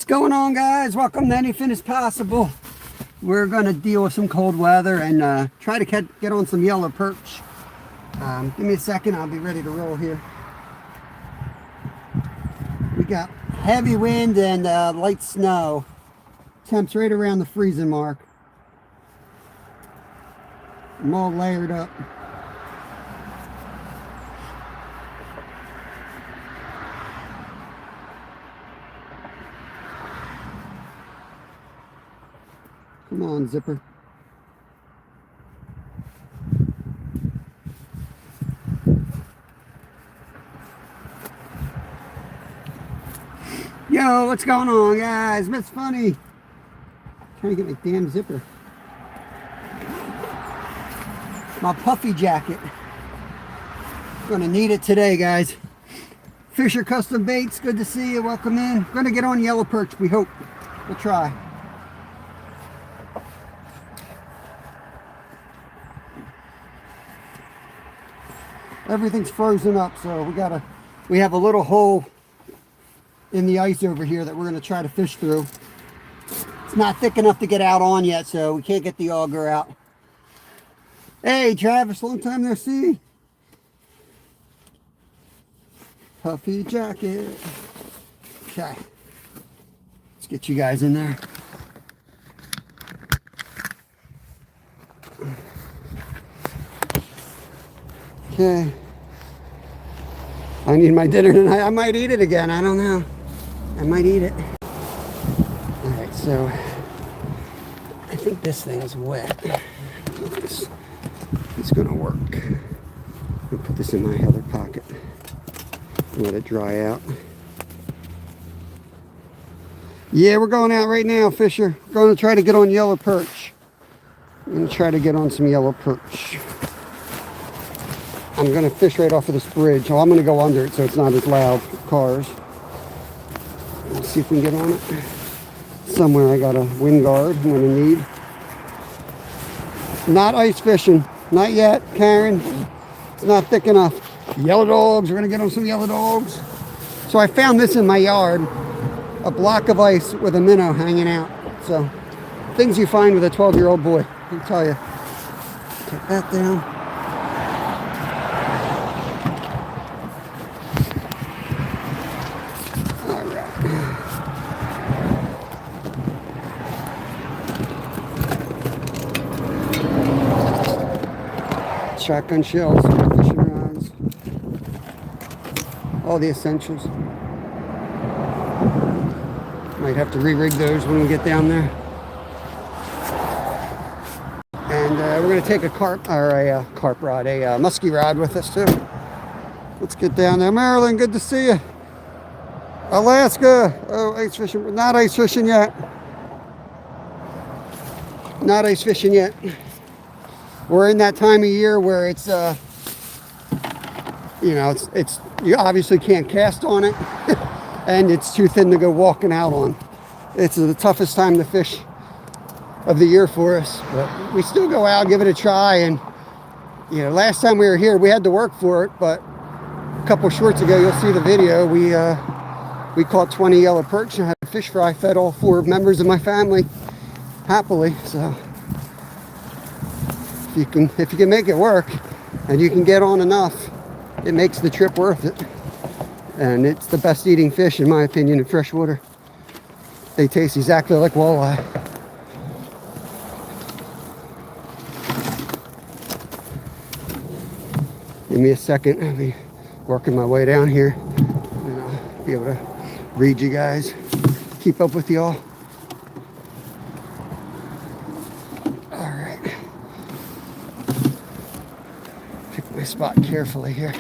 going on, guys? Welcome to Anything Is Possible. We're going to deal with some cold weather and try to get on some yellow perch. Give me a second, I'll be ready to roll here. We got heavy wind and light snow. Temps right around the freezing mark. I'm all layered up. Come on, zipper. Yo, what's going on, guys? It's funny. Trying to get my damn zipper. My puffy jacket. Gonna need it today, guys. Fisher Custom Baits, good to see you. Welcome in. Gonna get on yellow perch, we hope. We'll try. Everything's frozen up, so we have a little hole in the ice over here that we're going to try to fish through. It's not thick enough to get out on yet, so we can't get the auger out. Hey Travis, long time no see. Puffy jacket. Okay, let's get you guys in there. Okay. I need my dinner tonight. I might eat it again. I don't know. I might eat it. Alright, so I think this thing is wet. I don't know if this is going to work. I'll put this in my other pocket. Let it dry out. Yeah, we're going out right now, Fisher. We're going to try to get on yellow perch. I'm going to try to get on some yellow perch. I'm going to fish right off of this bridge. I'm going to go under it so it's not as loud for cars. Let's see if we can get on it. Somewhere I got a wind guard I'm going to need. Not ice fishing. Not yet, Karen. It's not thick enough. Yellow dogs. We're going to get on some yellow dogs. So I found this in my yard. A block of ice with a minnow hanging out. So things you find with a 12-year-old boy. I'll tell you. Take that down. Shotgun shells, fishing rods, all the essentials. Might have to re-rig those when we get down there. And we're going to take a musky rod with us too. Let's get down there. Marilyn, good to see you. Alaska, oh, ice fishing, not ice fishing yet. Not ice fishing yet. We're in that time of year where it's, you obviously can't cast on it, and it's too thin to go walking out on. It's the toughest time to fish of the year for us, but we still go out, give it a try, and, last time we were here, we had to work for it, but a couple shorts ago, you'll see the video, we caught 20 yellow perch and had a fish fry, fed all 4 members of my family happily, so. If you can make it work and you can get on enough, it makes the trip worth it. And it's the best eating fish, in my opinion, in freshwater. They taste exactly like walleye. Give me a second. I'll be working my way down here and I'll be able to read you guys, keep up with y'all. My spot carefully here.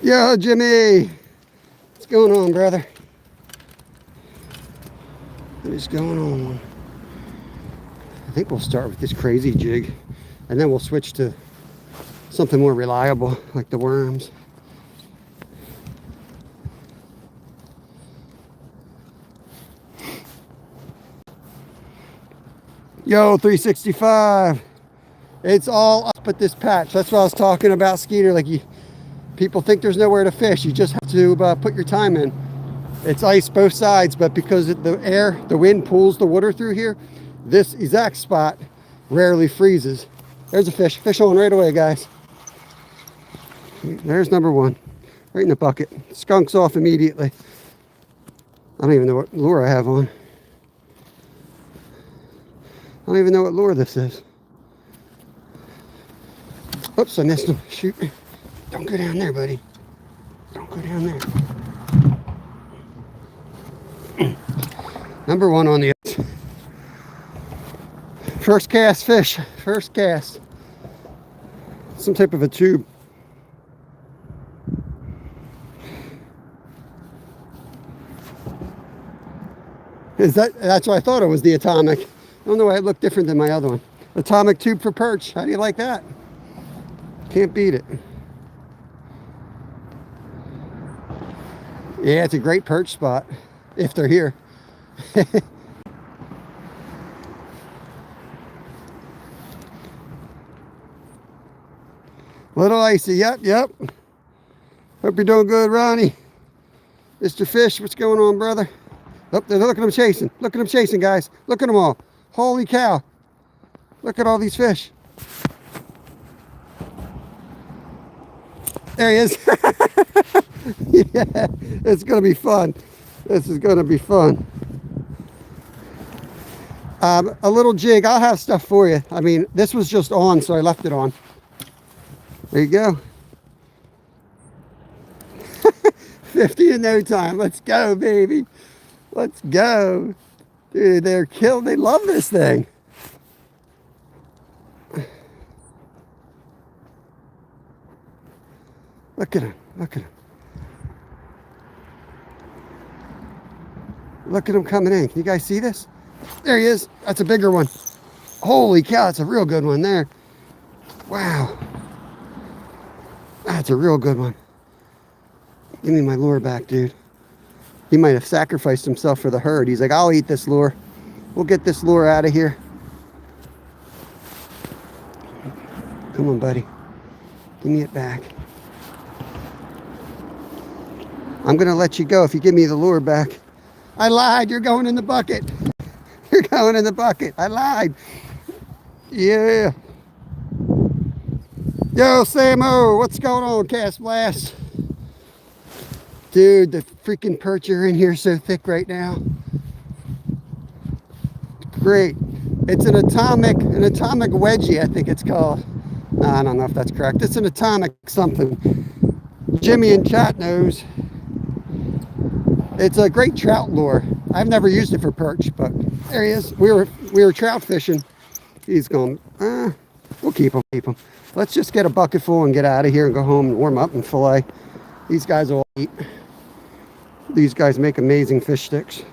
Yo, Jimmy, what's going on, brother? What is going on? I think we'll start with this crazy jig, and then we'll switch to something more reliable, like the worms. Yo, 365. It's all up at this patch. That's what I was talking about, Skeeter. Like, people think there's nowhere to fish. You just have to put your time in. It's ice both sides, but because the wind pulls the water through here, this exact spot rarely freezes. There's a fish. Fish on right away, guys. There's number one. Right in the bucket. Skunks off immediately. I don't even know what lure I have on. I don't even know what lure this is. Oops, I missed him. Shoot. Don't go down there, buddy. Don't go down there. Number one on the ice. First cast fish. First cast. Some type of a tube. That's what I thought it was, the atomic. I don't know why it looked different than my other one. Atomic tube for perch. How do you like that? Can't beat it. Yeah, it's a great perch spot if they're here. Little icy. Yep. Hope you're doing good, Ronnie. Mr. Fish, what's going on, brother? Oh, look at them chasing. Look at them chasing, guys. Look at them all. Holy cow. Look at all these fish. There he is. Yeah, it's going to be fun. This is going to be fun. A little jig. I'll have stuff for you. I mean, this was just on, so I left it on. There you go. 50 in no time. Let's go, baby. Let's go. Dude, they're killed. They love this thing. Look at him. Look at him. Look at him coming in. Can you guys see this? There he is. That's a bigger one. Holy cow, that's a real good one there. Wow. That's a real good one. Give me my lure back, dude. He might have sacrificed himself for the herd. He's like, I'll eat this lure. We'll get this lure out of here. Come on, buddy. Give me it back. I'm going to let you go if you give me the lure back. I lied. You're going in the bucket. You're going in the bucket. I lied. Yeah. Yo, Samo, what's going on, Cast Blast? Dude, the freaking perch are in here so thick right now. Great. It's an atomic wedgie, I think it's called. No, I don't know if that's correct. It's an atomic something. Jimmy in chat knows. It's a great trout lure. I've never used it for perch, but there he is. We were trout fishing. He's going, we'll keep him. Let's just get a bucket full and get out of here and go home and warm up and fillet. These guys will eat. These guys make amazing fish sticks.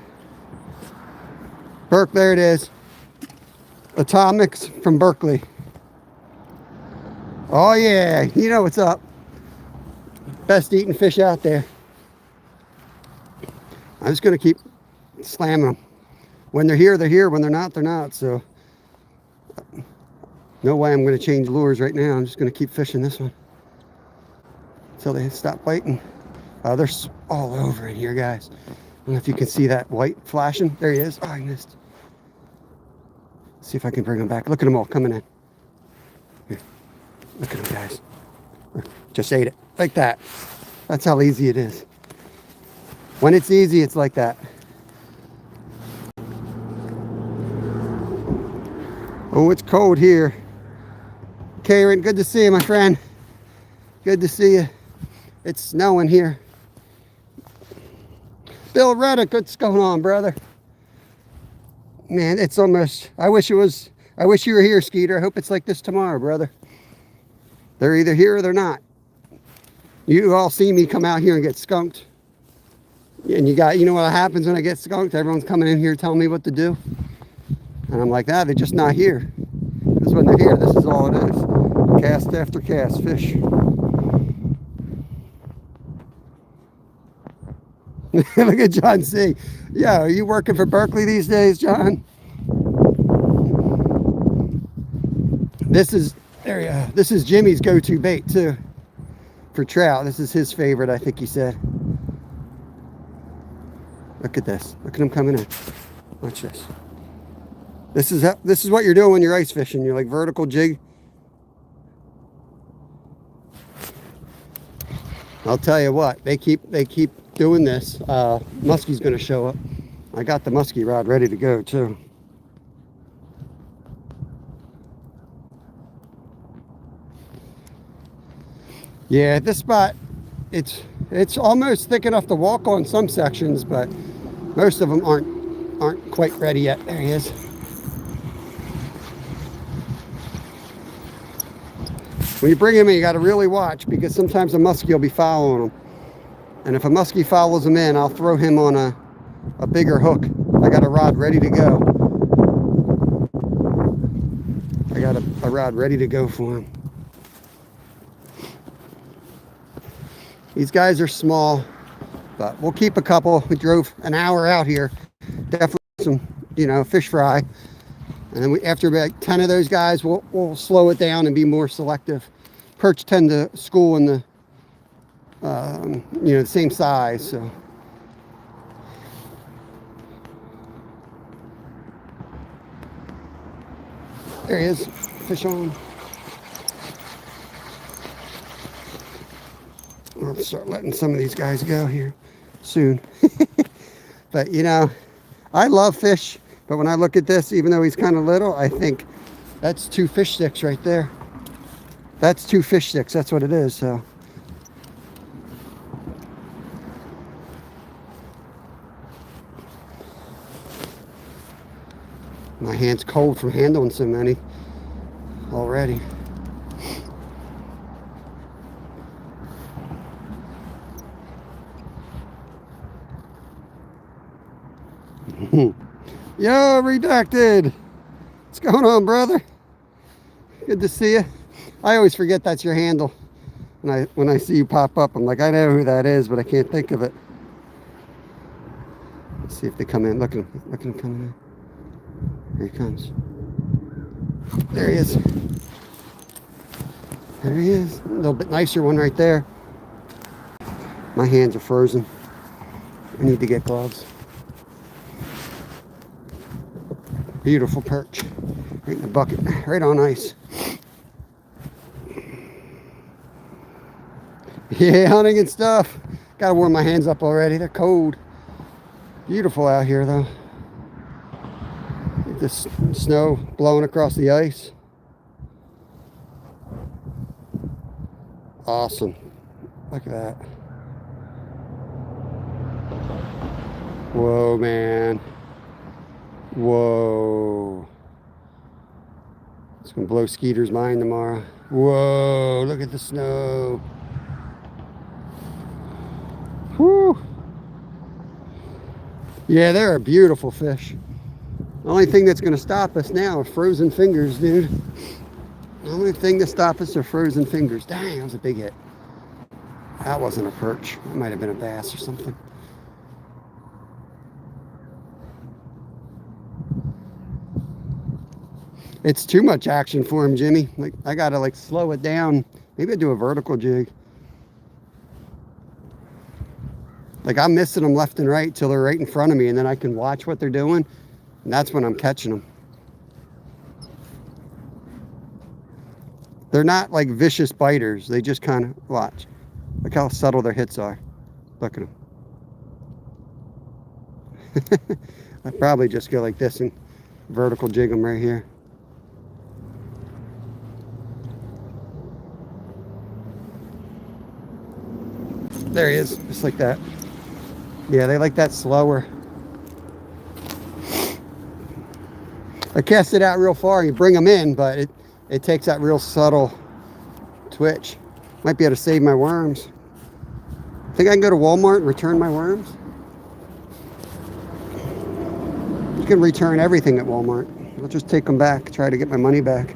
Burke, there it is. Atomics from Berkeley. Oh yeah, you know what's up. Best eating fish out there. I'm just gonna keep slamming them. When they're here, they're here. When they're not, they're not. So no way I'm gonna change lures right now. I'm just gonna keep fishing this one until they stop biting. They're all over in here, guys. I don't know if you can see that white flashing. There he is. Oh, I missed. See if I can bring him back. Look at them all coming in. Here. Look at them, guys. Just ate it. Like that. That's how easy it is. When it's easy, it's like that. Oh, it's cold here. Karen, good to see you, my friend. Good to see you. It's snowing here. Bill Reddick, what's going on, brother? Man, it's almost, I wish you were here, Skeeter. I hope it's like this tomorrow, brother. They're either here or they're not. You all see me come out here and get skunked. And you know what happens when I get skunked? Everyone's coming in here telling me what to do. And I'm like, they're just not here. Because when they're here, this is all it is. Cast after cast, fish. Look at John C. Yeah, are you working for Berkeley these days, John? This is this is Jimmy's go-to bait too for trout. This is his favorite, I think he said. Look at this. Look at him coming in. Watch this. This is what you're doing when you're ice fishing. You're like vertical jig. I'll tell you what, they keep doing this. Musky's gonna show up. I got the musky rod ready to go too. Yeah, this spot, it's almost thick enough to walk on some sections, but most of them aren't quite ready yet. There he is. When you bring him in, you got to really watch, because sometimes a muskie will be following him. And if a muskie follows him in, I'll throw him on a bigger hook. I got a rod ready to go. I got a rod ready to go for him. These guys are small, but we'll keep a couple. We drove an hour out here. Definitely some, fish fry. And then after about 10 of those guys, we'll slow it down and be more selective. Perch tend to school in the, the same size, so. There he is, fish on. I'll start letting some of these guys go here soon. But I love fish, but when I look at this, even though he's kind of little, I think that's 2 fish sticks right there. That's 2 fish sticks, that's what it is, so. My hand's cold from handling so many already. Yo, Redacted. What's going on, brother? Good to see you. I always forget that's your handle. When I see you pop up, I'm like, I know who that is, but I can't think of it. Let's see if they come in. Look at him coming in. Here he comes. There he is. There he is. A little bit nicer one right there. My hands are frozen. I need to get gloves. Beautiful perch. Right in the bucket. Right on ice. Yeah, hunting and stuff. Gotta warm my hands up already. They're cold. Beautiful out here though. This snow blowing across the ice. Awesome. Look at that. Whoa, man. Whoa. It's gonna blow Skeeter's mind tomorrow. Whoa, look at the snow. Whew. Yeah, they're a beautiful fish. The only thing that's gonna stop us now are frozen fingers, dude. The only thing to stop us are frozen fingers. Dang, that was a big hit. That wasn't a perch. That might have been a bass or something. It's too much action for him, Jimmy. Like, I gotta slow it down. Maybe I do a vertical jig. Like, I'm missing them left and right till they're right in front of me, and then I can watch what they're doing, and that's when I'm catching them. They're not like vicious biters. They just kind of watch. Look how subtle their hits are. Look at them. I'd probably just go like this and vertical jig them right here. There he is, just like that. Yeah, they like that slower. I cast it out real far, you bring them in, but it takes that real subtle twitch. Might be able to save my worms. Think I can go to Walmart and return my worms? You can return everything at Walmart. I'll just take them back, try to get my money back.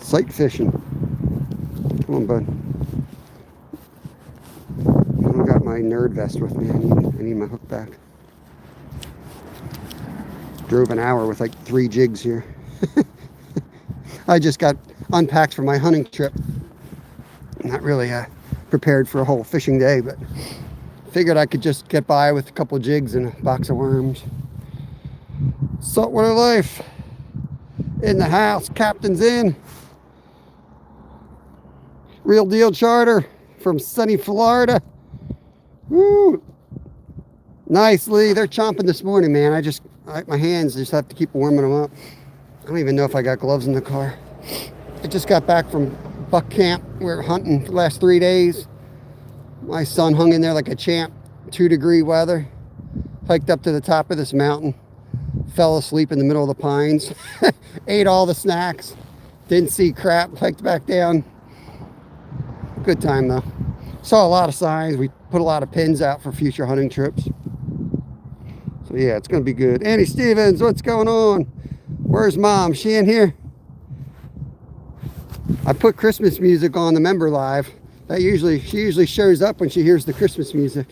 Sight fishing. Come on, bud. I don't got my nerd vest with me. I need my hook back. Drove an hour with like 3 jigs here. I just got unpacked for my hunting trip. Not really prepared for a whole fishing day, but figured I could just get by with a couple jigs and a box of worms. Saltwater life in the house. Captain's in. Real deal charter from sunny Florida. Woo! Nicely. They're chomping this morning, man. My hands just have to keep warming them up. I don't even know if I got gloves in the car. I just got back from buck camp. We were hunting for the last 3 days. My son hung in there like a champ. 2-degree weather. Hiked up to the top of this mountain. Fell asleep in the middle of the pines. Ate all the snacks. Didn't see crap. Hiked back down. Good time though. Saw a lot of signs. We put a lot of pins out for future hunting trips. So yeah, it's gonna be good. Annie Stevens, what's going on? Where's mom? She in here? I put Christmas music on the member live. She usually shows up when she hears the Christmas music.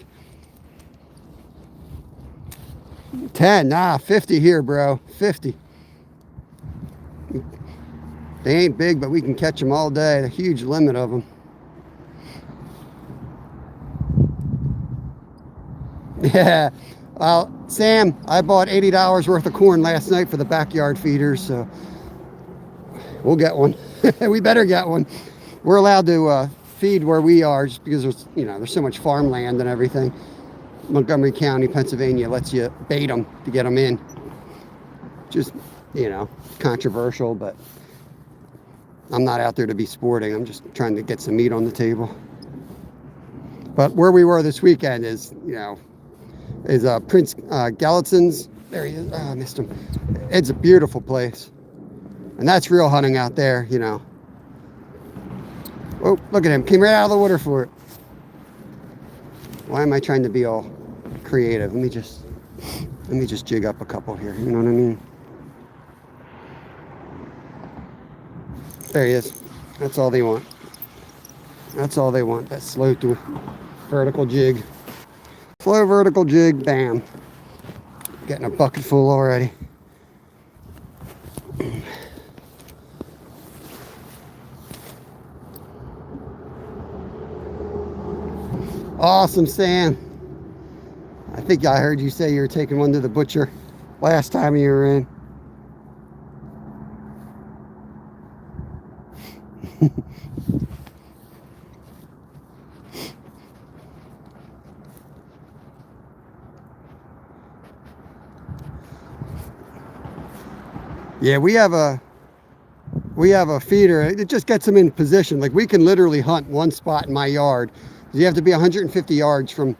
10, nah, 50 here, bro. 50. They ain't big, but we can catch them all day. A huge limit of them. Yeah. Well, Sam, I bought $80 worth of corn last night for the backyard feeders, so we'll get one. We better get one. We're allowed to feed where we are just because there's so much farmland and everything. Montgomery County, Pennsylvania lets you bait them to get them in. Just, controversial, but I'm not out there to be sporting. I'm just trying to get some meat on the table. But where we were this weekend is Prince Gallitzin's. There he is. Oh, I missed him. It's a beautiful place. And that's real hunting out there, Oh, look at him. Came right out of the water for it. Why am I trying to be all creative? Let me just jig up a couple here. You know what I mean? There he is. That's all they want. That's all they want. That slow through vertical jig. Slow vertical jig, bam. Getting a bucket full already. Awesome, Sam. I think I heard you say you were taking one to the butcher last time you were in. Yeah, we have a feeder. It just gets them in position. Like we can literally hunt one spot in my yard. You have to be 150 yards from,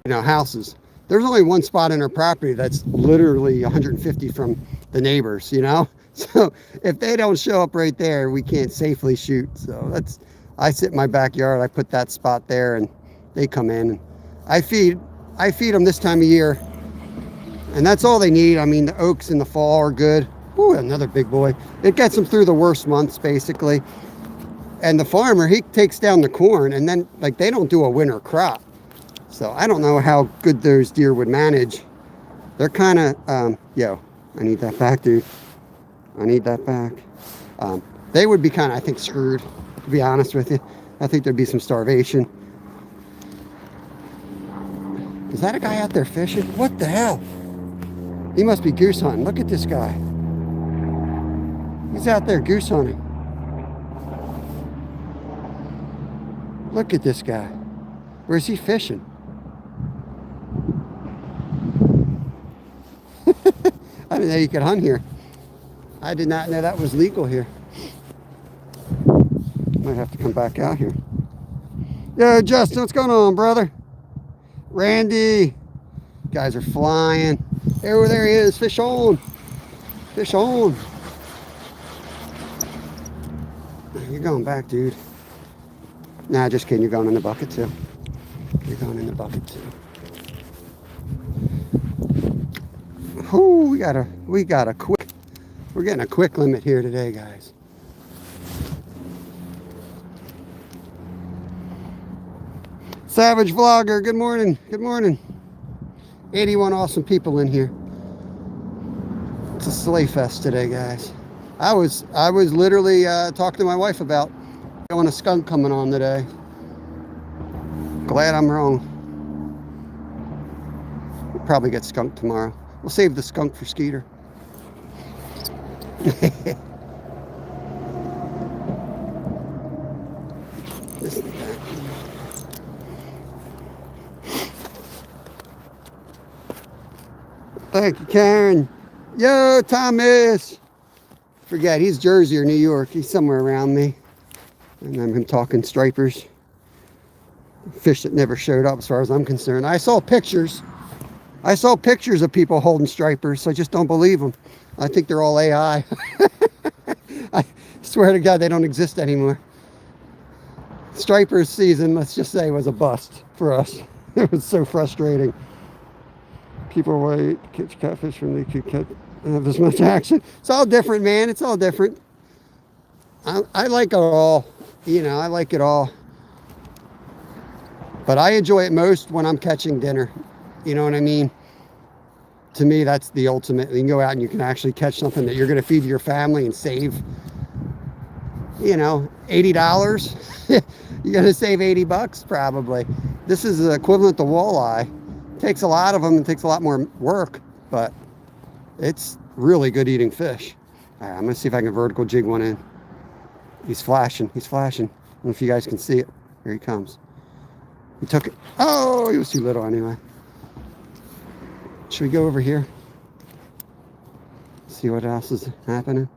houses. There's only one spot in our property that's literally 150 from the neighbors, So if they don't show up right there, we can't safely shoot. So I sit in my backyard. I put that spot there, and they come in. And I feed them this time of year, and that's all they need. I mean, the oaks in the fall are good. Ooh, another big boy. It gets them through the worst months, basically. And the farmer, he takes down the corn, and then, they don't do a winter crop. So I don't know how good those deer would manage. They're kind of, yo, I need that back, dude. I need that back. They would be kind of, I think, screwed, to be honest with you. I think there'd be some starvation. Is that a guy out there fishing? What the hell? He must be goose hunting. Look at this guy. He's out there goose hunting. Look at this guy. Where's he fishing? I didn't know you could hunt here. I did not know that was legal here. Might have to come back out here. Yo, Justin, what's going on, brother? Randy. Guys are flying. Oh, there he is. Fish on. Fish on. You're going back, dude. Nah, just kidding. You're going in the bucket, too. You're going in the bucket, too. Ooh, we got a quick, we're getting a quick limit here today, guys. Savage Vlogger, good morning. Good morning. 81 awesome people in here. to Slayfest today, guys. I was literally talking to my wife about going a skunk coming on today. Glad I'm wrong. We'll probably get skunk tomorrow. We'll save the skunk for Skeeter. Thank you, Karen. Yo, Thomas. Forget, he's Jersey or New York. He's somewhere around me. And I'm talking stripers. Fish that never showed up as far as I'm concerned. I saw pictures. Of people holding stripers. I just don't believe them. I think they're all AI. I swear to God, they don't exist anymore. Stripers season, let's just say, was a bust for us. It was so frustrating. People wait, catch catfish when they could have this much action. It's all different, man. It's all different. I like it all. You know, I like it all. But I enjoy it most when I'm catching dinner. You know what I mean? To me, that's the ultimate. You can go out and you can actually catch something that you're going to feed your family and save, you know, $80. You're going to save $80 probably. This is the equivalent to walleye. Takes a lot of them and takes a lot more work, but it's really good eating fish. All right, I'm going to see if I can vertical jig one in. He's flashing. I don't know if you guys can see it. Here he comes. He took it. Oh, he was too little anyway. Should we go over here? See what else is happening?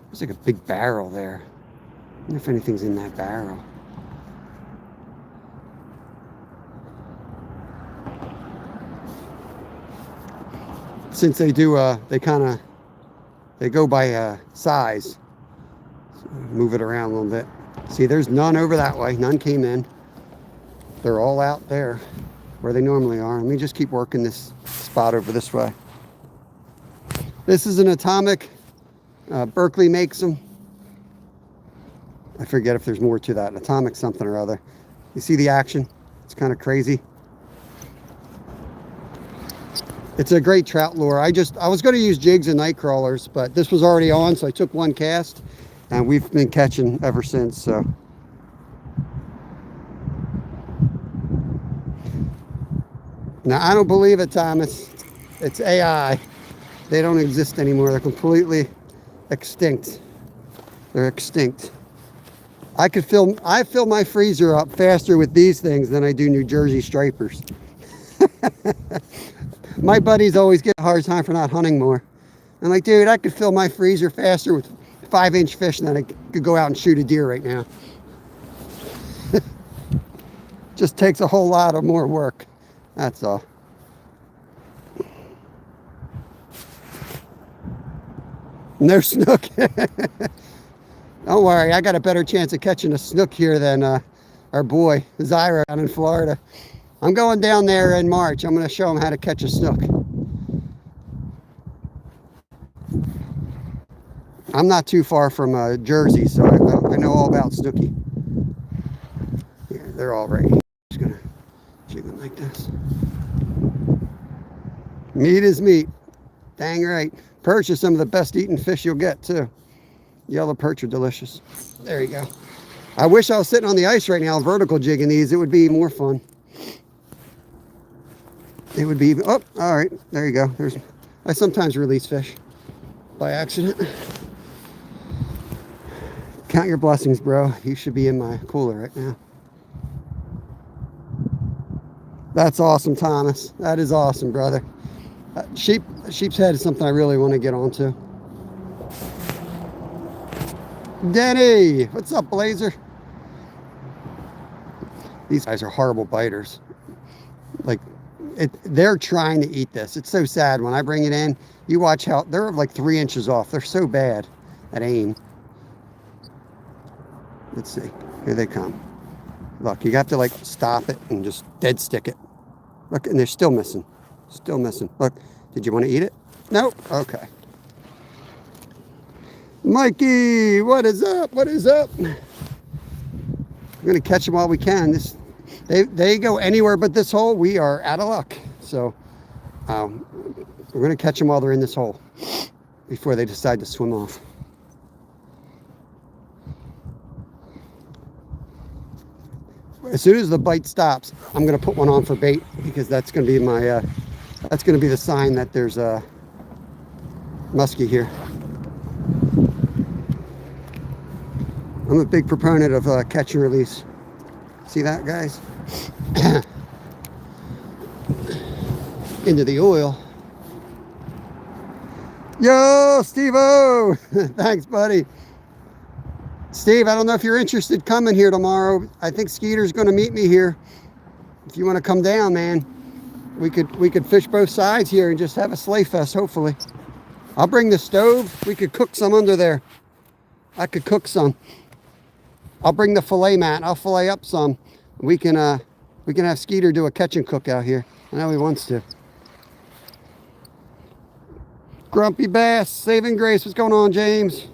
There's like a big barrel there. I wonder if anything's in that barrel. Since they do, they go by size. So move it around a little bit. See, there's none over that way. None came in. They're all out there where they normally are. Let me just keep working this spot over this way. This is an atomic. Berkeley makes them. I forget if there's more to that. Atomic something or other. You see the action? It's kind of crazy. It's a great trout lure. I was going to use jigs and night crawlers, but this was already on, so I took one cast, and we've been catching ever since. So, now I don't believe it, Thomas. It's AI. They don't exist anymore. They're completely extinct. They're extinct. I fill my freezer up faster with these things than I do New Jersey stripers. My buddies always get a hard time for not hunting more. I'm like, dude, I could fill my freezer faster with 5-inch fish than I could go out and shoot a deer right now. Just takes a whole lot of more work. That's all. No snook. Don't worry, I got a better chance of catching a snook here than our boy, Zyra, down in Florida. I'm going down there in March. I'm going to show him how to catch a snook. I'm not too far from Jersey, so I know all about snooky. Yeah, they're all right. I'm just going to jig them like this. Meat is meat. Dang right. Perch is some of the best eating fish you'll get, too. Yellow perch are delicious. There you go. I wish I was sitting on the ice right now vertical jigging these. It would be more fun. It would be, oh, all right, there you go. I sometimes release fish by accident. Count your blessings, bro. You should be in my cooler right now. That's awesome, Thomas. That is awesome, brother. Sheep's head is something I really want to get onto. Denny, what's up, Blazer? These guys are horrible biters. Like, they're trying to eat this. It's so sad. When I bring it in, you watch how they're like 3 inches off. They're so bad at aim. Let's see. Here they come. Look, you have to like stop it and just dead stick it. Look, and they're still missing. Still missing. Look, did you want to eat it? Nope. Okay. Mikey, what is up? What is up? We're going to catch them while we can. They go anywhere but this hole. We are out of luck. So We're going to catch them while they're in this hole before they decide to swim off. As soon as the bite stops, I'm going to put one on for bait, because that's going to be my that's going to be the sign that there's a musky here. I'm a big proponent of catch and release. See that, guys? Into the oil. Yo, Steve-O! Thanks, buddy. Steve, I don't know if you're interested coming here tomorrow. I think Skeeter's going to meet me here. If you want to come down, man, we could fish both sides here and just have a Slayfest, hopefully. I'll bring the stove. We could cook some under there. I could cook some. I'll bring the fillet mat. I'll fillet up some. We can have Skeeter do a catch and cook out here. I know he wants to. Grumpy Bass, Saving Grace. What's going on, James?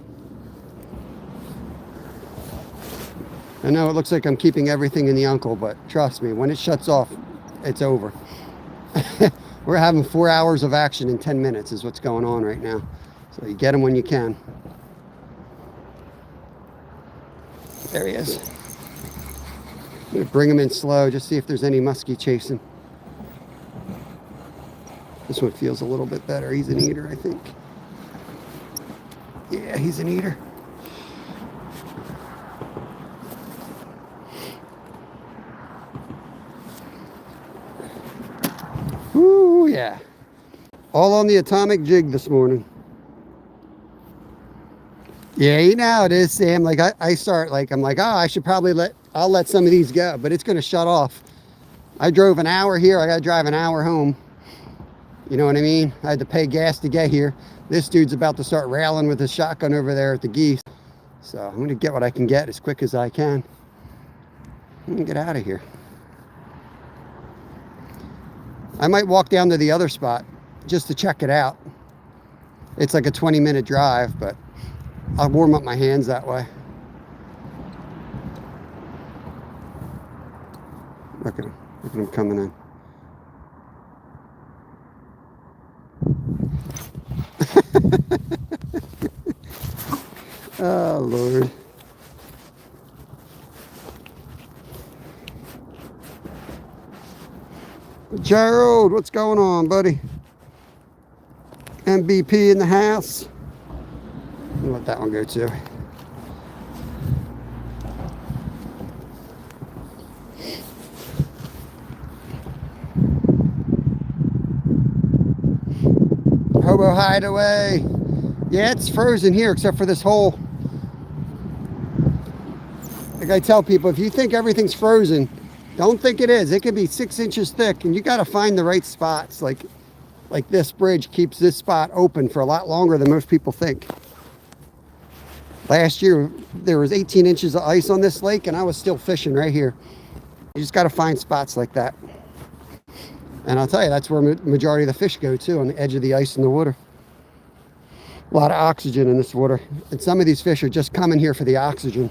I know it looks like I'm keeping everything in the uncle, but trust me, when it shuts off, it's over. We're having 4 hours of action in 10 minutes is what's going on right now. So you get them when you can. There he is. I'm going to bring him in slow, just see if there's any musky chasing. This one feels a little bit better. He's an eater, I think. Yeah, he's an eater. Ooh, yeah. All on the atomic jig this morning. Yeah, you know how it is, Sam. Like I start, like, I'm like, oh, I should probably I'll let some of these go, but it's going to shut off. I drove an hour here. I got to drive an hour home. You know what I mean? I had to pay gas to get here. This dude's about to start railing with his shotgun over there at the geese. So I'm going to get what I can get as quick as I can. I'm going to get out of here. I might walk down to the other spot just to check it out. It's like a 20-minute drive, but I'll warm up my hands that way. Look at him. Look at him coming in. Oh, Lord. Gerald, what's going on, buddy? MVP in the house. I'll let that one go too. Hobo Hideaway. Yeah, it's frozen here except for this hole. Like I tell people, if you think everything's frozen, don't think it is. It can be 6 inches thick, and you got to find the right spots. Like this bridge keeps this spot open for a lot longer than most people think. Last year, there was 18 inches of ice on this lake, and I was still fishing right here. You just got to find spots like that. And I'll tell you, that's where majority of the fish go too, on the edge of the ice in the water. A lot of oxygen in this water. And some of these fish are just coming here for the oxygen.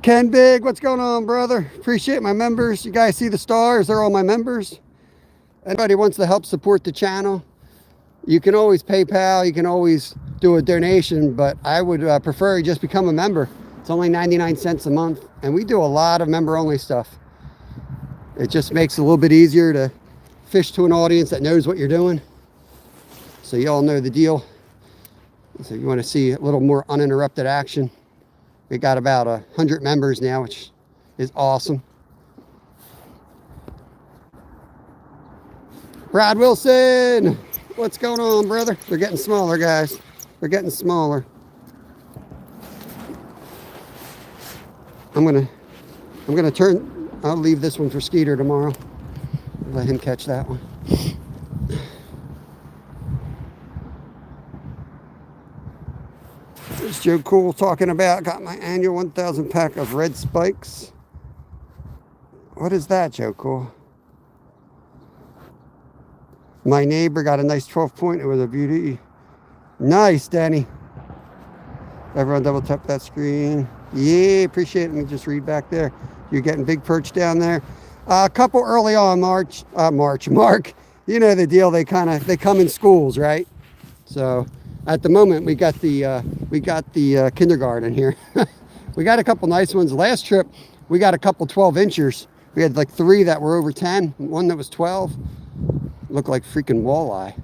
Ken Big, what's going on, brother? Appreciate my members. You guys see the stars? They're all my members. Anybody wants to help support the channel, you can always PayPal. You can always do a donation, but I would prefer you just become a member. It's only 99 cents a month, and we do a lot of member-only stuff. It just makes it a little bit easier to fish to an audience that knows what you're doing. So you all know the deal. So you want to see a little more uninterrupted action. We got about 100 members now, which is awesome. Brad Wilson, what's going on, brother? They're getting smaller, guys. They're getting smaller. I'm gonna turn. I'll leave this one for Skeeter tomorrow. Let him catch that one. There's Joe Cool talking about, got my annual 1,000 pack of red spikes. What is that, Joe Cool? My neighbor got a nice 12 point. It was a beauty. Nice, Danny. Everyone double tap that screen. Yeah, appreciate it. Let me just read back there. You're getting big perch down there. A couple early on, Mark. You know the deal. They come in schools, right? So at the moment we got the kindergarten here. We got a couple nice ones. Last trip we got a couple 12-inchers. We had like 3 that were over 10, one that was 12. Looked like freaking walleye.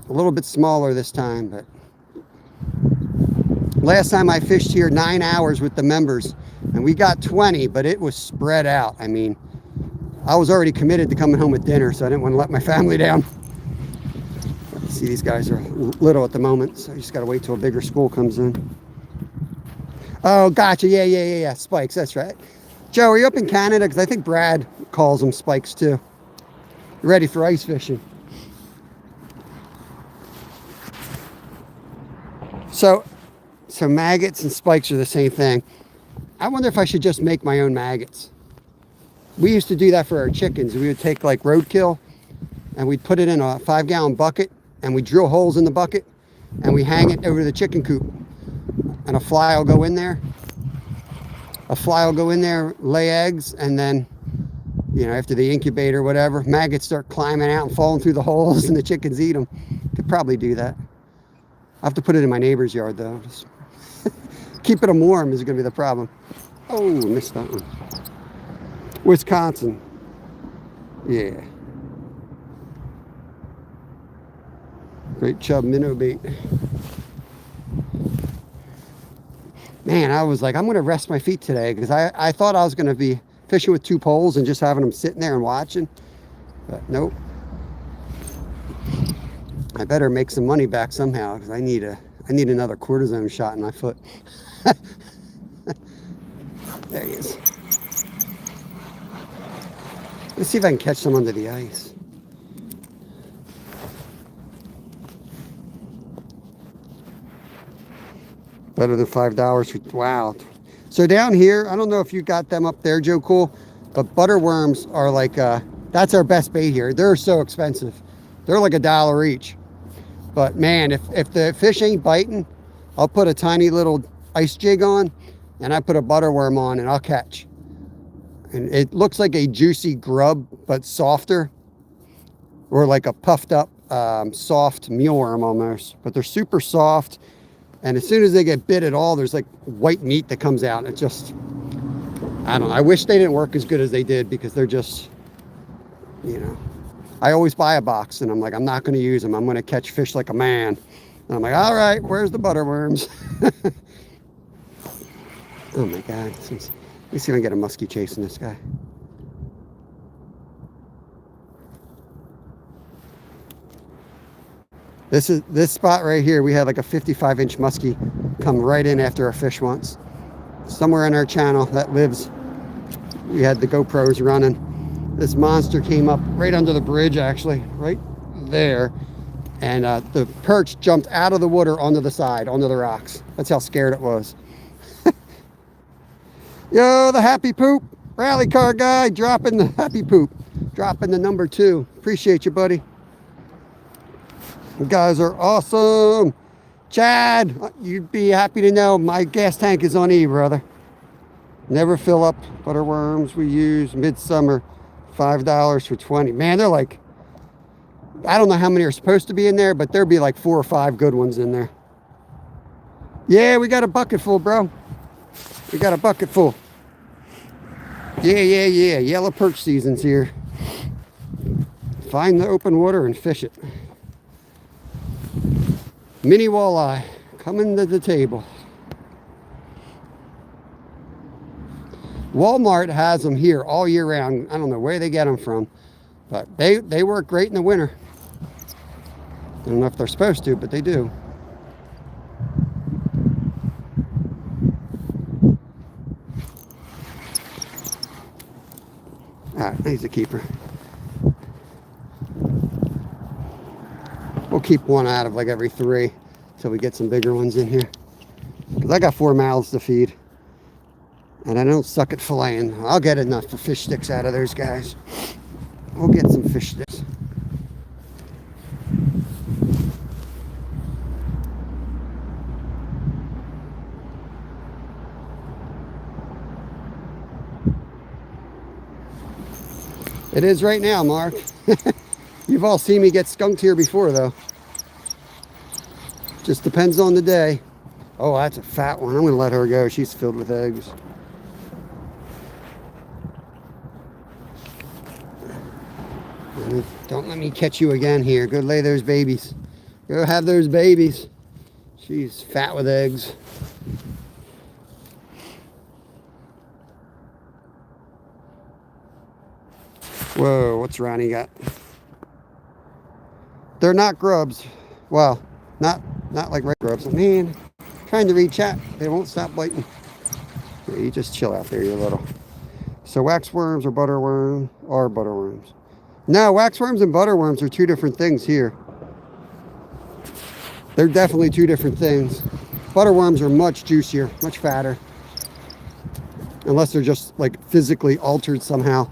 A little bit smaller this time, but last time I fished here 9 hours with the members, and we got 20, but it was spread out. I mean, I was already committed to coming home with dinner, so I didn't want to let my family down. See, these guys are little at the moment, so I just got to wait till a bigger school comes in. Oh, gotcha. Yeah. Spikes, that's right. Joe, are you up in Canada? Because I think Brad calls them spikes too. You ready for ice fishing? So maggots and spikes are the same thing. I wonder if I should just make my own maggots. We used to do that for our chickens. We would take like roadkill and we'd put it in a 5-gallon bucket and we drill holes in the bucket and we hang it over the chicken coop. And a fly will go in there. Lay eggs, and then, you know, after the incubator or whatever, maggots start climbing out and falling through the holes and the chickens eat them. Could probably do that. I have to put it in my neighbor's yard though. Just keeping them warm is going to be the problem. Oh, missed that one. Wisconsin. Yeah. Great chub minnow bait. Man, I was like, I'm going to rest my feet today because I thought I was going to be fishing with 2 poles and just having them sitting there and watching. But nope. I better make some money back somehow because I need another cortisone shot in my foot. There he is. Let's see if I can catch some under the ice. Better than $5 for, wow. So down here, I don't know if you got them up there, Joe Cool, but butterworms are like, that's our best bait here. They're so expensive. They're like $1 each. But man, if the fish ain't biting, I'll put a tiny little ice jig on and I put a butterworm on and I'll catch. And it looks like a juicy grub, but softer, or like a puffed up, soft mealworm almost, but they're super soft. And as soon as they get bit at all, there's like white meat that comes out. And it just, I don't know. I wish they didn't work as good as they did because they're just, you know, I always buy a box and I'm like, I'm not going to use them. I'm going to catch fish like a man. And I'm like, all right, where's the butterworms? Oh my God. Let me see if I can get a musky chasing this guy. This spot right here, we had like a 55-inch musky come right in after a fish once. Somewhere on our channel that lives, we had the GoPros running. This monster came up right under the bridge, actually, right there. And the perch jumped out of the water onto the side, onto the rocks. That's how scared it was. Yo, the happy poop. Rally car guy dropping the happy poop. Dropping the number 2. Appreciate you, buddy. You guys are awesome. Chad, you'd be happy to know my gas tank is on E, brother. Never fill up. Butterworms we use midsummer, $5 for 20. Man, they're like, I don't know how many are supposed to be in there, but there'd be like 4 or 5 good ones in there. Yeah, we got a bucket full, bro. We got a bucket full. Yeah. Yellow perch season's here. Find the open water and fish it. Mini walleye coming to the table. Walmart has them here all year round. I don't know where they get them from, but they work great in the winter. I don't know if they're supposed to, but they do. All right, he's a keeper. We'll keep one out of like every 3 till we get some bigger ones in here. Because I got 4 mouths to feed. And I don't suck at filleting. I'll get enough for fish sticks out of those guys. We'll get some fish sticks. It is right now, Mark. You've all seen me get skunked here before, though. Just depends on the day. Oh, that's a fat one. I'm going to let her go. She's filled with eggs. Don't let me catch you again here. Go lay those babies. Go have those babies. She's fat with eggs. Whoa, what's Ronnie got? They're not grubs. Well, not like red grubs. Man, trying to read chat. They won't stop biting. Yeah, you just chill out there, you little. So waxworms or butterworms are butterworms. No, waxworms and butterworms are two different things here. They're definitely two different things. Butterworms are much juicier, much fatter. Unless they're just like physically altered somehow.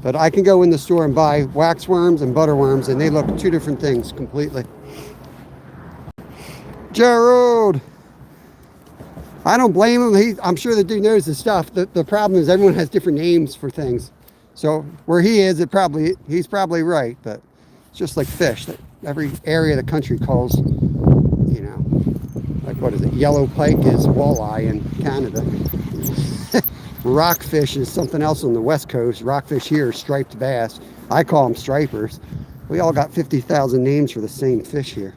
But I can go in the store and buy waxworms and butterworms, and they look two different things completely. Gerald! I don't blame him. I'm sure the dude knows his stuff. The problem is everyone has different names for things. So where he is, he's probably right. But it's just like fish. That every area of the country calls, you know, like what is it? Yellow pike is walleye in Canada. Rockfish is something else on the West Coast. Rockfish here is striped bass. I call them stripers. We all got 50,000 names for the same fish here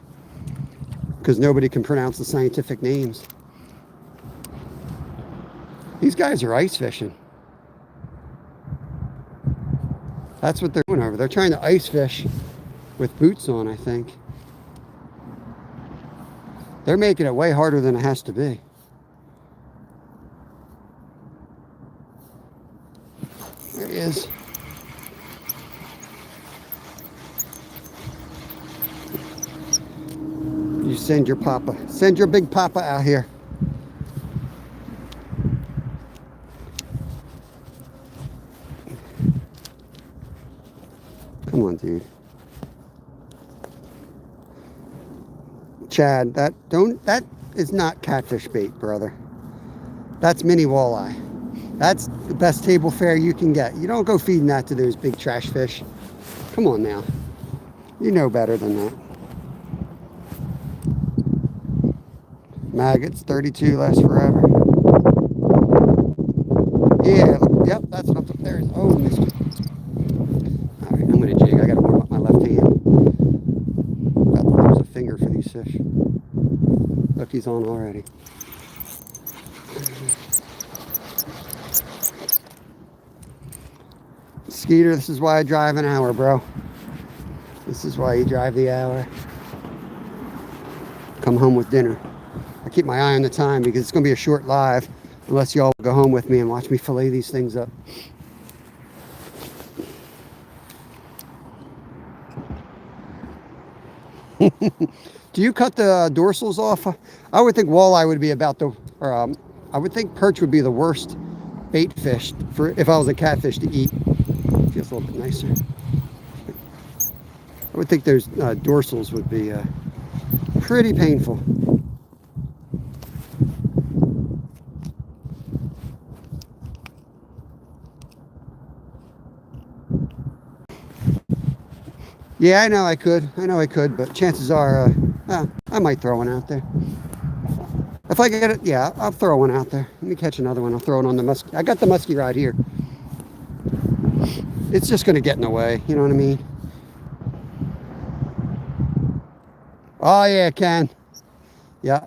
because nobody can pronounce the scientific names. These guys are ice fishing. That's what they're doing over there. They're trying to ice fish with boots on, I think. They're making it way harder than it has to be. There he is. You send your papa. Send your big papa out here. Come on, dude. Chad, that is not catfish bait, brother. That's mini walleye. That's the best table fare you can get. You don't go feeding that to those big trash fish. Come on now. You know better than that. Maggots, 32 lasts forever. Yeah, yep, that's what I'm talking. There. Oh, missed it. All right, I'm going to jig. I got to warm up my left hand. About to lose a finger for these fish. Look, he's on already. Skeeter, this is why I drive an hour, bro. This is why you drive the hour. Come home with dinner. I keep my eye on the time because it's going to be a short live unless y'all go home with me and watch me fillet these things up. Do you cut the dorsals off? I would think walleye would be about the, or I would think perch would be the worst bait fish for if I was a catfish to eat. Feels a little bit nicer. I would think those dorsals would be pretty painful. Yeah, I know I could, but chances are, I might throw one out there. If I get it, yeah, I'll throw one out there. Let me catch another one. I'll throw it on the musky. I got the musky rod here. It's just going to get in the way. You know what I mean? Oh, yeah, it can. Yeah.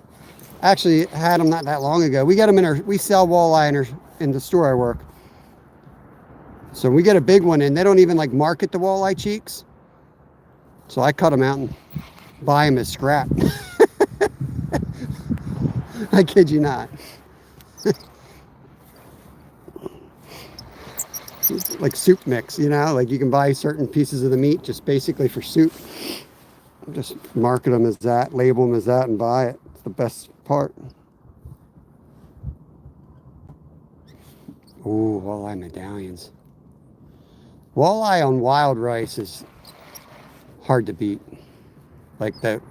Actually, had them not that long ago. We get them we sell walleye in the store I work. So we get a big one in. They don't even like market the walleye cheeks. So I cut them out and buy them as scrap. I kid you not. Like soup mix, you know, like you can buy certain pieces of the meat just basically for soup. Just market them as that, label them as that, and buy it. It's the best part. Ooh, walleye medallions. Walleye on wild rice is hard to beat. Like the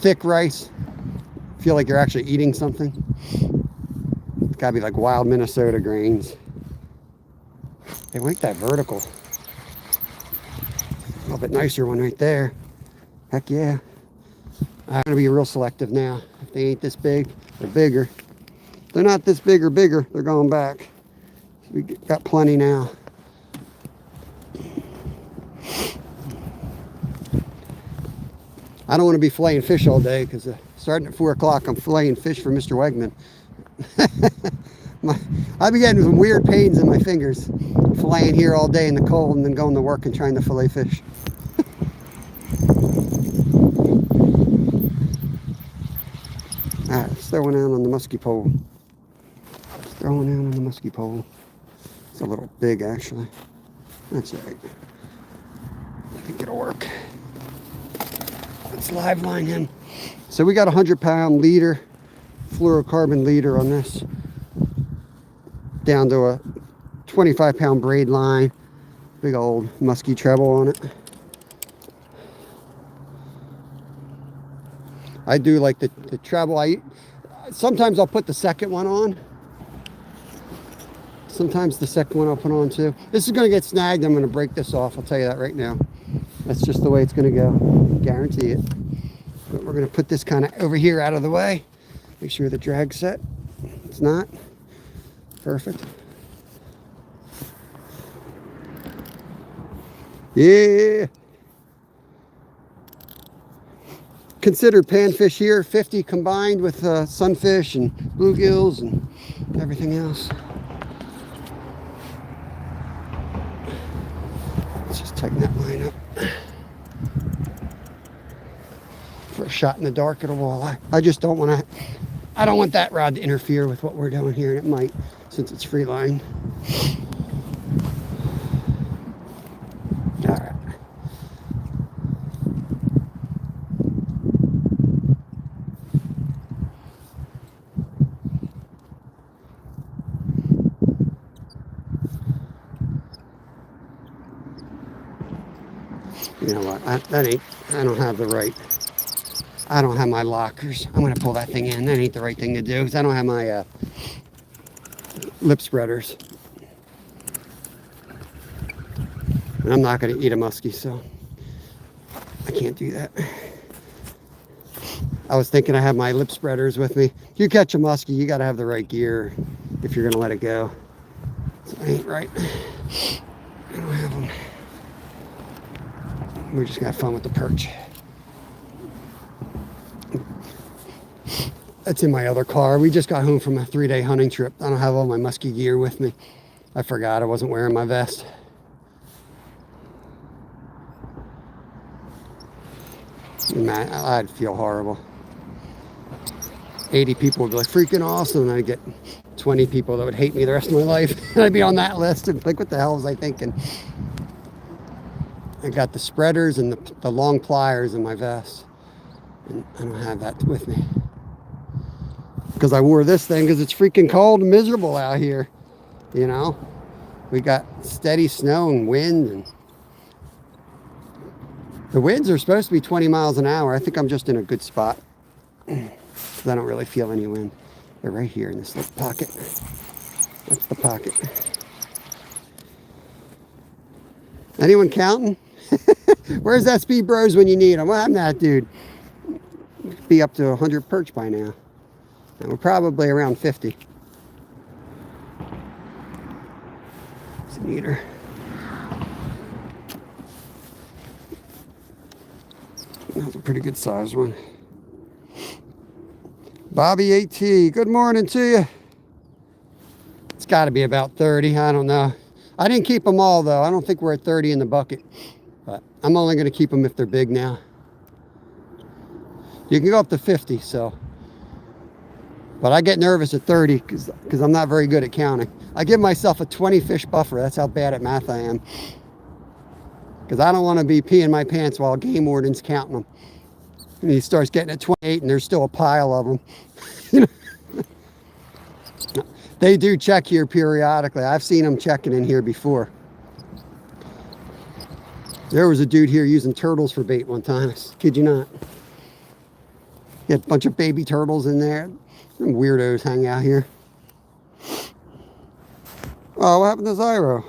thick rice, feel like you're actually eating something. It's gotta be like wild Minnesota grains. They make that vertical. bit nicer one right there. Heck yeah. I'm gonna be real selective now. If they ain't this big or bigger, if they're not this big or bigger, they're going back. We got plenty now. I don't want to be filleting fish all day because starting at 4 o'clock, I'm filleting fish for Mr. Wegman. I've been getting some weird pains in my fingers filleting here all day in the cold and then going to work and trying to fillet fish. Alright, let's throw one out on the musky pole. Let's throw one out on the musky pole. It's a little big actually. That's all right. I think it'll work. Let's live line him. So we got a 100-pound leader, fluorocarbon leader on this. Down to a 25-pound braid line. Big old musky treble on it. I do like the treble. Sometimes I'll put the second one on. Sometimes the second one I'll put on too. This is going to get snagged. I'm going to break this off. I'll tell you that right now. That's just the way it's going to go. Guarantee it. But we're going to put this kind of over here out of the way. Make sure the drag's set. It's not. Perfect. Yeah. Considered panfish here, 50 combined with sunfish and bluegills and everything else. Let's just tighten that line up. For a shot in the dark at a walleye. I just don't want to, I don't want that rod to interfere with what we're doing here, and it might since it's free line. All right. You know what? I don't have the right. I don't have my lockers. I'm going to pull that thing in. That ain't the right thing to do because I don't have my lip spreaders. And I'm not going to eat a muskie, so I can't do that. I was thinking I have my lip spreaders with me. If you catch a muskie, you got to have the right gear if you're going to let it go. So it ain't right. I don't have them. We just got fun with the perch. That's in my other car. We just got home from a 3-day hunting trip. I don't have all my musky gear with me. I forgot I wasn't wearing my vest. Man, I'd feel horrible. 80 people would be like freaking awesome, and I'd get 20 people that would hate me the rest of my life. And I'd be on that list and like, what the hell was I thinking? I got the spreaders and the long pliers in my vest. And I don't have that with me. Because I wore this thing because it's freaking cold and miserable out here. You know? We got steady snow and wind. And the winds are supposed to be 20 miles an hour. I think I'm just in a good spot. Because I don't really feel any wind. They're right here in this little pocket. That's the pocket. Anyone counting? Where's that Speed Bros when you need them? Well, I'm that dude. Be up to 100 perch by now. And we're probably around 50. It's an eater. That's a pretty good sized one. Bobby AT, good morning to you. It's got to be about 30. I don't know. I didn't keep them all though. I don't think we're at 30 in the bucket. But I'm only going to keep them if they're big now. You can go up to 50, so. But I get nervous at 30 because I'm not very good at counting. I give myself a 20 fish buffer. That's how bad at math I am. Because I don't want to be peeing my pants while game warden's counting them. And he starts getting at 28 and there's still a pile of them. They do check here periodically. I've seen them checking in here before. There was a dude here using turtles for bait one time. I kid you not. He had a bunch of baby turtles in there. Some weirdos hang out here. Oh, what happened to Zyro?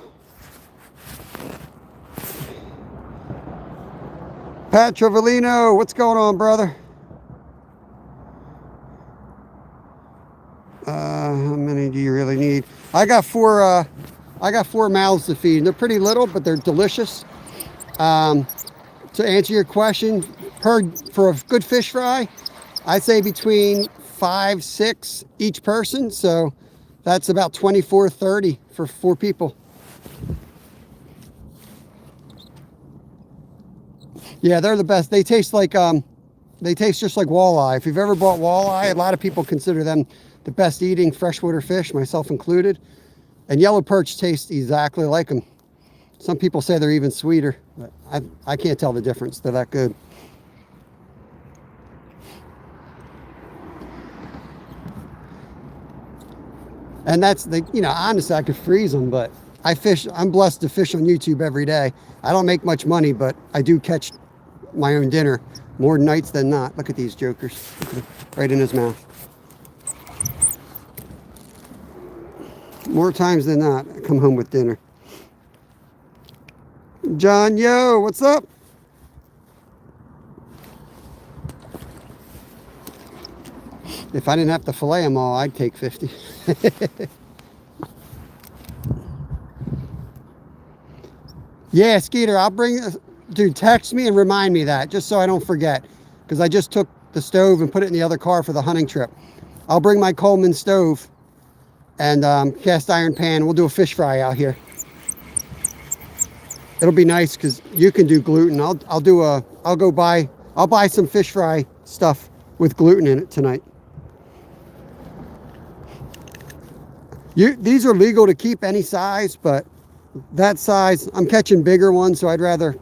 Pat Trovellino, what's going on, brother? How many do you really need? I got four mouths to feed. They're pretty little, but they're delicious. To answer your question, for a good fish fry, I'd say between 5, 6 each person. So that's about 24, 30 for 4 people. Yeah, they're the best. They taste like they taste just like walleye. If you've ever bought walleye, a lot of people consider them the best eating freshwater fish, myself included. And yellow perch taste exactly like them. Some people say they're even sweeter, but I can't tell the difference. They're that good. And that's the, you know, honestly, I could freeze them, but I'm blessed to fish on YouTube every day. I don't make much money, but I do catch my own dinner more nights than not. Look at these jokers, right in his mouth. More times than not, I come home with dinner. John, yo, what's up? If I didn't have to fillet them all, I'd take 50. Yeah, Skeeter, I'll bring, dude, text me and remind me that, just so I don't forget. Because I just took the stove and put it in the other car for the hunting trip. I'll bring my Coleman stove and cast iron pan. We'll do a fish fry out here. It'll be nice because you can do gluten. I'll buy some fish fry stuff with gluten in it tonight. These are legal to keep any size, but that size, I'm catching bigger ones, so I'd rather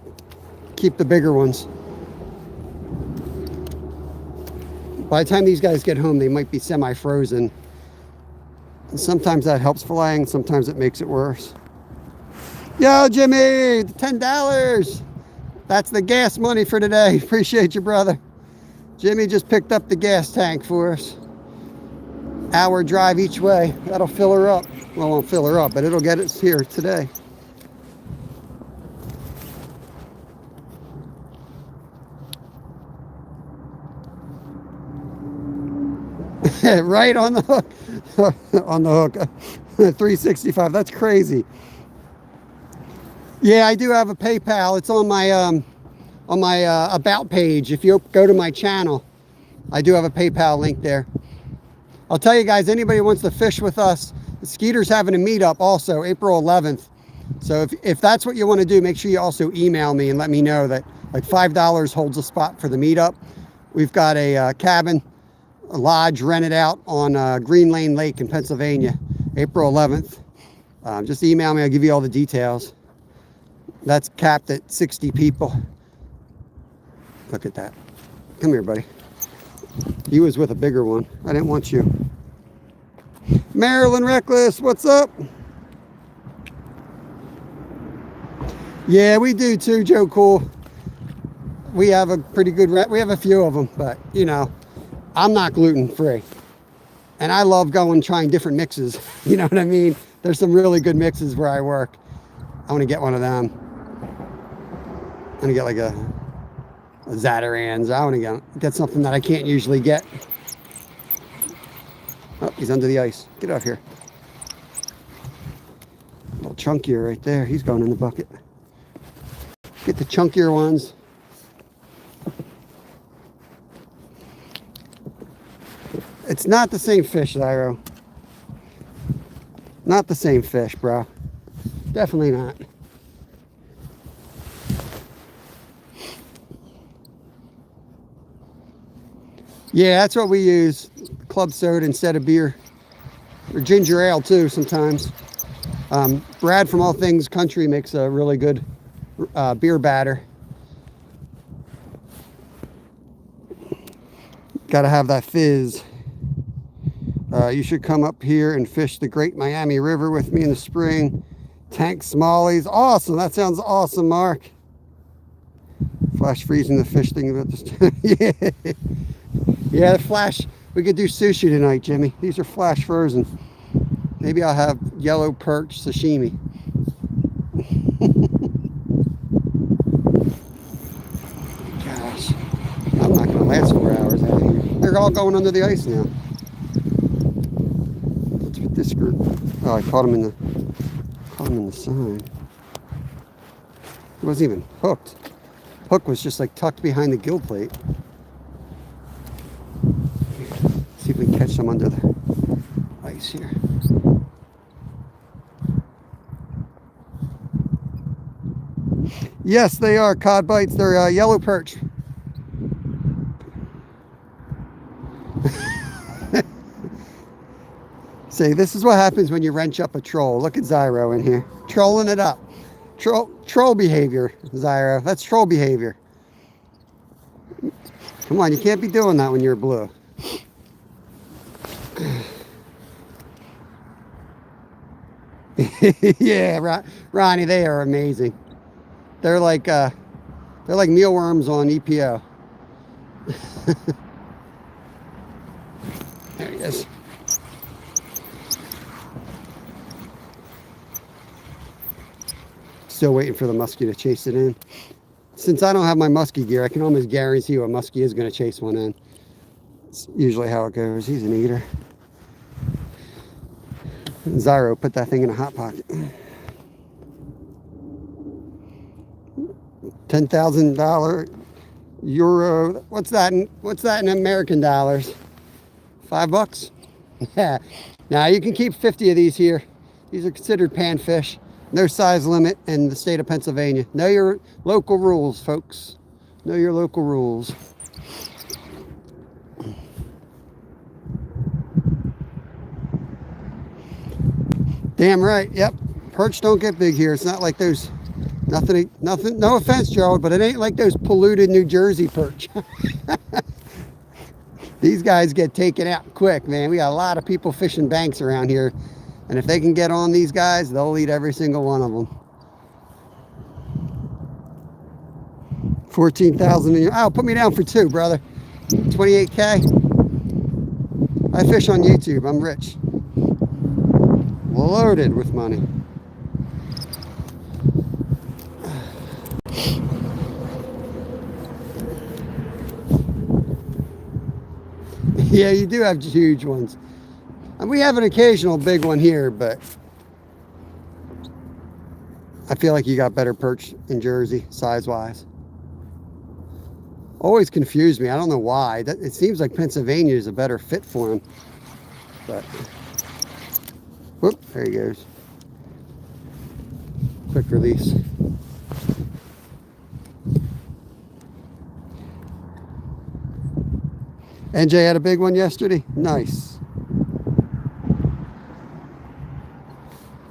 keep the bigger ones. By the time these guys get home, they might be semi-frozen. And sometimes that helps filleting, sometimes it makes it worse. Yo, Jimmy, $10. That's the gas money for today. Appreciate you, brother. Jimmy just picked up the gas tank for us. Hour drive each way. That'll fill her up. Well, it won't fill her up, but it'll get us here today. Right on the hook. On the hook. 365. That's crazy. Yeah, I do have a PayPal. It's on my about page. If you go to my channel, I do have a PayPal link there. I'll tell you guys, anybody who wants to fish with us, Skeeter's having a meetup also, April 11th. So if that's what you want to do, make sure you also email me and let me know that like $5 holds a spot for the meetup. We've got a cabin, a lodge rented out on Green Lane Lake in Pennsylvania, April 11th. Just email me, I'll give you all the details. That's capped at 60 people. Look at that. Come here, buddy. You was with a bigger one. I didn't want you. Maryland Reckless, what's up? Yeah, we do too, Joe Cool. We have a pretty good, we have a few of them, but you know, I'm not gluten free. And I love going trying different mixes. You know what I mean? There's some really good mixes where I work. I want to get one of them. I'm going to get like a Zatarain's. I want to get something that I can't usually get. Oh, he's under the ice. Get out here. A little chunkier right there. He's going in the bucket. Get the chunkier ones. It's not the same fish, Zyro. Not the same fish, bro. Definitely not. Yeah, that's what we use. Club soda instead of beer. Or ginger ale too sometimes. Brad from All Things Country makes a really good beer batter. Gotta have that fizz. You should come up here and fish the Great Miami River with me in the spring. Tank smallies. Awesome. That sounds awesome, Mark. Flash freezing the fish thing about this. Yeah. Yeah, the flash. We could do sushi tonight, Jimmy. These are flash frozen. Maybe I'll have yellow perch sashimi. they're all going under the ice now. What's with this group? Oh, I caught him in the sign. He wasn't even hooked. Hook was just like tucked behind the gill plate. See if we can catch them under the ice here. Yes, they are cod bites. They're yellow perch. See, this is what happens when you wrench up a troll. Look at Zyro in here, trolling it up. Troll behavior, Zyro. That's troll behavior. Come on, you can't be doing that when you're blue. Yeah, Ronnie, they are amazing. They're like mealworms on EPO. There he is. Still waiting for the musky to chase it in. Since I don't have my musky gear, I can almost guarantee a musky is going to chase one in. It's usually how it goes. He's an eater. Zyro put that thing in a hot pocket. $10,000 euro. What's that in American dollars? $5? Yeah. Now you can keep 50 of these here. These are considered panfish. No size limit in the state of Pennsylvania. Know your local rules, folks. Know your local rules. Damn right. Yep. Perch don't get big here. It's not like those. Nothing. No offense, Gerald, but it ain't like those polluted New Jersey perch. These guys get taken out quick, man. We got a lot of people fishing banks around here. And if they can get on these guys, they'll eat every single one of them. 14,000 in your... Oh, put me down for 2, brother. 28K. I fish on YouTube. I'm rich. Loaded with money. Yeah, you do have huge ones. And we have an occasional big one here, but I feel like you got better perch in Jersey, size-wise. Always confused me. I don't know why. It seems like Pennsylvania is a better fit for them. But, whoop, there he goes. Quick release. NJ had a big one yesterday. Nice.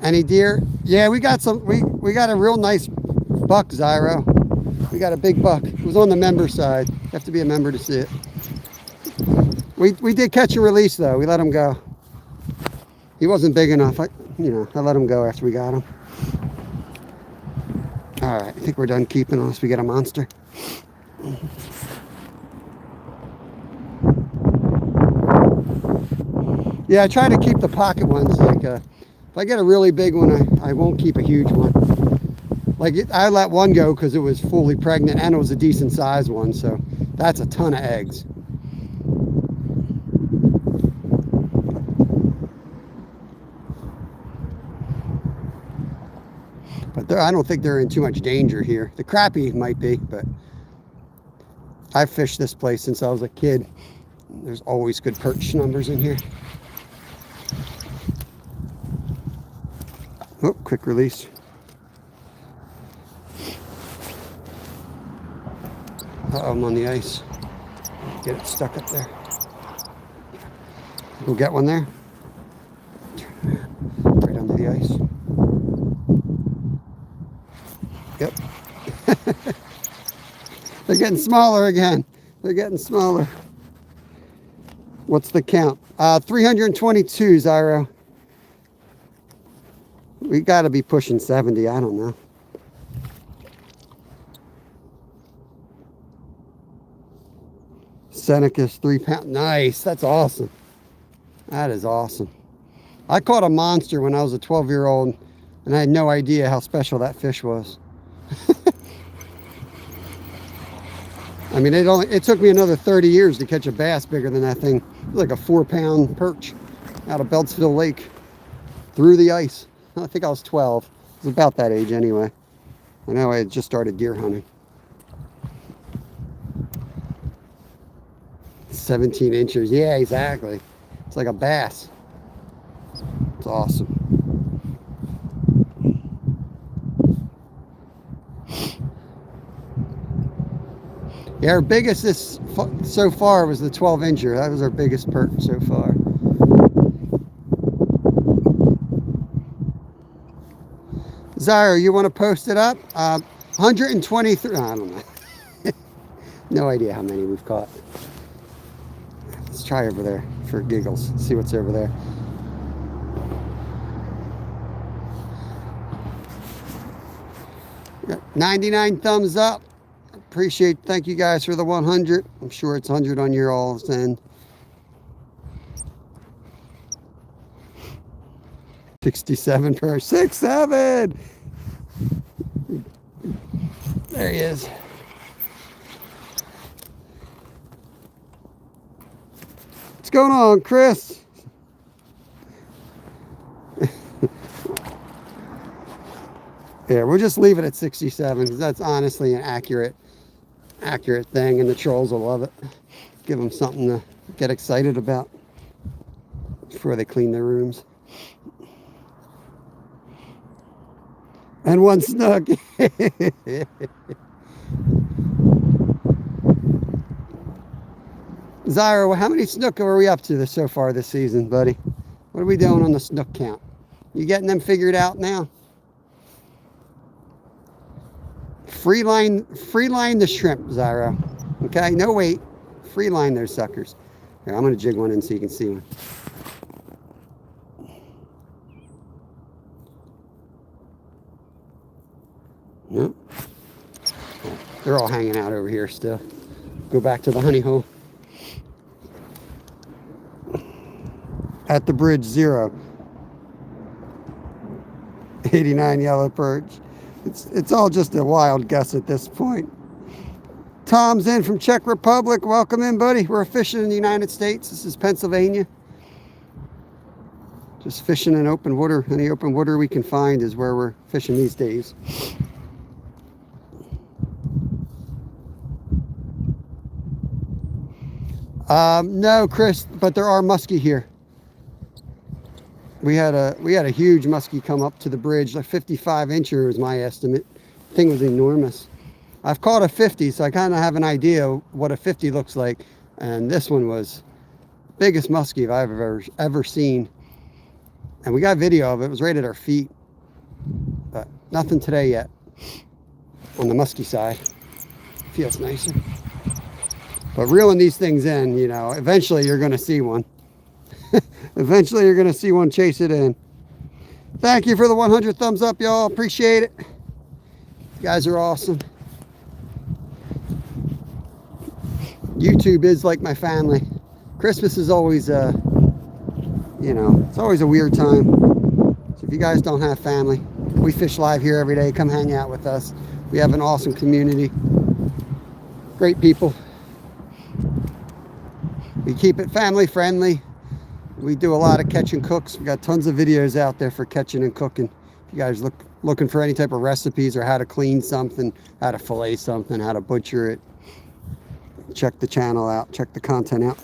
Any deer? Yeah, we got some. We got a real nice buck, Zyro. We got a big buck. It was on the member side. You have to be a member to see it. We did catch and release though. We let him go. He wasn't big enough. I let him go after we got him. All right, I think we're done keeping unless we get a monster. Yeah, I try to keep the pocket ones. Like, if I get a really big one, I won't keep a huge one. Like, I let one go because it was fully pregnant and it was a decent sized one. So that's a ton of eggs. But I don't think they're in too much danger here. The crappie might be, but I've fished this place since I was a kid. There's always good perch numbers in here. Oh, quick release. Uh-oh, I'm on the ice. Get it stuck up there. We'll get one there. Right under the ice. Yep. They're getting smaller again. They're getting smaller. What's the count? 322, Zyro. We got to be pushing 70. I don't know. Seneca's 3 pound. Nice. That's awesome. That is awesome. I caught a monster when I was a 12-year-old, and I had no idea how special that fish was. I mean, it took me another 30 years to catch a bass bigger than that thing. It was like a 4-pound perch out of Beltsville Lake through the ice. I think I was 12. I was about that age anyway. I know I had just started deer hunting. 17 inches. Yeah, exactly. It's like a bass. It's awesome. Yeah, our biggest so far was the 12-incher. That was our biggest perch so far. Zyra, you want to post it up? 123. I don't know. No idea how many we've caught. Let's try over there for giggles. See what's over there. Got 99 thumbs up. Appreciate, thank you guys for the 100. I'm sure it's 100 on your all's end. 67 per 6-7. There he is. What's going on, Chris? Yeah, we'll just leave it at 67 because that's honestly an accurate thing, and the trolls will love it. Give them something to get excited about before they clean their rooms. And one snook. Zyra, how many snook are we up to so far this season, buddy? What are we doing on the snook count? You getting them figured out now? Free line the shrimp, Zyra. Okay, no wait. Free line those suckers. Here, I'm gonna jig one in so you can see one. Nope. They're all hanging out over here still. Go back to the honey hole. At the bridge, 0. 89 yellow perch. It's all just a wild guess at this point. Tom's in from Czech Republic. Welcome in, buddy. We're fishing in the United States. This is Pennsylvania. Just fishing in open water. Any open water we can find is where we're fishing these days. No, Chris, but there are musky here. We had a huge musky come up to the bridge. A 55-incher was my estimate. Thing was enormous. I've caught a 50, so I kind of have an idea what a 50 looks like. And this one was biggest muskie I've ever seen. And we got video of it. It was right at our feet. But nothing today yet on the musky side. Feels nicer. But reeling these things in, you know, eventually you're going to see one. Eventually you're going to see one chase it in. Thank you for the 100 thumbs up, y'all. Appreciate it. You guys are awesome. YouTube is like my family. Christmas is always, you know, it's always a weird time. So if you guys don't have family, we fish live here every day. Come hang out with us. We have an awesome community. Great people. We keep it family friendly. We do a lot of catch and cooks. We got tons of videos out there for catching and cooking. If you guys looking for any type of recipes or how to clean something, how to fillet something, how to butcher it, check the channel out, check the content out.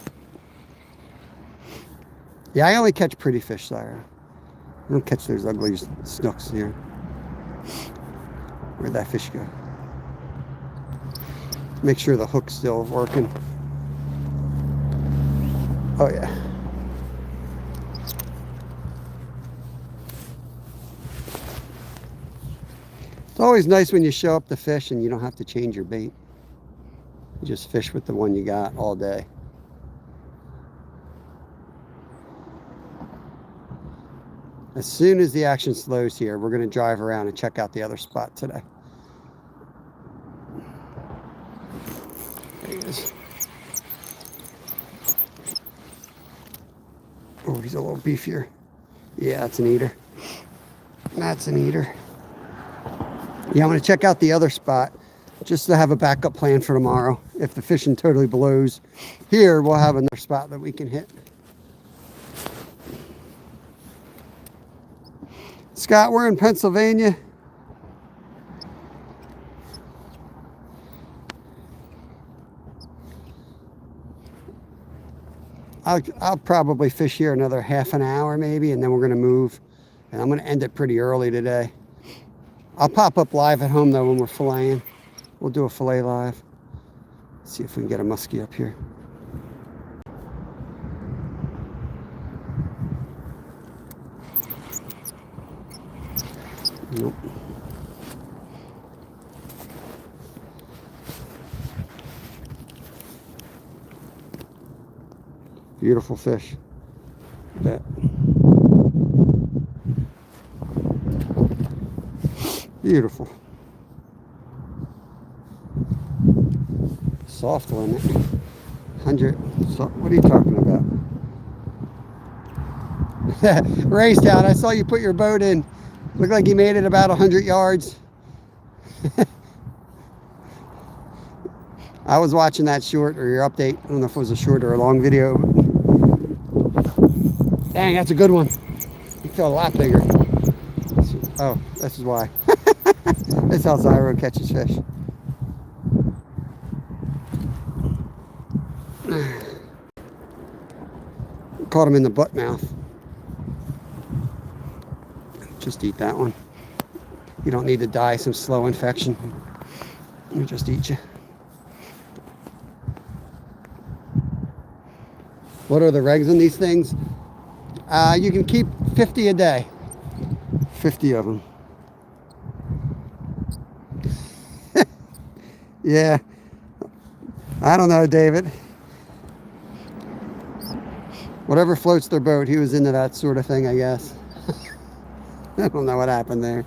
Yeah, I only catch pretty fish, Sarah. I don't catch those ugly snooks here. Where'd that fish go? Make sure the hook's still working. Oh yeah. It's always nice when you show up to fish and you don't have to change your bait. You just fish with the one you got all day. As soon as the action slows here, we're going to drive around and check out the other spot today. There he is. Oh, he's a little beefier. Yeah, that's an eater. That's an eater. Yeah, I'm going to check out the other spot. just to have a backup plan for tomorrow. If the fishing totally blows here, we'll have another spot that we can hit. Scott, we're in Pennsylvania. I'll probably fish here another half an hour maybe, and then we're going to move. And I'm going to end it pretty early today. I'll pop up live at home, though, when we're filleting. We'll do a fillet live. See if we can get a musky up here. Nope. Beautiful fish. Look at that. Beautiful. Soft one. 100. What are you talking about? Raystown, I saw you put your boat in. Looked like you made it about 100 yards. I was watching that short, or your update. I don't know if it was a short or a long video. Dang, that's a good one. You feel a lot bigger. Oh, this is why. That's how Zyro catches fish. Caught him in the butt mouth. Just eat that one. You don't need to die some slow infection. You just eat you. What are the regs on these things? You can keep 50 a day. 50 of them. Yeah. I don't know, David. Whatever floats their boat, he was into that sort of thing, I guess. I don't know what happened there.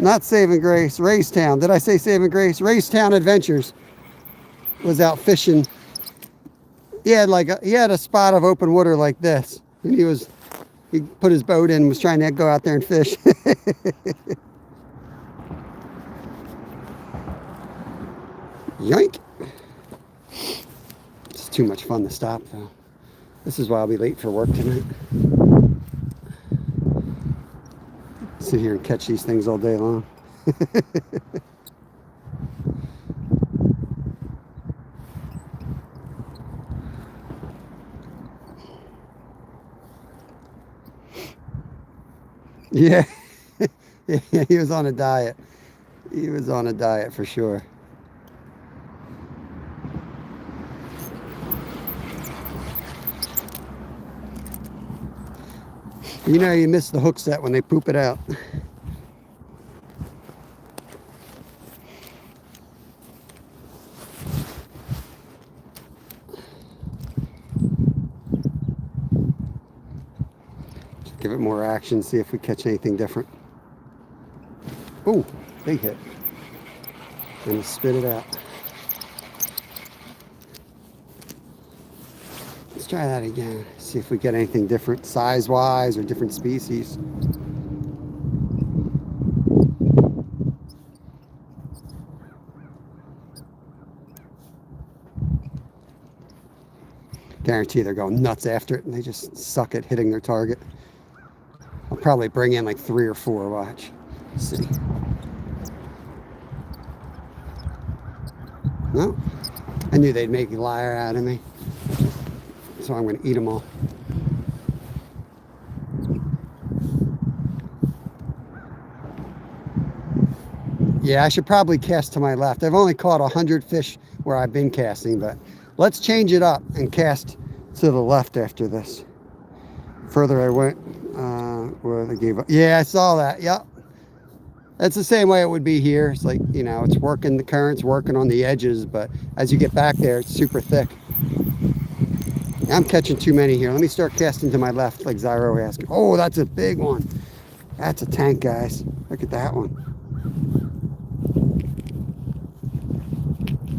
Not Saving Grace, Raystown. Did I say Saving Grace? Raystown Adventures was out fishing. He had a spot of open water like this, and he put his boat in and was trying to go out there and fish. Yoink! It's too much fun to stop, though. This is why I'll be late for work tonight. Sit here and catch these things all day long. Yeah. Yeah, he was on a diet. He was on a diet for sure. You know you miss the hook set when they poop it out. Give it more action, see if we catch anything different. Ooh, big hit. And he spit it out. Let's try that again. See if we get anything different size-wise or different species. Guarantee they're going nuts after it and they just suck at hitting their target. I'll probably bring in like 3 or 4, watch. Let's see. No, I knew they'd make a liar out of me. So I'm going to eat them all. Yeah, I should probably cast to my left. I've only caught 100 fish where I've been casting, but let's change it up and cast to the left after this. Further I went, where they gave up. Yeah, I saw that. Yep. That's the same way it would be here. It's like, you know, it's working, the current's working on the edges, but as you get back there, it's super thick. I'm catching too many here. Let me start casting to my left, like Zyro asked. Oh, that's a big one. That's a tank, guys. Look at that one.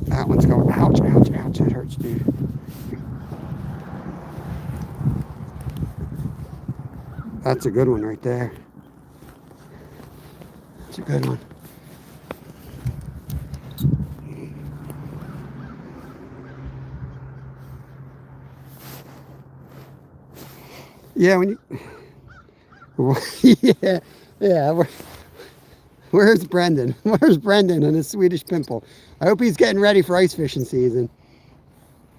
That one's going, ouch, ouch, ouch. That hurts, dude. That's a good one right there. It's a good one. Yeah, when you... yeah. Where's Brendan? Where's Brendan and his Swedish pimple? I hope he's getting ready for ice fishing season.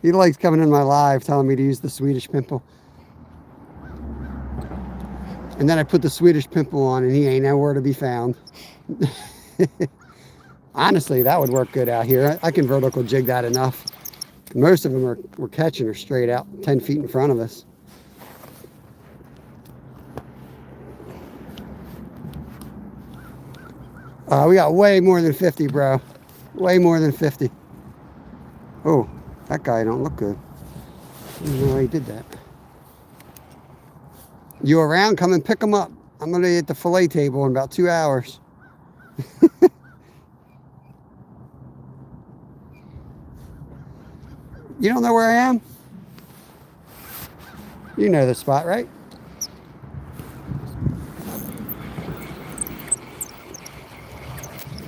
He likes coming in my live telling me to use the Swedish pimple. And then I put the Swedish pimple on and he ain't nowhere to be found. Honestly, that would work good out here. I can vertical jig that enough. Most of them we're catching are straight out 10 feet in front of us. We got way more than 50, bro. Way more than 50. Oh, that guy don't look good. I don't know why he did that. You around? Come and pick him up. I'm going to be at the fillet table in about 2 hours. You don't know where I am? You know the spot, right?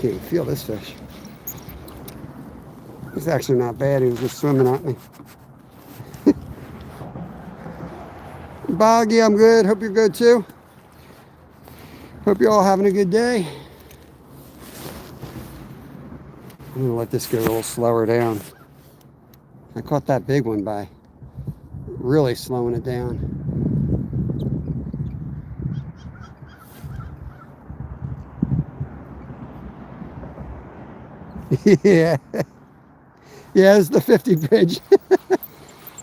Can't feel this fish. He's actually not bad. He was just swimming at me. Boggy, I'm good. Hope you're good too. Hope you're all having a good day. I'm gonna let this go a little slower down. I caught that big one by really slowing it down. Yeah. Yeah, it's the 50 bridge.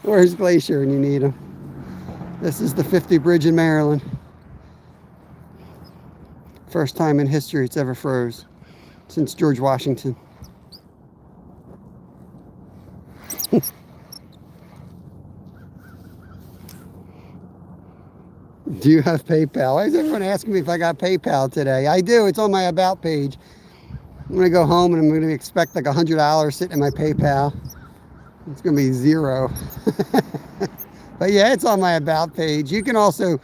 Where's Glacier when you need him? This is the 50 bridge in Maryland. First time in history it's ever froze since George Washington. Do you have PayPal? Why is everyone asking me if I got PayPal today? I do. It's on my About page. I'm going to go home and I'm going to expect like $100 sitting in my PayPal. It's going to be zero. But yeah, it's on my About page. You can also,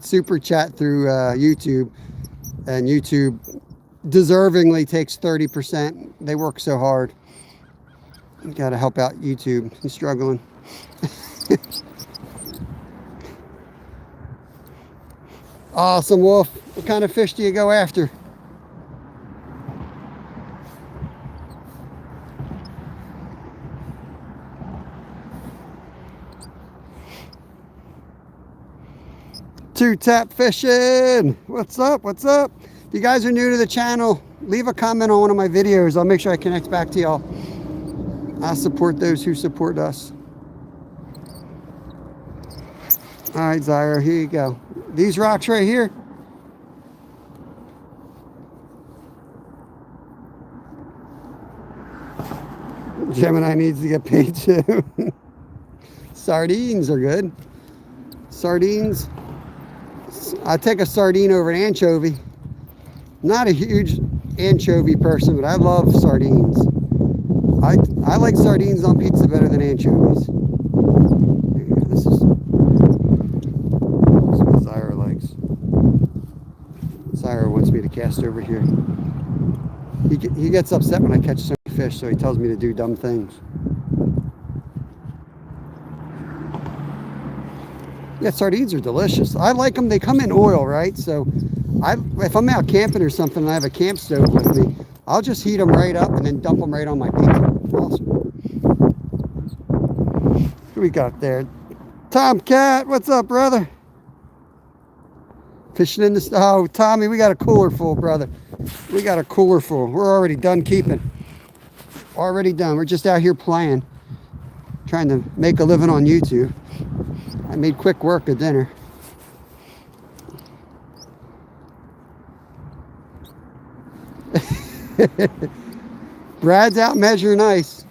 super chat through YouTube. And YouTube deservingly takes 30%. They work so hard. You got to help out YouTube. He's struggling. Awesome, Wolf. What kind of fish do you go after? Two tap fishing. What's up? What's up? If you guys are new to the channel, leave a comment on one of my videos. I'll make sure I connect back to y'all. I support those who support us. All right, Zyra, here you go. These rocks right here. Gemini needs to get paid too. Sardines are good. Sardines. I take a sardine over an anchovy. Not a huge anchovy person, but I love sardines. I like sardines on pizza better than anchovies. This is what Zyra likes. Zyra wants me to cast over here. He gets upset when I catch so many fish, so he tells me to do dumb things. Yeah, sardines are delicious. I like them. They come in oil, right? So if I'm out camping or something and I have a camp stove with me, I'll just heat them right up and then dump them right on my pizza. Awesome. What do we got there? Tomcat, what's up, brother? Fishing in the... Oh, Tommy, we got a cooler full, brother. We got a cooler full. We're already done keeping. Already done. We're just out here playing. Trying to make a living on YouTube. I made quick work of dinner. Brad's out measuring ice.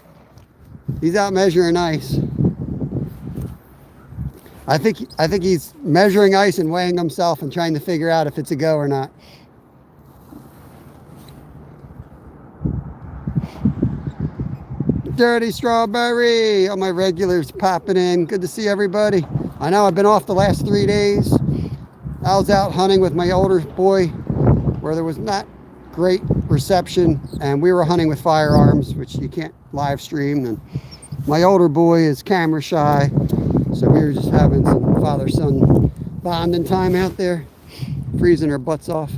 He's out measuring ice. I think he's measuring ice and weighing himself and trying to figure out if it's a go or not. Dirty Strawberry. All my regulars popping in. Good to see everybody. I know I've been off the last 3 days. I was out hunting with my older boy where there was not great reception, and we were hunting with firearms, which you can't live stream. And my older boy is camera shy, so we were just having some father-son bonding time out there, freezing our butts off.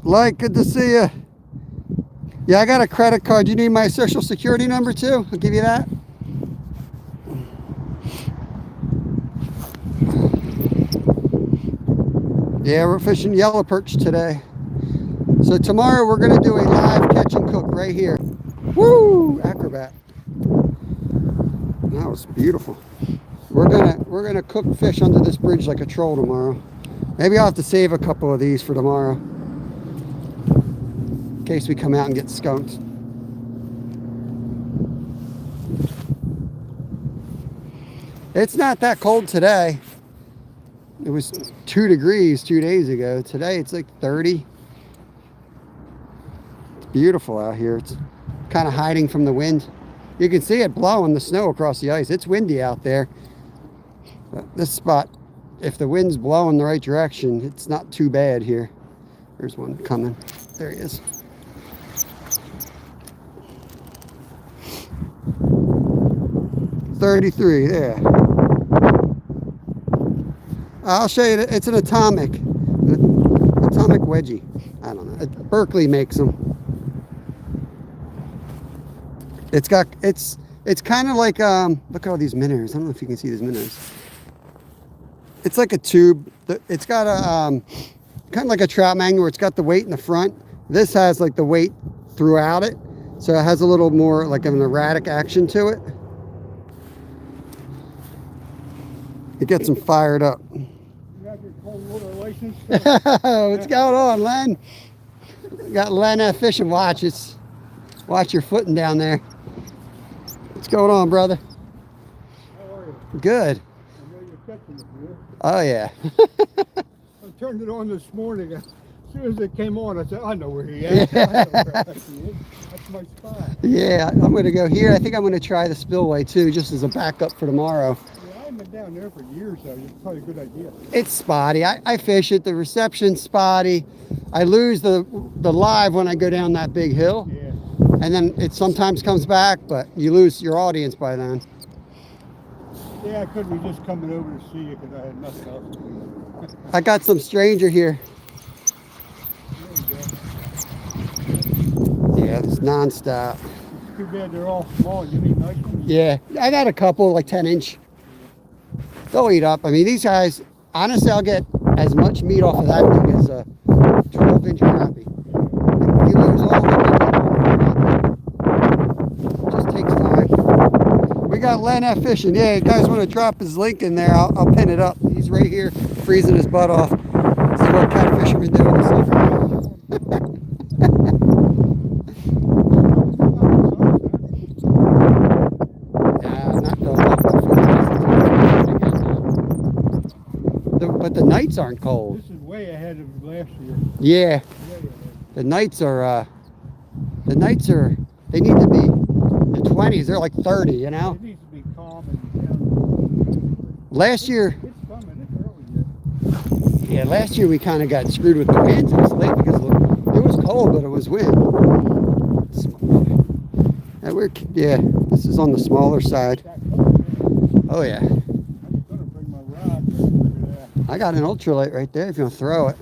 Like, good to see you. Yeah, I got a credit card. You need my social security number too? I'll give you that. Yeah, we're fishing yellow perch today. So tomorrow we're gonna do a live catch and cook right here. Woo! Acrobat. That was beautiful. We're gonna cook fish under this bridge like a troll tomorrow. Maybe I'll have to save a couple of these for tomorrow, in case we come out and get skunked. It's not that cold today. It was 2 degrees 2 days ago. Today it's like 30. It's beautiful out here. It's kind of hiding from the wind. You can see it blowing the snow across the ice. It's windy out there. But this spot, if the wind's blowing the right direction, it's not too bad here. There's one coming. There he is. $33 there. I'll show you. It's an atomic wedgie. I don't know. Berkeley makes them. It's kind of like look at all these minnows. I don't know if you can see these minnows. It's like a tube. It's got a kind of like a trout magnet where it's got the weight in the front. This has like the weight throughout it, so it has a little more like an erratic action to it. It gets them fired up. You got your cold water license? What's going on, Len? Got Len fishing watches. Watch your footing down there. What's going on, brother? How are you? Good. I know you're catching it, dear. Oh, yeah. I turned it on this morning. As soon as it came on, I said, I know where he is. I know where he is. That's my spot. Yeah, I'm going to go here. I think I'm going to try the spillway, too, just as a backup for tomorrow. Yeah, I haven't been down there for years, so it's probably a good idea. It's spotty. I fish it. The reception's spotty. I lose the live when I go down that big hill. Yeah. And then it sometimes comes back, but you lose your audience by then. Yeah, I couldn't be just coming over to see you because I had nothing else to do. I got some stranger here. Yeah, it's nonstop. It's too bad they're all small. You need nice ones? Yeah, I got a couple like 10-inch. They'll eat up. I mean, these guys, honestly, I'll get as much meat off of that thing as a 12-inch crappie. You lose all of it. Just takes time. We got Len F fishing. Yeah, you guys want to drop his link in there? I'll pin it up. He's right here, freezing his butt off. See what kind of fishermen do this But the nights aren't cold. This is way ahead of last year. Yeah. The nights are, they need to be the 20s. They're like 30, you know? It needs to be calm and Last year, it's coming. It's early yet. yeah, last year we kind of got screwed with the winds. It was late because it was cold, but it was wind. Yeah, this is on the smaller side. Oh, yeah. I'm gonna bring my rod. Look at I got an ultralight right there if you want to throw it.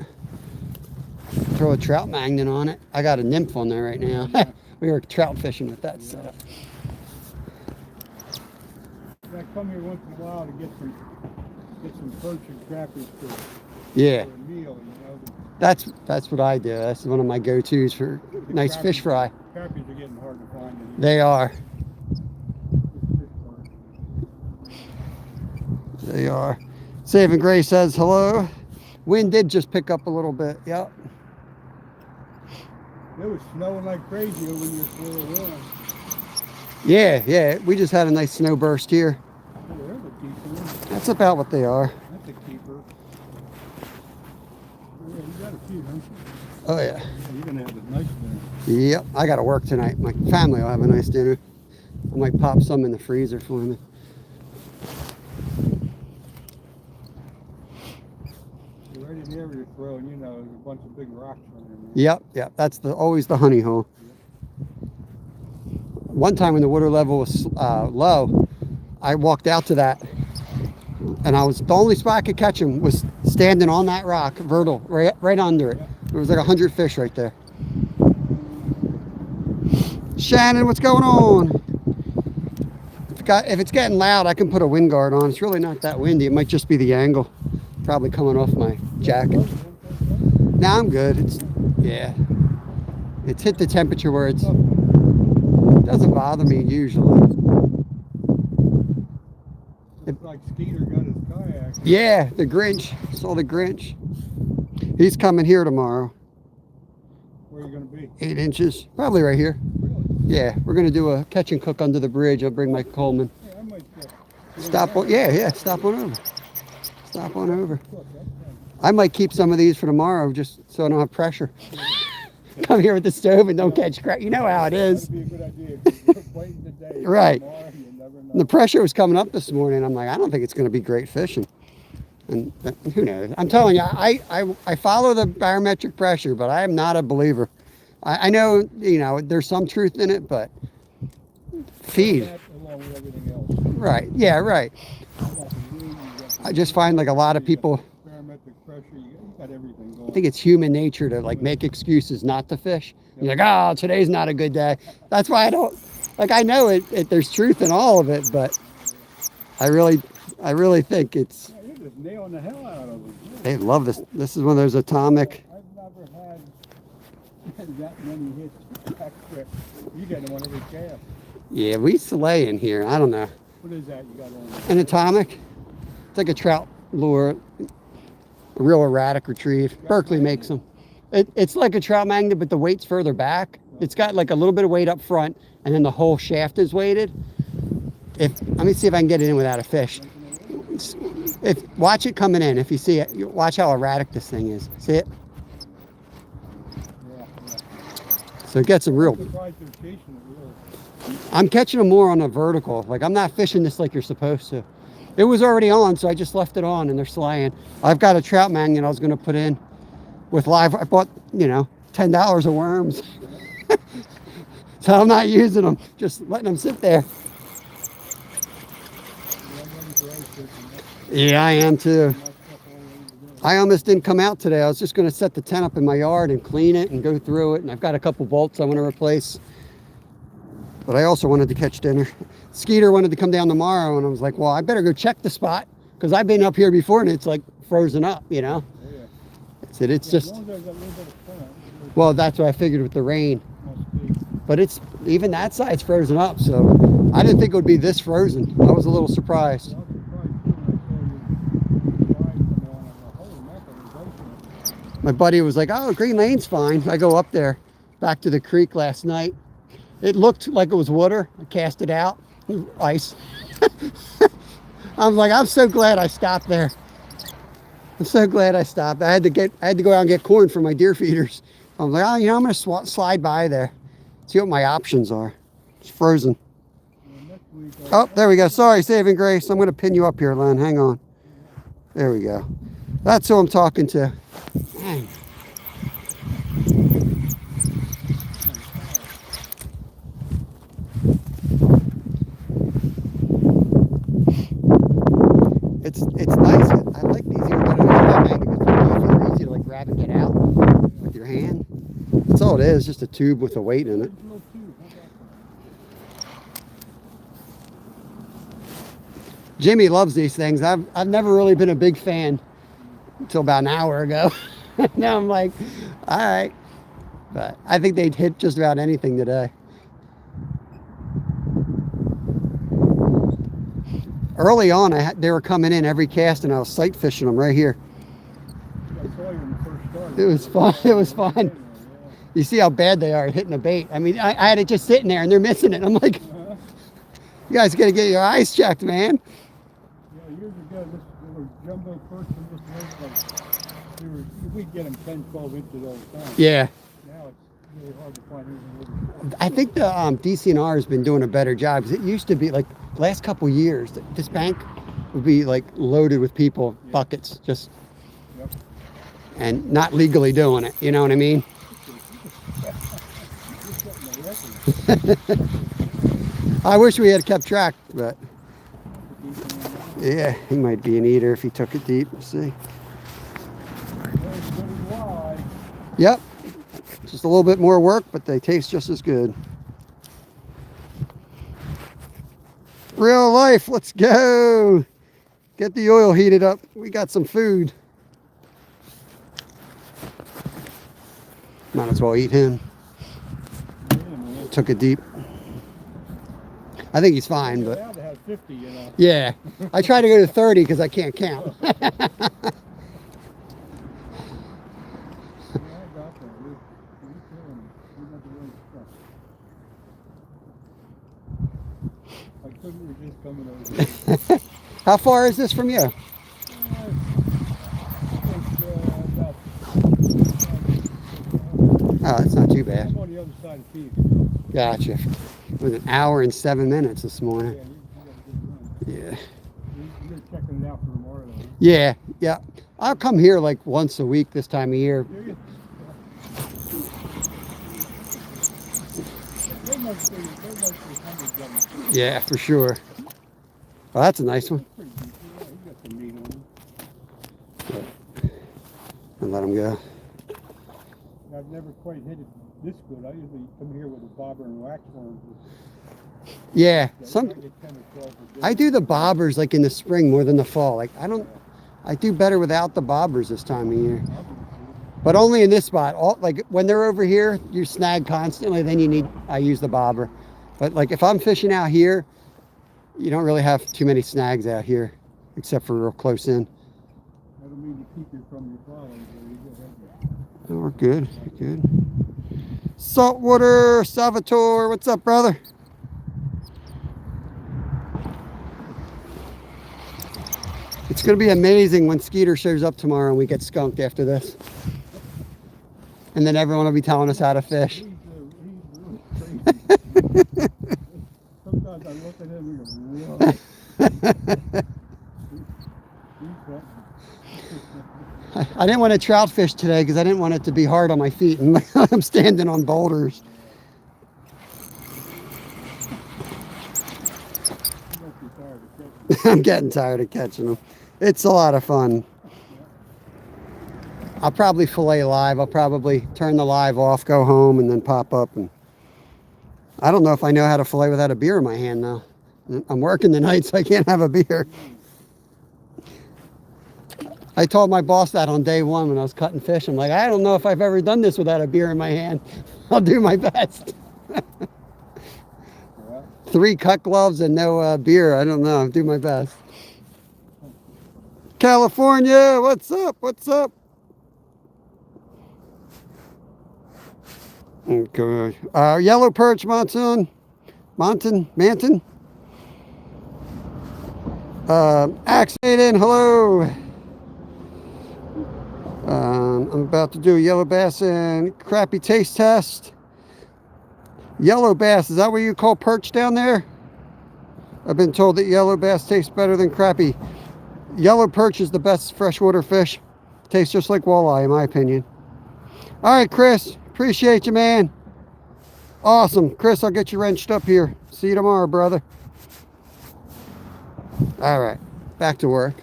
Throw a trout magnet on it. I got a nymph on there right now. We were trout fishing with that setup. I come here once in a while to get some perch and crappies for Yeah, a meal, you know. that's what I do. That's one of my go-tos for nice fish fry. Crappies are getting hard to find. They are. They are. Saving Grace says hello. Wind did just pick up a little bit. Yep. It was snowing like crazy when you were warm. Yeah. We just had a nice snow burst here. Yeah, there's a decent one. That's about what they are. That's a keeper. Yeah, you got a few, don't you? Oh, yeah. You're going to have a nice dinner. Yep. I got to work tonight. My family will have a nice dinner. I might pop some in the freezer for me. right in the area you're throwing, you know, there's a bunch of big rocks on there. Yep. That's always the honey hole. One time when the water level was low, I walked out to that, and the only spot I could catch him was standing on that rock, vertical, right under it. There was like 100 fish right there. Shannon, what's going on? If it's getting loud, I can put a wind guard on. It's really not that windy. It might just be the angle, probably coming off my jacket. Now I'm good. It's hit the temperature where it doesn't bother me usually. Looks like Skeeter got his kayak. Yeah, the Grinch. Saw the Grinch. He's coming here tomorrow. Where are you going to be? 8 inches. Probably right here. Really? Yeah, we're going to do a catch and cook under the bridge. I'll bring Mike Coleman. Yeah, I might Stop on, stop on over. Stop on over. I might keep some of these for tomorrow just so I don't have pressure. Come here with the stove and don't catch crap. You know how it is. That'd be a good idea. 'Cause you're waiting today. Right. Tomorrow, you never know. The pressure was coming up this morning. I'm like, I don't think it's going to be great fishing. And who knows? I'm telling you, I follow the barometric pressure, but I am not a believer. I know, you know, there's some truth in it, but feed. That along with everything else. Right. Yeah, right. I just find like a lot of people, Barometric pressure, you got everything going. I think it's human nature to like make excuses not to fish. You're like, oh, today's not a good day. That's why I don't, like, I know there's truth in all of it, but I really think it's, Yeah, you're just nailing the hell out of it. they love this. This is one of those atomic. I've never had that many hits back trip. You get them on every cast. Yeah, we slay in here. I don't know. What is that you got on? An atomic. It's like a trout lure. A real erratic retrieve. Berkeley makes them. It's like a trout magnet, but the weight's further back. It's got like a little bit of weight up front, and then the whole shaft is weighted. Let me see if I can get it in without a fish. Watch it coming in. If you see it, watch how erratic this thing is. See it? Yeah. So it gets them real. I'm surprised they're chasing it really. I'm catching them more on a vertical. Like, I'm not fishing this like you're supposed to. It was already on, so I just left it on, and they're slaying. I've got a trout magnet I was going to put in with live. I bought, $10 of worms. So I'm not using them, just letting them sit there. Yeah, I am too. I almost didn't come out today. I was just going to set the tent up in my yard and clean it and go through it. And I've got a couple bolts I want to replace. But I also wanted to catch dinner. Skeeter wanted to come down tomorrow, and I was like, well, I better go check the spot because I've been up here before and it's like frozen up, Oh, yeah. It's As just, long as there's a little bit of current, well, that's what I figured with the rain. it must be. But it's, even that side's frozen up, so I didn't think it would be this frozen. I was a little surprised. I was surprised too when I saw you come on. I thought, holy mackerel, there's ice in it. My buddy was like, oh, Green Lane's fine. I go up there, back to the creek last night. It looked like it was water. I cast it out, ice. I was like, I'm so glad I stopped there. I'm so glad I stopped. I had to go out and get corn for my deer feeders. I was like, oh, I'm going to slide by there, see what my options are. It's frozen. Next week, Oh, there we go. Sorry, saving grace. I'm going to pin you up here, Len. Hang on. There we go. That's who I'm talking to. Dang. It's nice. I like these even better than the trout magnet because they're easy to like grab and get out with your hand. That's all it is, just a tube with a weight in it. little tube, how about that? Jimmy loves these things. I've never really been a big fan until about an hour ago. Now I'm like, all right. But I think they'd hit just about anything today. Early on, they were coming in every cast, and I was sight fishing them right here. I saw you when you first started. It was fun. It was fun. You see how bad they are at hitting a bait. I mean, I had it just sitting there, and they're missing it. I'm like, you guys got to get your eyes checked, man. Yeah, years ago, there were jumbo perch in this lake. We'd get them 10, 12 inches all the time. Yeah. Now it's really hard to find anything. I think the DCNR has been doing a better job because it used to be like the last couple years, this bank would be like loaded with people, buckets, just. Yep. and not legally doing it. You know what I mean? I wish we had kept track, but yeah, he might be an eater if he took it deep. Let's see. Yep. Just a little bit more work, but they taste just as good. Real life, let's go. Get the oil heated up. We got some food. Might as well eat him. Took it deep. I think he's fine, but allowed to have 50, you know. yeah. I try to go to 30 because I can't count. Yeah, I got that. You're killing me. You got the right stuff. I couldn't resist coming over here. How far is this from you? Oh, that's not too bad. I'm on the other side of Phoenix. Gotcha. It was an hour and 7 minutes this morning. Yeah, you got a good run. Yeah. You're checking it out for tomorrow, though. Yeah, yeah. I'll come here like once a week this time of year. Do you? They must be 100 gallons. Yeah, for sure. Well, that's a nice one. Pretty decent. Yeah, you got some meat on him. And let him go. I've never quite hit it this good. I usually come here with a bobber and wax horn. Yeah, I some get 10 or 12 a day. I do the bobbers like in the spring more than the fall. Like I do better without the bobbers this time of year. But only in this spot. All like when they're over here, you snag constantly, then I use the bobber. But like if I'm fishing out here, you don't really have too many snags out here, except for real close in. I don't mean to keep you from your following, but you go ahead. Oh, we're good. Good. Saltwater Salvatore, what's up, brother? It's going to be amazing when Skeeter shows up tomorrow and we get skunked after this. And then everyone will be telling us how to fish. He's really crazy. Sometimes I look at him and go, whoa. I didn't want to trout fish today because I didn't want it to be hard on my feet, and I'm standing on boulders. I'm getting tired of catching them. It's a lot of fun. I'll probably fillet live. I'll probably turn the live off, go home, and then pop up. And I don't know if I know how to fillet without a beer in my hand now. I'm working tonight, so I can't have a beer. I told my boss that on day one when I was cutting fish. I'm like, I don't know if I've ever done this without a beer in my hand. I'll do my best. 3 cut gloves and no beer. I don't know. I'll do my best. California, what's up? What's up? Okay. Yellow perch, Manton. Axaden, hello. I'm about to do a yellow bass and crappie taste test. Yellow bass, is that what you call perch down there? I've been told that yellow bass tastes better than crappie. Yellow perch is the best freshwater fish. Tastes just like walleye, in my opinion. All right, Chris, appreciate you, man. Awesome. Chris, I'll get you wrenched up here. See you tomorrow, brother. All right, back to work.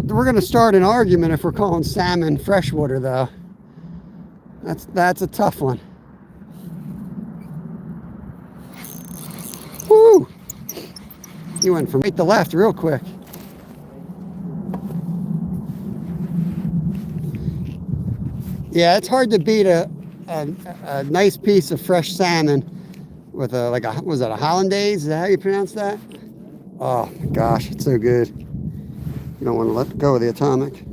We're going to start an argument if we're calling salmon freshwater, though. That's a tough one. Woo! You went from right to left real quick. Yeah, it's hard to beat a nice piece of fresh salmon with was that a hollandaise? Is that how you pronounce that? Oh my gosh, it's so good. You don't want to let go of the atomic.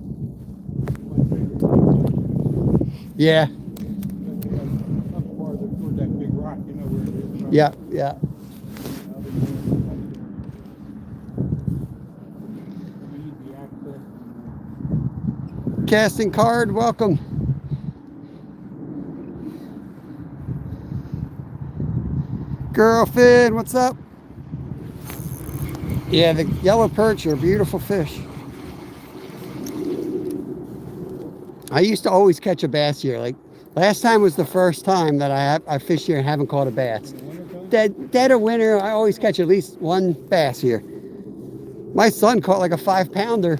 Yeah. Yeah, yeah. Casting Card, welcome. Girlfriend, what's up? Yeah, the yellow perch are beautiful fish. I used to always catch a bass here. Like last time was the first time that I fished here and haven't caught a bass. Dead of winter, I always catch at least one bass here. My son caught like a 5-pounder,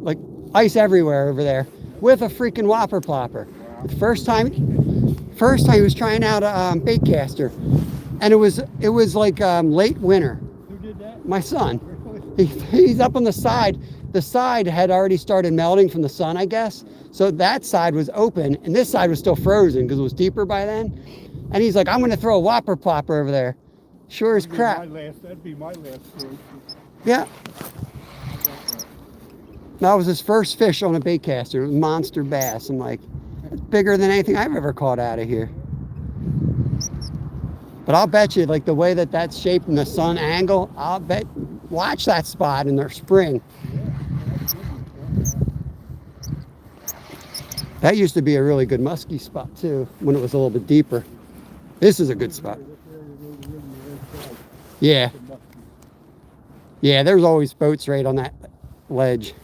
like ice everywhere over there, with a freaking whopper plopper. The first time he was trying out a bait caster, and it was like late winter. Who did that? My son. He's up on the side. The side had already started melting from the sun, I guess. So that side was open, and this side was still frozen because it was deeper by then. And he's like, I'm going to throw a whopper plopper over there. Sure as crap. That'd be my last fish. Yeah. That was his first fish on a bait caster. It was monster bass. I'm like, it's bigger than anything I've ever caught out of here. But I'll bet you, like the way that that's shaped in the sun angle, I'll bet, watch that spot in their spring. That used to be a really good musky spot too, when it was a little bit deeper. This is a good spot. Yeah. Yeah, there's always boats right on that ledge.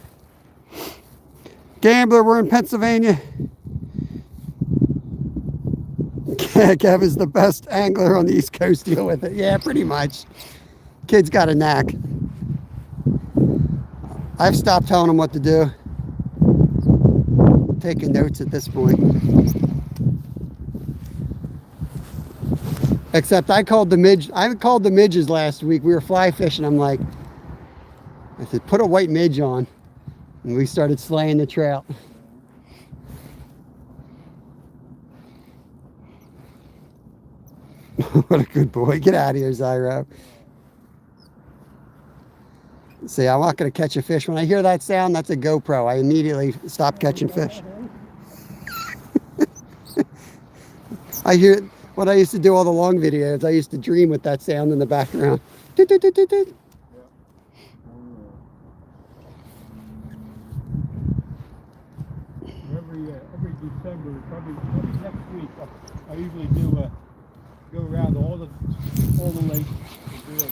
Gambler, we're in Pennsylvania. Kev is the best angler on the East Coast. Deal with it. Yeah, pretty much. Kid's got a knack. I've stopped telling him what to do. Taking notes at this point. Except I called the midges last week. We were fly fishing. I'm like, I said, put a white midge on. And we started slaying the trout. What a good boy. Get out of here, Zyro. See, I'm not going to catch a fish. When I hear that sound, that's a GoPro. I immediately stop catching fish. I hear what I used to do all the long videos. I used to dream with that sound in the background. Doot, doot, doot, doot, doot. Every December, probably next week, I usually do go around all the lakes and do it.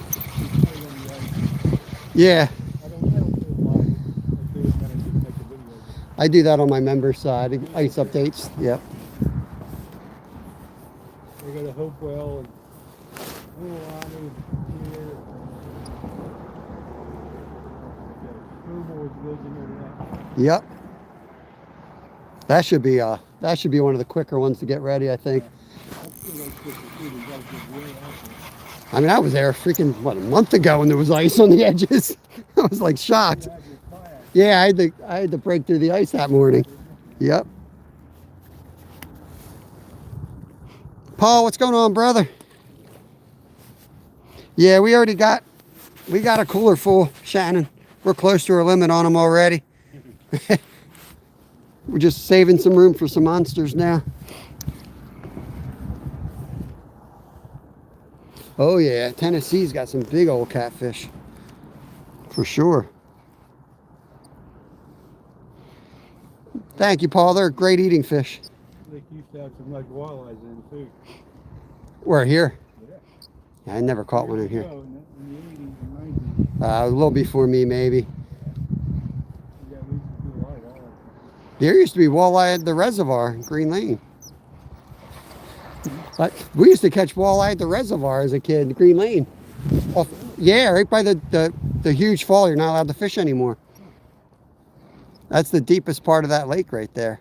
Yeah. I don't do it live. I do it, then I just make a video. I do that on my member side. Ice updates. Yep. We go to Hopewell and Milwaukee here. Schoolboys lives in there. Yep. That should be one of the quicker ones to get ready, I think. I mean, I was there freaking, what, a month ago and there was ice on the edges. I was like shocked. Yeah, I had to break through the ice that morning. Yep. Paul, what's going on, brother? Yeah, we got a cooler full, Shannon. We're close to our limit on them already. We're just saving some room for some monsters now. Oh yeah, Tennessee's got some big old catfish. For sure. Thank you, Paul. They're great eating fish. They used to have some like walleyes in too. We're here. Yeah. I never caught one in here. In the 80s and 90s. A little before me, maybe. Yeah, we used to do a lot of walleyes. There used to be walleye at the reservoir, Green Lane. But we used to catch walleye at the reservoir as a kid, Green Lane. Yeah, right by the huge fall. You're not allowed to fish anymore. That's the deepest part of that lake right there.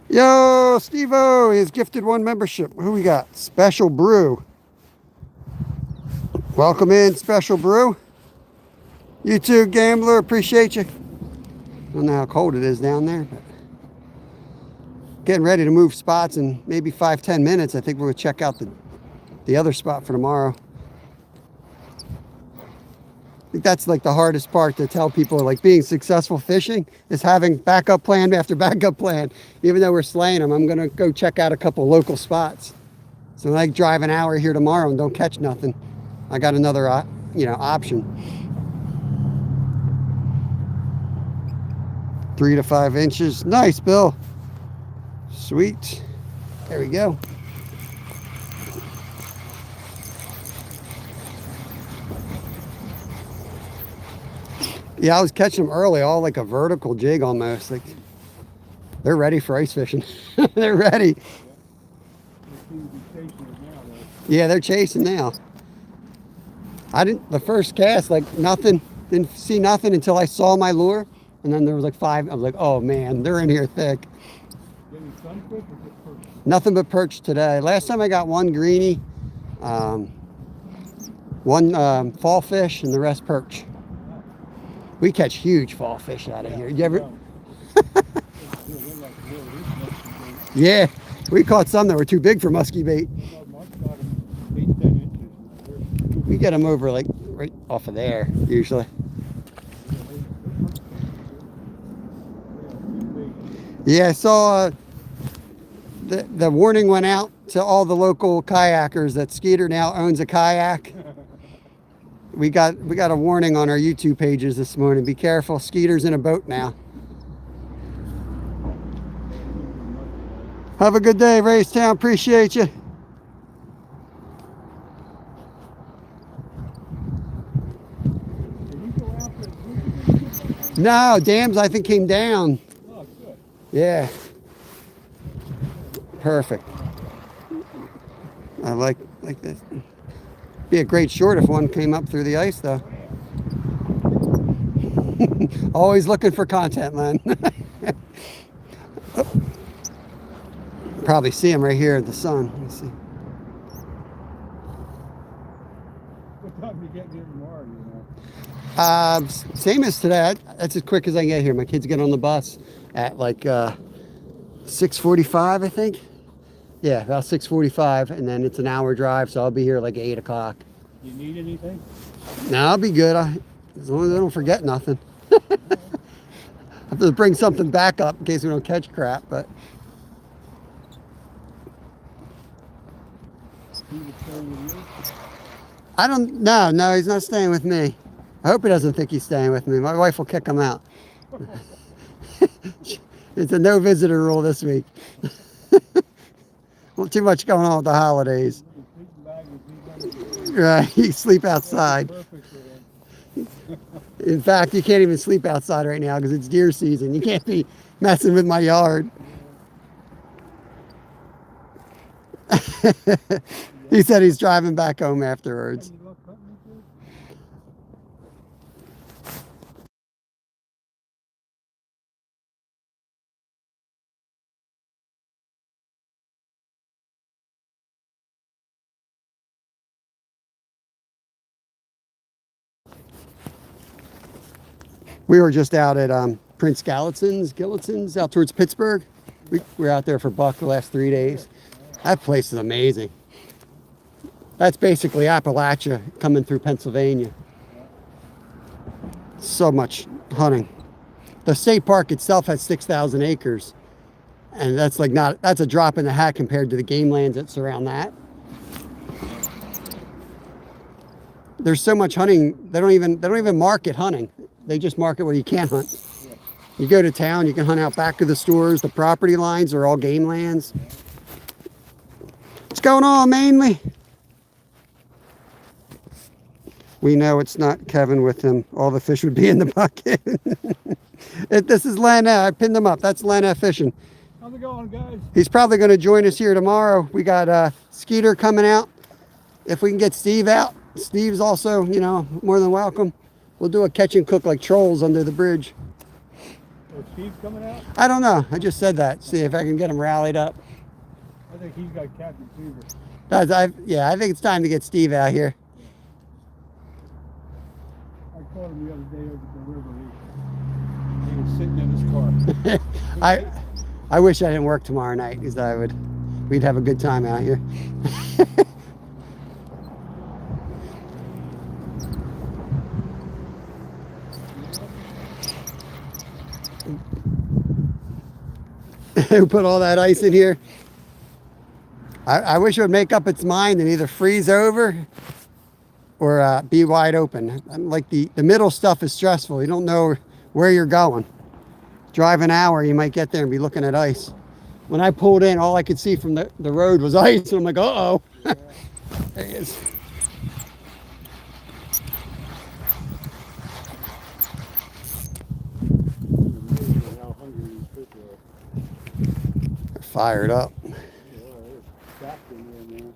Yo, Steve-O, he has gifted one membership. Who we got? Special Brew. Welcome in, Special Brew. You too, Gambler. Appreciate you. I don't know how cold it is down there, but getting ready to move spots in maybe 5-10 minutes. I think we're going to check out the other spot for tomorrow. I think that's like the hardest part to tell people, like being successful fishing is having backup plan after backup plan. Even though we're slaying them, I'm going to go check out a couple local spots. So like drive an hour here tomorrow and don't catch nothing. I got another, option. 3 to 5 inches. Nice, Bill. Sweet. There we go. Yeah, I was catching them early, all like a vertical jig almost. Like they're ready for ice fishing. They're ready. Yeah, they're chasing now. I didn't, the first cast, like nothing, didn't see nothing until I saw my lure. And then there was like 5. I was like, oh man, they're in here thick. Nothing but perch today. Last time I got one greenie, one fall fish, and the rest perch. We catch huge fall fish out of here. You ever? Yeah, we caught some that were too big for musky bait. We get them over like right off of there usually. Yeah, I saw the warning went out to all the local kayakers that Skeeter now owns a kayak. We got a warning on our YouTube pages this morning. Be careful, Skeeter's in a boat now. Have a good day, Racetown. Appreciate you. No, dams I think came down. Oh, good. Yeah. Perfect. I like this. Be a great short if one came up through the ice though. Always looking for content, Len. Oh. Probably see him right here in the sun. Let me see. What time you getting here tomorrow, you know? Same as today. That's as quick as I get here. My kids get on the bus at like 6:45, I think. Yeah, about 6:45, and then it's an hour drive, so I'll be here like 8 o'clock. You need anything? No, I'll be good. As long as I don't forget nothing. I have to bring something back up in case we don't catch crap, but. I don't, no, he's not staying with me. I hope he doesn't think he's staying with me. My wife will kick him out. It's a no visitor rule this week. Well, too much going on with the holidays. Right, you sleep outside. In fact, you can't even sleep outside right now because it's deer season. You can't be messing with my yard. He said he's driving back home afterwards. We were just out at Prince Galitzin's out towards Pittsburgh. We were out there for buck the last 3 days. That place is amazing. That's basically Appalachia coming through Pennsylvania. So much hunting. The state park itself has 6,000 acres. And that's like that's a drop in the hat compared to the game lands that surround that. There's so much hunting, they don't even market hunting. They just market where you can't hunt. You go to town, you can hunt out back of the stores. The property lines are all game lands. What's going on, mainly? We know it's not Kevin with him. All the fish would be in the bucket. This is Len. I pinned him up. That's Len Fishing. How's it going, guys? He's probably going to join us here tomorrow. We got Skeeter coming out. If we can get Steve out. Steve's also, you know, more than welcome. We'll do a catch and cook like trolls under the bridge. Oh, Steve's coming out? I don't know. I just said that. See if I can get him rallied up. I think he's got Captain Fever. Yeah, I think it's time to get Steve out here. I caught him the other day over the river. He was sitting in his car. I wish I didn't work tomorrow night because we'd have a good time out here. Who put all that ice in here? I wish it would make up its mind and either freeze over or be wide open. Like the middle stuff is stressful. You don't know where you're going. Drive an hour, you might get there and be looking at ice. When I pulled in, all I could see from the road was ice. And I'm like, uh-oh. Yeah. There he is. Amazing how hungry these fish are. They're fired up. Yeah, there's fat in there, man.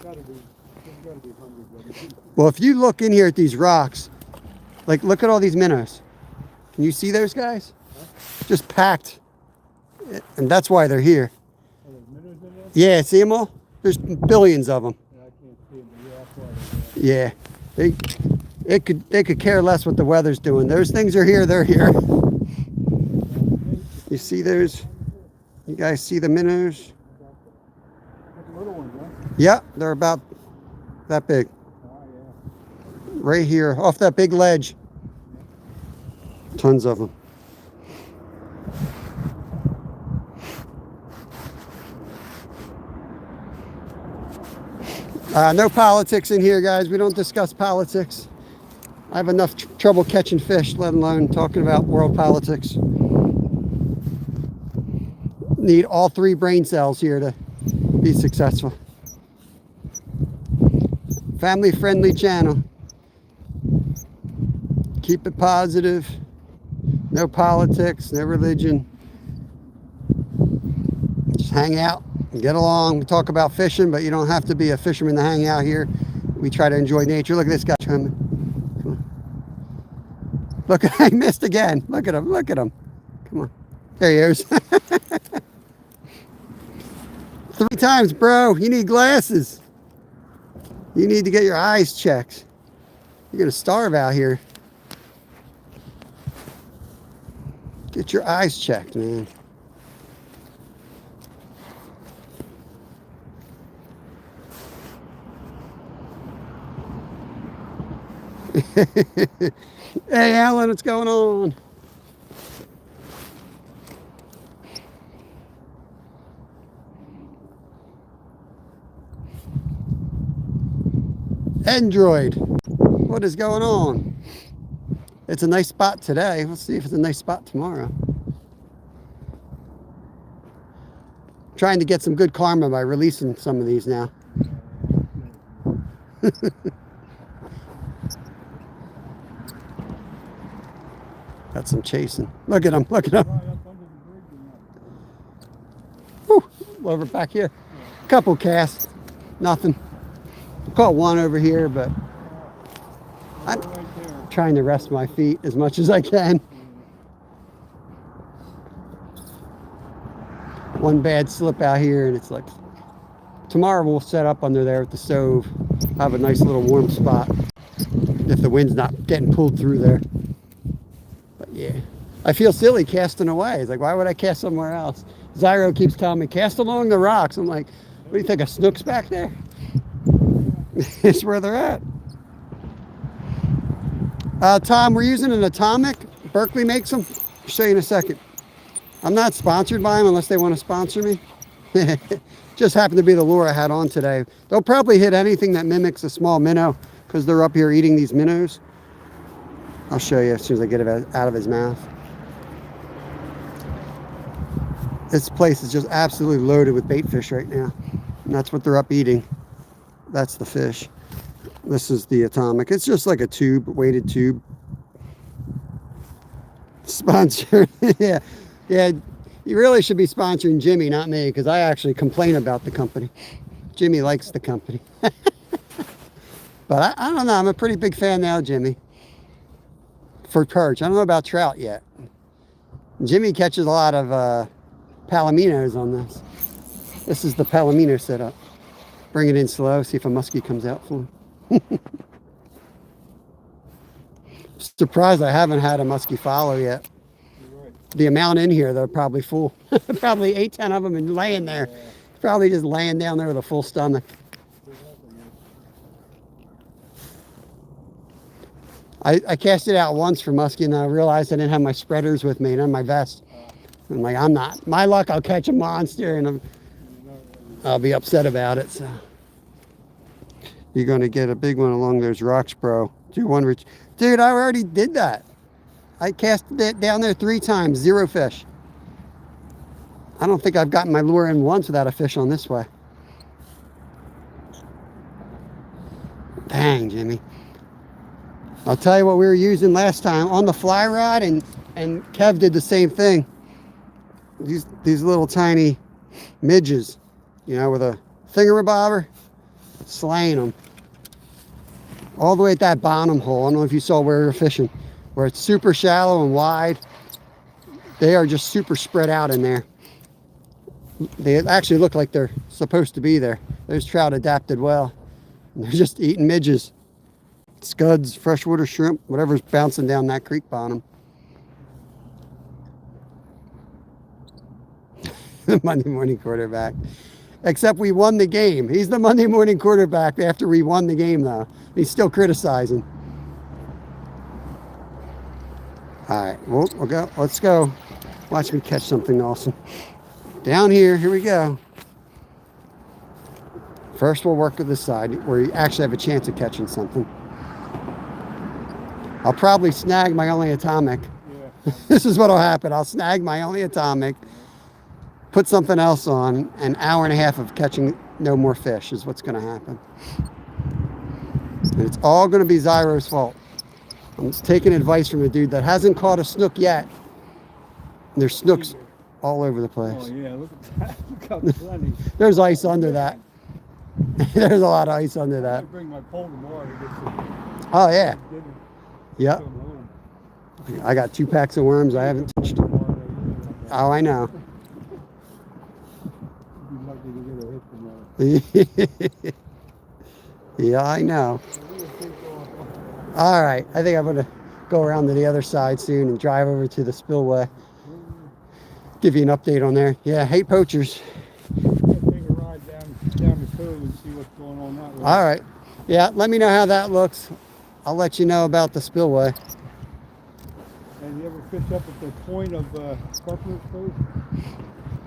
Gotta be hungry, buddy. Well, if you look in here at these rocks, like look at all these minnows. Can you see those guys? Huh? Just packed. And that's why they're here. Oh, there's minnows in there? Yeah, see them all? There's billions of them. Yeah, I can't see them, but yeah, that's why they're there. Yeah. They could care less what the weather's doing. Those things are here, they're here. You see those? You guys see the minnows? That's little ones, huh? Yeah, they're about that big. Oh, yeah. Right here, off that big ledge. Tons of them. No politics in here, guys. We don't discuss politics. I have enough trouble catching fish, let alone talking about world politics. Need all 3 brain cells here to be successful. Family-friendly channel. Keep it positive. No politics, no religion. Just hang out and get along. We talk about fishing, but you don't have to be a fisherman to hang out here. We try to enjoy nature. Look at this guy coming. Come on. Look, I missed again. Look at him. Look at him. Come on. There he is. 3 times, bro. You need glasses. You need to get your eyes checked. You're going to starve out here. Get your eyes checked, man. Hey, Alan, what's going on? Android, what is going on? It's a nice spot today. Let's see if it's a nice spot tomorrow. Trying to get some good karma by releasing some of these now. Got some chasing. Look at him. Look at him. Whew, over back here. Couple casts. Nothing. Caught one over here, but I'm trying to rest my feet as much as I can. One bad slip out here, and it's like tomorrow we'll set up under there at the stove. Have a nice little warm spot if the wind's not getting pulled through there. But yeah, I feel silly casting away. It's like, why would I cast somewhere else? Zyro keeps telling me, cast along the rocks. I'm like, what do you think, a snook's back there? It's where they're at. Tom, we're using an atomic. Berkeley makes them. I'll show you in a second. I'm not sponsored by them unless they want to sponsor me. Just happened to be the lure I had on today. They'll probably hit anything that mimics a small minnow because they're up here eating these minnows. I'll show you as soon as I get it out of his mouth. This place is just absolutely loaded with bait fish right now. And that's what they're up eating. That's the fish. This is the atomic. It's just like a tube, weighted tube. Sponsor. Yeah. Yeah. You really should be sponsoring Jimmy, not me, because I actually complain about the company. Jimmy likes the company. But I don't know. I'm a pretty big fan now, Jimmy. For perch. I don't know about trout yet. Jimmy catches a lot of palominos on this. This is the palomino setup. Bring it in slow, see if a musky comes out for him. Surprised I haven't had a musky follow yet. Right. The amount in here, they're probably full. Probably 8-10 of them and laying there. Yeah. Probably just laying down there with a full stomach. I cast it out once for musky and I realized I didn't have my spreaders with me and my vest. I'm like, I'm not. My luck, I'll catch a monster and I'll be upset about it. So you're going to get a big one along those rocks, bro. Do one, dude, I already did that. I casted it down there 3 times, 0 fish. I don't think I've gotten my lure in once without a fish on this way. Dang, Jimmy. I'll tell you what we were using last time on the fly rod, and Kev did the same thing. These little tiny midges, you know, with a thingamabobber, slaying them. All the way at that bottom hole. I don't know if you saw where we were fishing, where it's super shallow and wide. They are just super spread out in there. They actually look like they're supposed to be there. Those trout adapted well. They're just eating midges. Scuds, freshwater shrimp, whatever's bouncing down that creek bottom. The Monday morning quarterback. Except we won the game. He's the Monday morning quarterback after we won the game, though. He's still criticizing. All right, we'll go. Let's go. Watch me catch something awesome. Down here we go. First, we'll work with this side where you actually have a chance of catching something. I'll probably snag my only atomic. Yeah. This is what'll happen. I'll snag my only atomic, put something else on, an hour and a half of catching no more fish is what's going to happen. And it's all going to be Zyro's fault. I'm just taking advice from a dude that hasn't caught a snook yet. There's snooks all over the place. Oh yeah, look at that. Look how plenty. There's ice under that. There's a lot of ice under that. I bring my pole tomorrow to get some Oh yeah. dinner. Yep. I got 2 packs of worms I haven't touched. Oh, I know. Yeah, I know. All right, I think I'm going to go around to the other side soon and drive over to the spillway. Give you an update on there. Yeah, hate poachers. Take a ride down the cove and see what's going on that way. All right. Yeah, let me know how that looks. I'll let you know about the spillway. And you ever fish up at the point of Carpenter's Cove?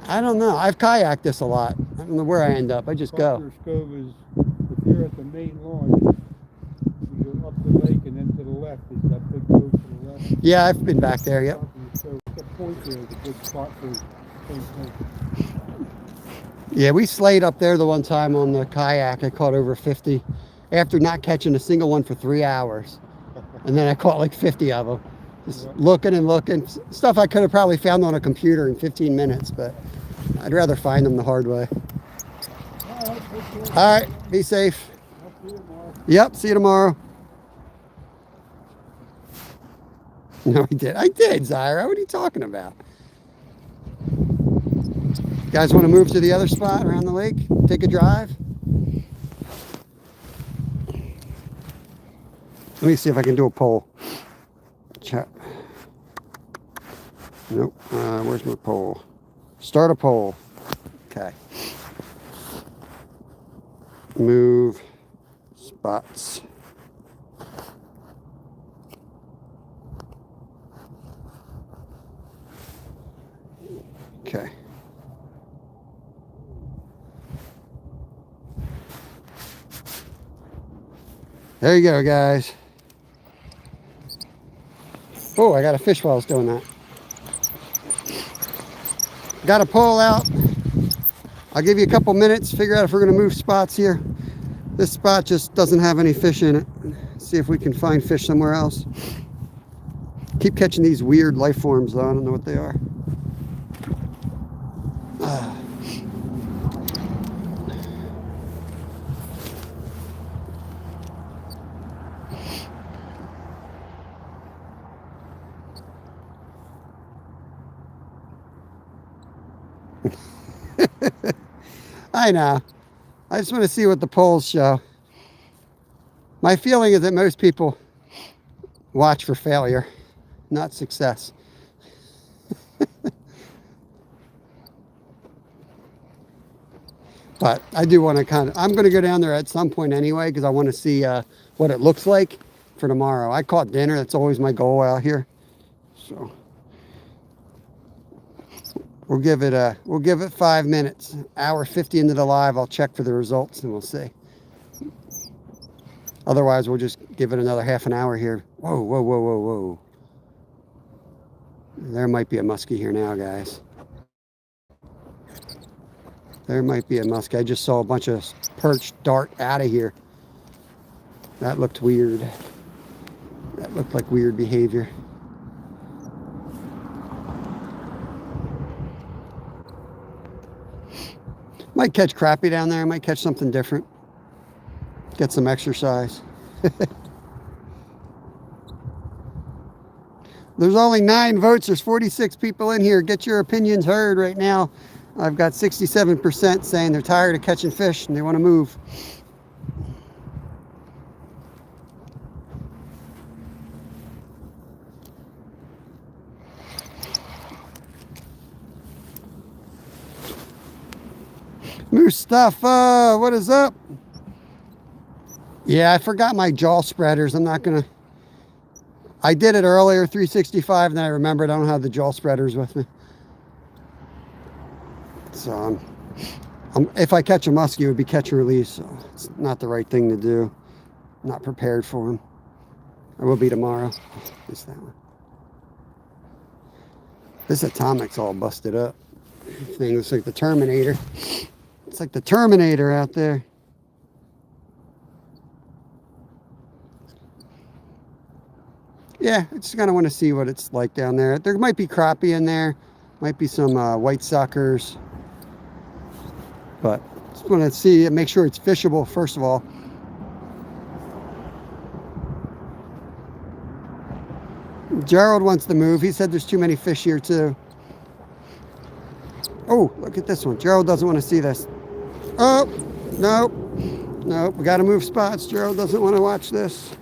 I don't know. I've kayaked this a lot. I don't know where I end up. I just go. Carpenter's Cove is, if you're at the main launch, you go up the lake and then to the left is that big cove to the left. Yeah, I've been back there, yep. So the point there is a good spot for same thing. Yeah, we slayed up there the one time on the kayak. I caught over 50 after not catching a single one for 3 hours. And then I caught like 50 of them. Just looking and looking. Stuff I could have probably found on a computer in 15 minutes, but I'd rather find them the hard way. All right, be safe. Yep, see you tomorrow. No, I did. I did, Zyra. What are you talking about? You guys want to move to the other spot around the lake? Take a drive? Let me see if I can do a poll. Chat. Nope. Where's my poll? Start a poll. Okay. Move spots. Okay. There you go, guys. Oh, I got a fish while I was doing that. Got a pole out. I'll give you a couple minutes, figure out if we're going to move spots here. This spot just doesn't have any fish in it. See if we can find fish somewhere else. Keep catching these weird life forms, though. I don't know what they are. I know. I just want to see what the polls show. My feeling is that most people watch for failure, not success. But I do want to I'm going to go down there at some point anyway because I want to see what it looks like for tomorrow. I caught dinner. That's always my goal out here. So we'll give it 5 minutes. Hour 50 into the live, I'll check for the results and we'll see. Otherwise, we'll just give it another half an hour here. Whoa, whoa, whoa, whoa, whoa. There might be a musky here now, guys. There might be a musky. I just saw a bunch of perch dart out of here. That looked weird. That looked like weird behavior. Might catch crappie down there. Might catch something different. Get some exercise. There's only 9 votes. There's 46 people in here. Get your opinions heard right now. I've got 67% saying they're tired of catching fish and they want to move. Mustafa, what is up? Yeah, I forgot my jaw spreaders. I'm not gonna. I did it earlier, 365, and then I remembered I don't have the jaw spreaders with me. So if I catch a muskie, it would be catch and release. So it's not the right thing to do. I'm not prepared for him. I will be tomorrow. It's that one. This atomic's all busted up. This thing looks like the Terminator. It's like the Terminator out there. Yeah, I just kind of want to see what it's like down there. There might be crappie in there. Might be some white suckers. But just want to see it, make sure it's fishable, first of all. Gerald wants to move. He said there's too many fish here, too. Oh, look at this one. Gerald doesn't want to see this. Oh, nope. Nope, we got to move spots. Gerald doesn't want to watch this.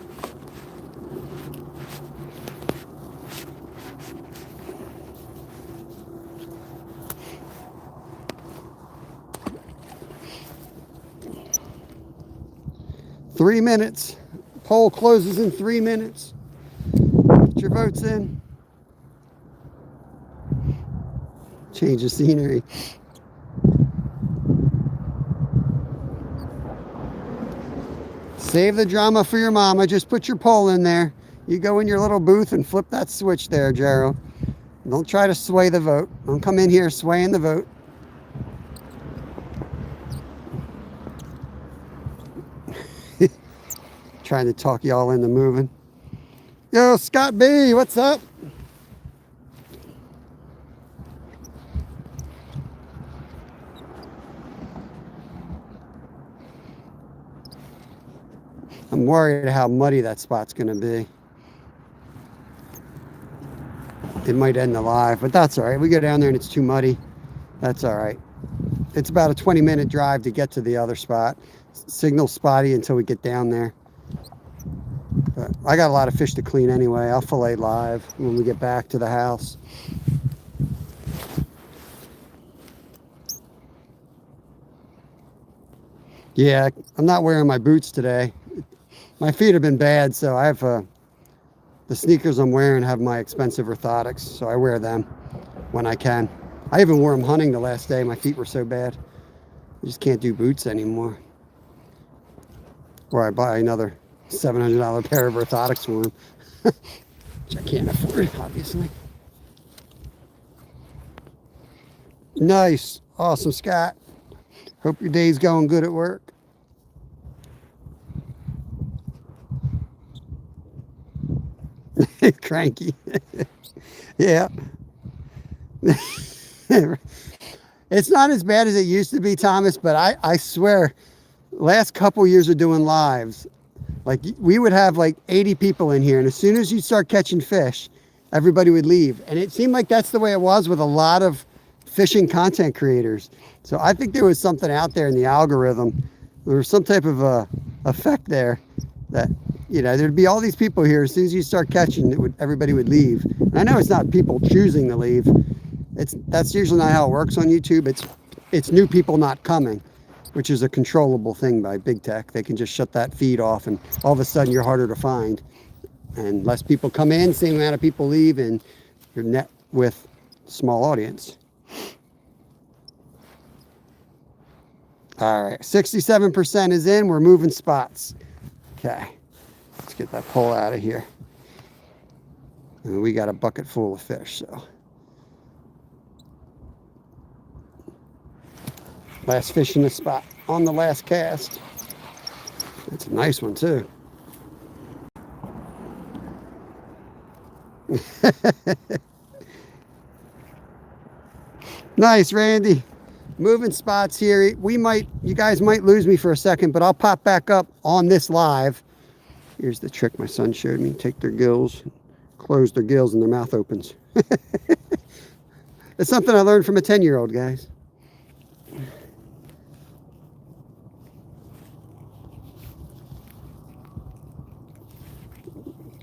Three minutes. Poll closes in 3 minutes. Get your votes in. Change of scenery. Save the drama for your mama. Just put your poll in there. You go in your little booth and flip that switch there, Gerald. Don't try to sway the vote. Don't come in here swaying the vote. Trying to talk y'all into moving. Yo, Scott B, what's up? I'm worried how muddy that spot's going to be. It might end the live, but that's all right. We go down there and it's too muddy. That's all right. It's about a 20-minute drive to get to the other spot. Signal spotty until we get down there. But I got a lot of fish to clean anyway. I'll fillet live when we get back to the house. Yeah, I'm not wearing my boots today. My feet have been bad, so I have the sneakers I'm wearing have my expensive orthotics, so I wear them when I can. I even wore them hunting the last day. My feet were so bad. I just can't do boots anymore. Or I buy another $700 pair of orthotics for them, which I can't afford, obviously. Nice. Awesome, Scott. Hope your day's going good at work. Cranky. Yeah. It's not as bad as it used to be, Thomas, but I swear, last couple years of doing lives, like we would have like 80 people in here, and as soon as you start catching fish, everybody would leave. And it seemed like that's the way it was with a lot of fishing content creators. So I think there was something out there in the algorithm. There was some type of effect there that, you know, there'd be all these people here. As soon as you start catching, everybody would leave. And I know it's not people choosing to leave. That's usually not how it works on YouTube. It's new people not coming, which is a controllable thing by big tech. They can just shut that feed off, and all of a sudden you're harder to find. And less people come in, same amount of people leave, and you're net with small audience. All right, 67% is in. We're moving spots. Okay, let's get that pole out of here. And we got a bucket full of fish, so. Last fish in the spot on the last cast. That's a nice one too. Nice, Randy. Moving spots here. You guys might lose me for a second, but I'll pop back up on this live. Here's the trick my son showed me. Take their gills, close their gills, and their mouth opens. It's something I learned from a 10-year-old, guys.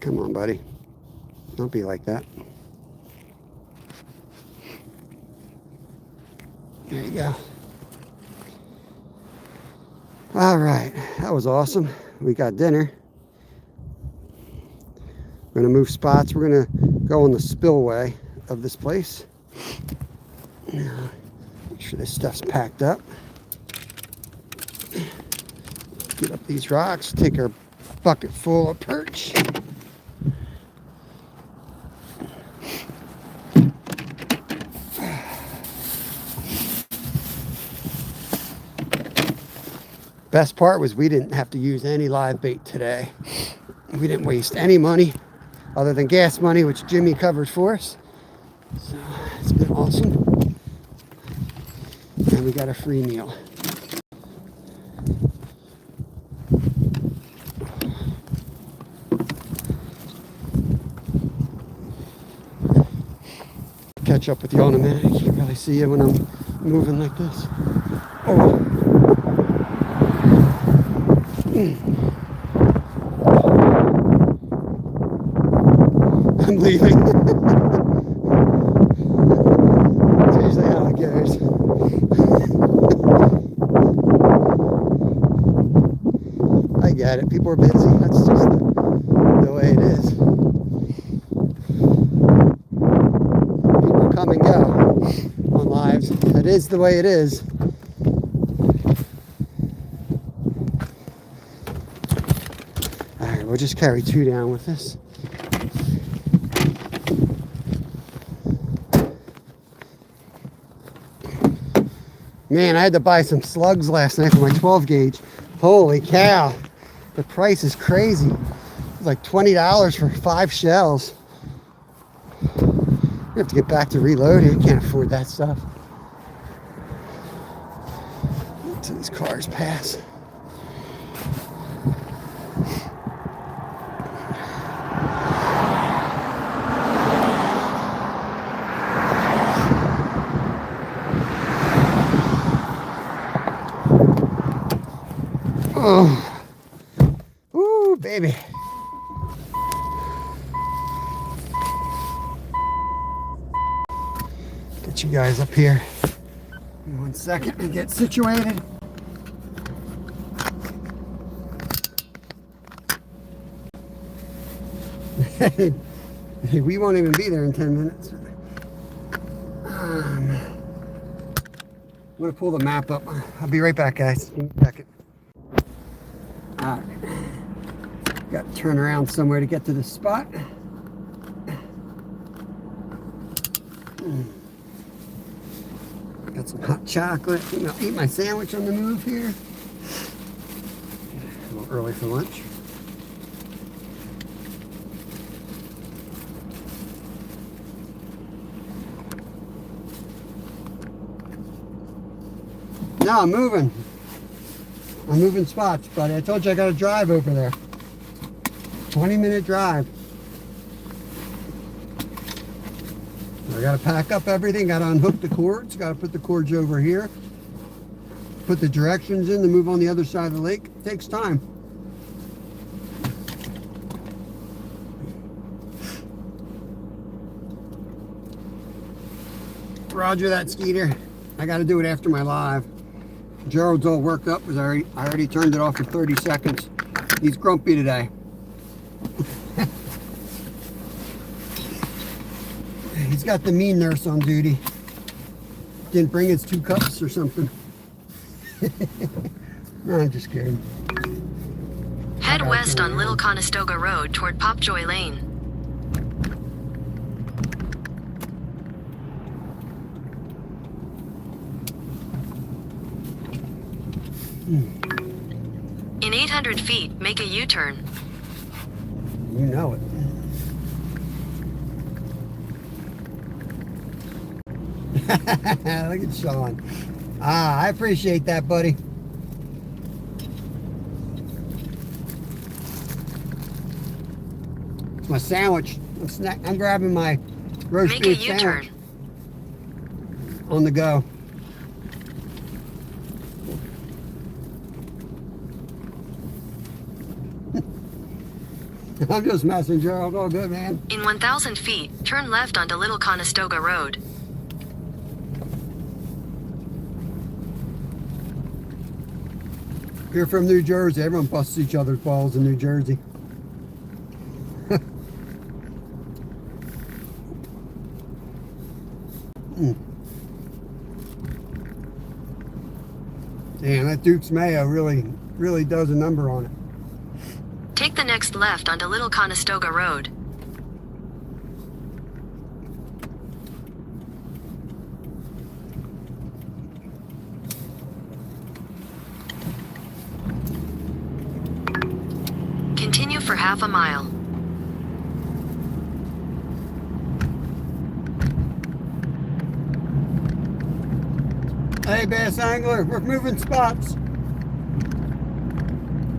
Come on, buddy. Don't be like that. There you go. All right, that was awesome. We got dinner. We're gonna move spots. We're gonna go on the spillway of this place. Make sure this stuff's packed up. Get up these rocks, take our bucket full of perch. Best part was we didn't have to use any live bait today. We didn't waste any money other than gas money, which Jimmy covered for us. So it's been awesome. And we got a free meal. Catch up with you in a minute. I can't really see you when I'm moving like this. Oh. I'm leaving. It's usually how it goes. I get it. People are busy. That's just the way it is. People come and go on lives. It is the way it is. We'll just carry 2 down with us. Man, I had to buy some slugs last night for my 12 gauge. Holy cow. The price is crazy. It's like $20 for 5 shells. You have to get back to reloading. I can't afford that stuff. Until these cars pass. Oh, ooh, baby. Get you guys up here in 1 second and get situated. We won't even be there in 10 minutes. I'm going to pull the map up. I'll be right back, guys. Give me a second. All right. Got to turn around somewhere to get to this spot. Got some hot chocolate. I'll eat my sandwich on the move here. A little early for lunch. No, I'm moving. I'm moving spots, but I told you I got to drive over there. 20-minute drive. I got to pack up everything, got to unhook the cords, got to put the cords over here, put the directions in to move on the other side of the lake. It takes time. Roger that, Skeeter. I got to do it after my live. Gerald's all worked up because I already turned it off for 30 seconds. He's grumpy today. He's got the mean nurse on duty. Didn't bring his 2 cups or something. No, I'm just kidding. Head west on Little Conestoga Road toward Popjoy Lane. In 800 feet, make a U-turn. You know it. Look at Sean. I appreciate that, buddy. It's my sandwich. I'm grabbing my roast Make a beef U-turn. sandwich on the go. I'm just messing, Gerald. All good, man. In 1,000 feet, turn left onto Little Conestoga Road. You're from New Jersey. Everyone busts each other's balls in New Jersey. Damn, that Duke's Mayo really does a number on it. Take the next left onto Little Conestoga Road. Continue for half a mile. Hey, Bass Angler, we're moving spots.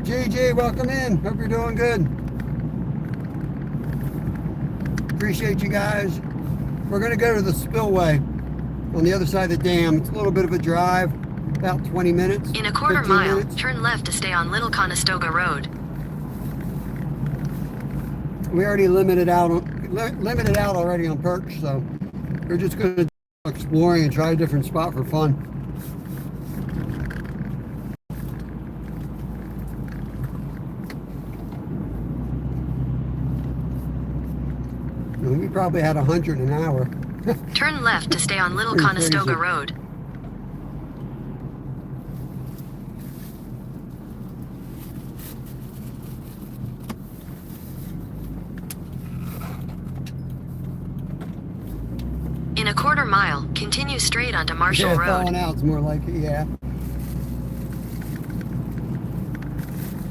JJ, welcome in. Hope you're doing good. Appreciate you guys. We're going to go to the spillway on the other side of the dam. It's a little bit of a drive, about 20 minutes. In a quarter 15 mile, minutes. turn left to stay on Little Conestoga Road. We already limited out already on Perch, so we're just going to do exploring and try a different spot for fun. We probably had 100 an hour. Turn left to stay on Little Pretty Conestoga crazy. Road. In a quarter mile, continue straight onto Marshall Yeah, Road. falling out's more like it, yeah.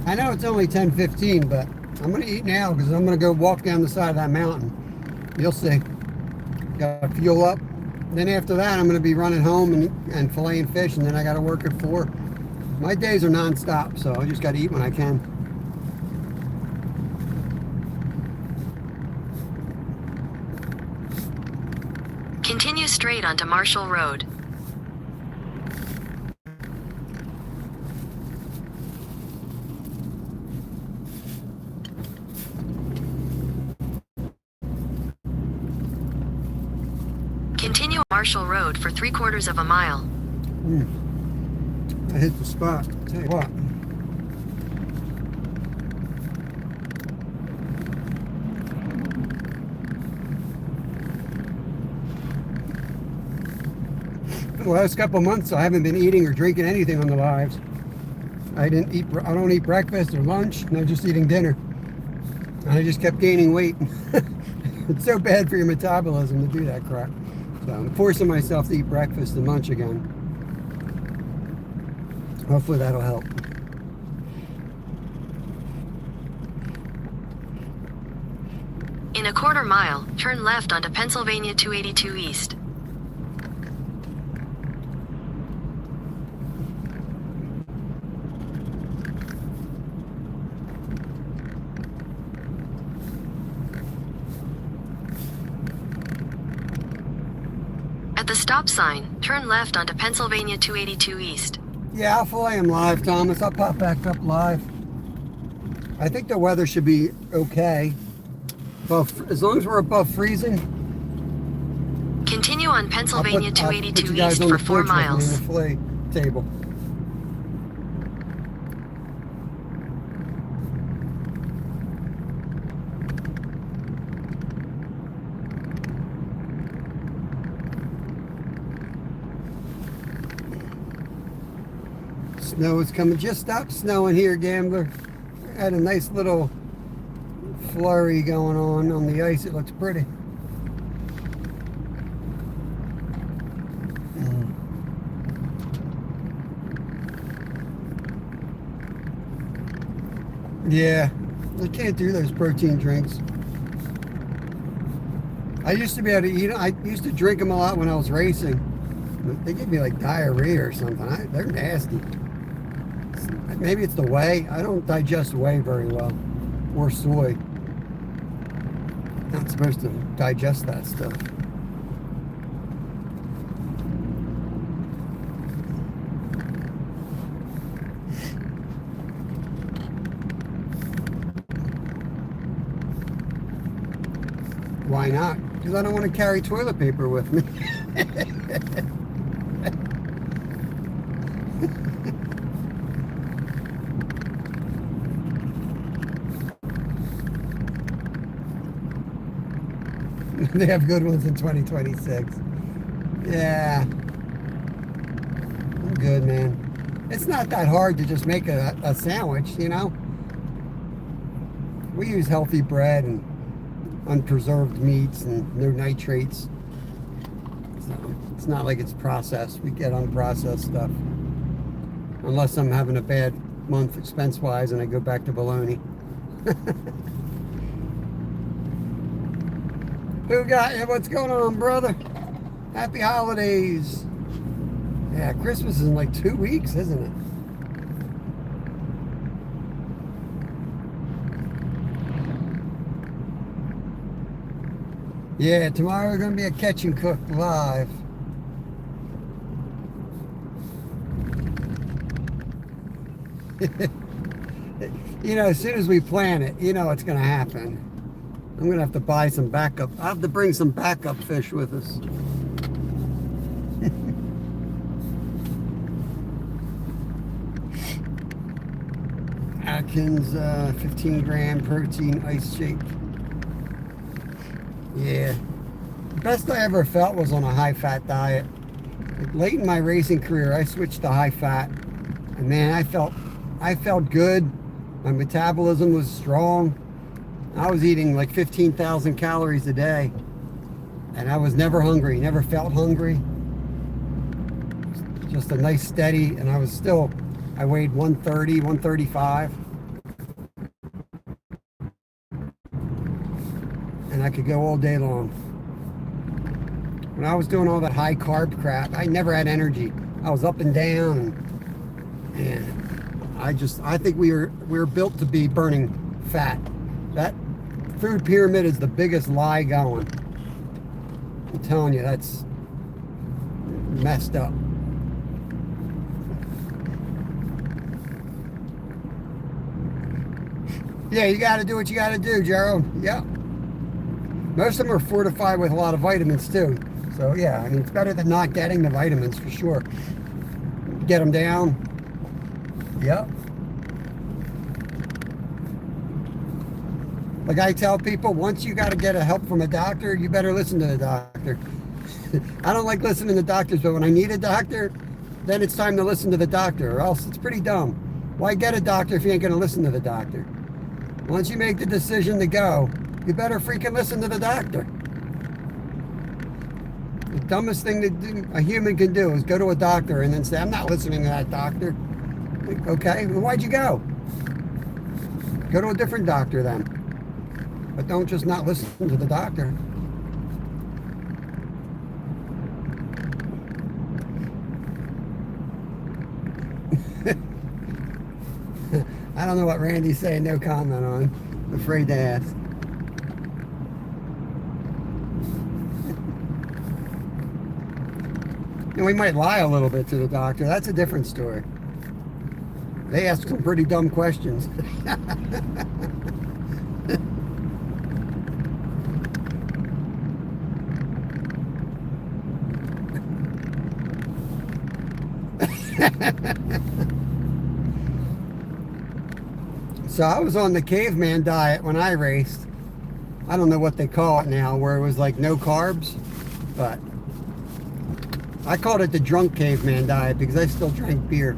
I know it's only 10:15, but I'm gonna eat now because I'm gonna go walk down the side of that mountain. You'll see. Gotta fuel up. Then after that, I'm gonna be running home and filleting fish, and then I gotta work at 4. My days are non-stop, so I just gotta eat when I can. Continue straight onto Marshall Road. Continue Marshall Road for 3/4 of a mile. I hit the spot. Tell you what. For the last couple of months, I haven't been eating or drinking anything on the lives. I don't eat breakfast or lunch, and I'm just eating dinner. And I just kept gaining weight. It's so bad for your metabolism to do that crap. So I'm forcing myself to eat breakfast and lunch again. Hopefully that'll help. In a quarter mile, turn left onto Pennsylvania 282 East. At the stop sign, turn left onto Pennsylvania 282 East. Yeah, I'll fillet him live, Thomas. I'll pop back up live. I think the weather should be okay. As long as we're above freezing. Continue on Pennsylvania I'll put 282 you guys East on for the 4 porch with me miles. in the fillet table. Snow is coming. Just stopped snowing here, Gambler. Had a nice little flurry going on the ice. It looks pretty. Yeah, I can't do those protein drinks. I used to be able to eat them. I used to drink them a lot when I was racing. They give me like diarrhea or something. They're nasty. Maybe it's the whey. I don't digest whey very well. Or soy. Not supposed to digest that stuff. Why not? Because I don't want to carry toilet paper with me. They have good ones in 2026. Yeah. I'm good, man. It's not that hard to just make a sandwich, you know? We use healthy bread and unpreserved meats and no nitrates. So it's not like it's processed. We get unprocessed stuff. Unless I'm having a bad month expense-wise and I go back to bologna. Who got you? What's going on, brother? Happy holidays. Yeah, Christmas is in like 2 weeks, isn't it? Yeah, tomorrow we're going to be at Catch and Cook live. You know, as soon as we plan it, you know what's going to happen. I'm going to have to buy some backup. I'll have to bring some backup fish with us. Atkins 15 gram protein ice shake. Yeah. The best I ever felt was on a high fat diet. Like late in my racing career, I switched to high fat. And man, I felt good. My metabolism was strong. I was eating like 15,000 calories a day. And I was never hungry, never felt hungry. Just a nice steady, and I weighed 130, 135. And I could go all day long. When I was doing all that high carb crap, I never had energy. I was up and down, and I think we were built to be burning fat. That food pyramid is the biggest lie going. I'm telling you, that's messed up. Yeah, you got to do what you got to do, Gerald. Yeah. Most of them are fortified with a lot of vitamins too. So yeah, I mean, it's better than not getting the vitamins for sure. Get them down. Yep. Like I tell people, once you got to get a help from a doctor, you better listen to the doctor. I don't like listening to doctors, but when I need a doctor, then it's time to listen to the doctor, or else it's pretty dumb. Why get a doctor if you ain't going to listen to the doctor? Once you make the decision to go, you better freaking listen to the doctor. The dumbest thing that a human can do is go to a doctor and then say, I'm not listening to that doctor. Like, okay, well, why'd you go? Go to a different doctor then. But don't just not listen to the doctor. I don't know what Randy's saying, no comment on. I'm afraid to ask. And we might lie a little bit to the doctor. That's a different story. They ask some pretty dumb questions. So I was on the caveman diet when I raced. I don't know what they call it now, where it was like no carbs, but I called it the drunk caveman diet because I still drank beer.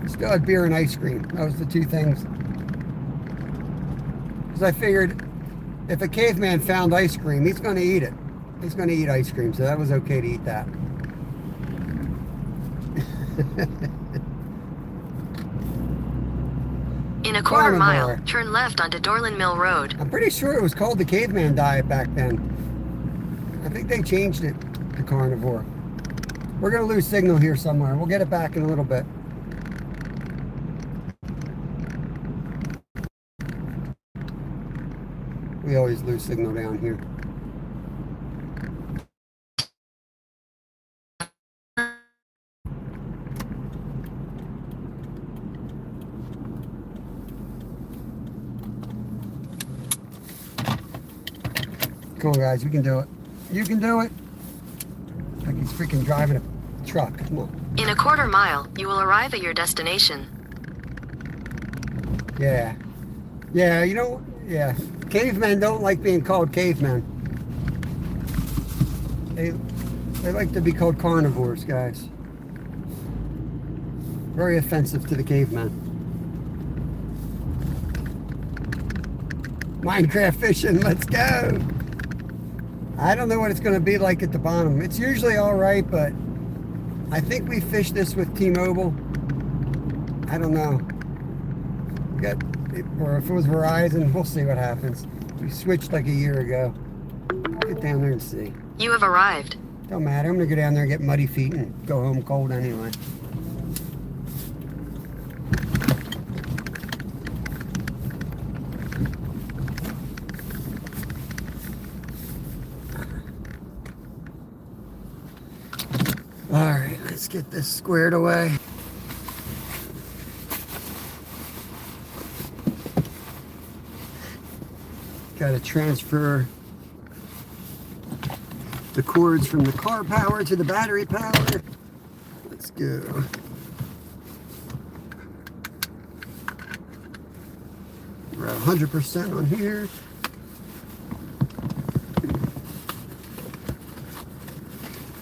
Still had beer and ice cream. That was the two things. Because I figured if a caveman found ice cream, he's going to eat it. He's going to eat ice cream, so that was okay to eat that. In a quarter mile, Carnivore. turn left onto Dorland Mill Road. I'm pretty sure it was called the caveman diet back then. I think they changed it to carnivore. We're going to lose signal here somewhere. We'll get it back in a little bit. We always lose signal down here. Come on, guys, we can do it. You can do it. Like he's freaking driving a truck. Come on. In a quarter mile, you will arrive at your destination. Yeah. Yeah, you know, yeah. Cavemen don't like being called cavemen. They like to be called carnivores, guys. Very offensive to the cavemen. Minecraft fishing, let's go. I don't know what it's going to be like at the bottom. It's usually all right, but I think we fished this with T-Mobile. I don't know. Or if it was Verizon, we'll see what happens. We switched like a year ago. Get down there and see. You have arrived. Don't matter. I'm going to go down there and get muddy feet and go home cold anyway. All right, let's get this squared away. Got to transfer the cords from the car power to the battery power. Let's go. We're at 100% on here.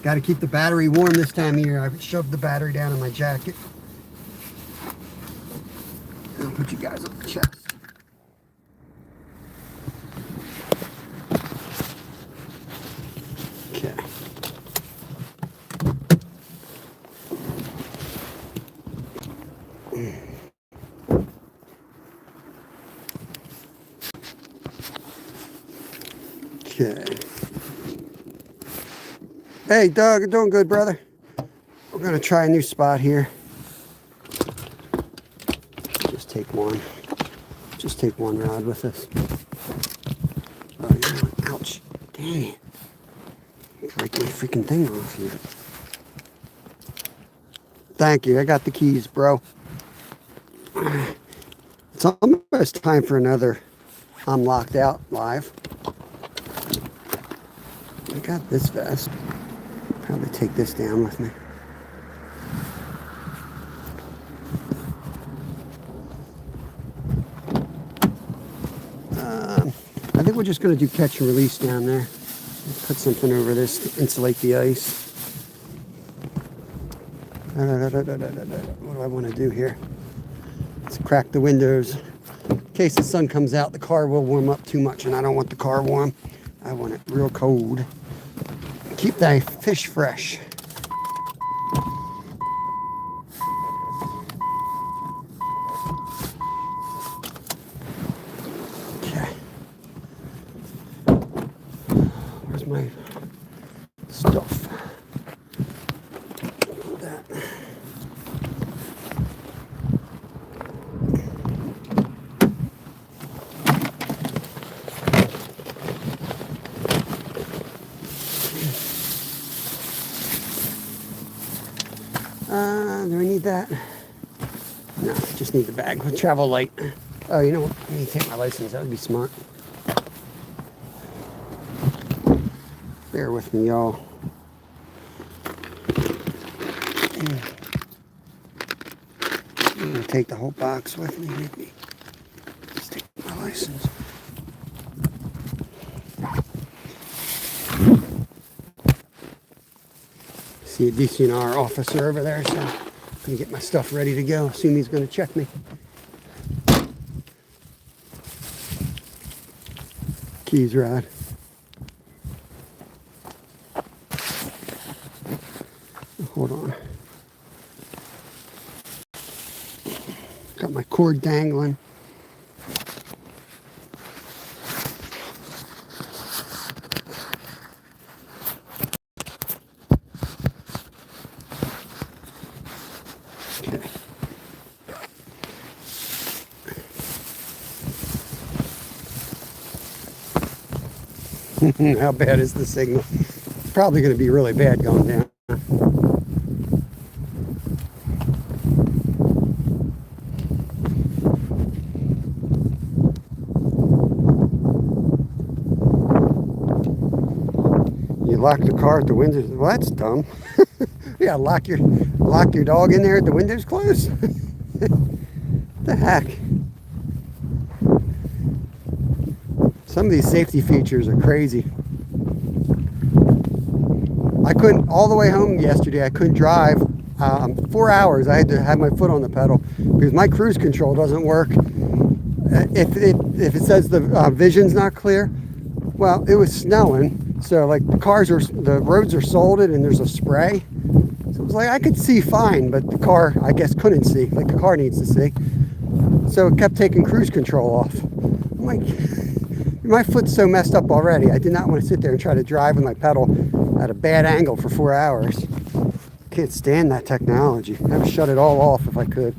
Got to keep the battery warm this time of year. I've shoved the battery down in my jacket. I'll put you guys on the chest. Okay. Okay. Hey, Doug, doing good, brother. We're going to try a new spot here. Just take one. Just take one rod with us. Oh, yeah. Ouch. Dang it. Break my freaking thing off here. Thank you. I got the keys, bro. It's almost time for another I'm Locked Out live. I got this vest. Probably take this down with me. I think we're just going to do catch and release down there. Put something over this to insulate the ice. What do I want to do here? Let's crack the windows. In case the sun comes out, the car will warm up too much, and I don't want the car warm. I want it real cold. Keep thy fish fresh. Okay. Where's my stuff? Put that. Do I need that? No, I just need the bag with travel light. Oh, you know what? I need to take my license. That would be smart. Bear with me, y'all. I'm going to take the whole box with me, maybe. Just take my license. See a DCNR officer over there, so I'm gonna get my stuff ready to go. Assume he's gonna check me. Keys rod. Hold on. cord dangling. How bad is the signal? Probably going to be really bad going down. You lock the car at the windows. Well, that's dumb. Yeah, lock your dog in there at the windows closed. The heck? Some of these safety features are crazy. I couldn't, all the way home yesterday, I couldn't drive 4 hours. I had to have my foot on the pedal because my cruise control doesn't work. If it says the vision's not clear, well, it was snowing, so like the roads are salted and there's a spray. So it was like I could see fine, but the car, I guess, couldn't see, like the car needs to see. So it kept taking cruise control off. I'm like, my foot's so messed up already. I did not want to sit there and try to drive with my pedal at a bad angle for 4 hours. Can't stand that technology. I would shut it all off if I could.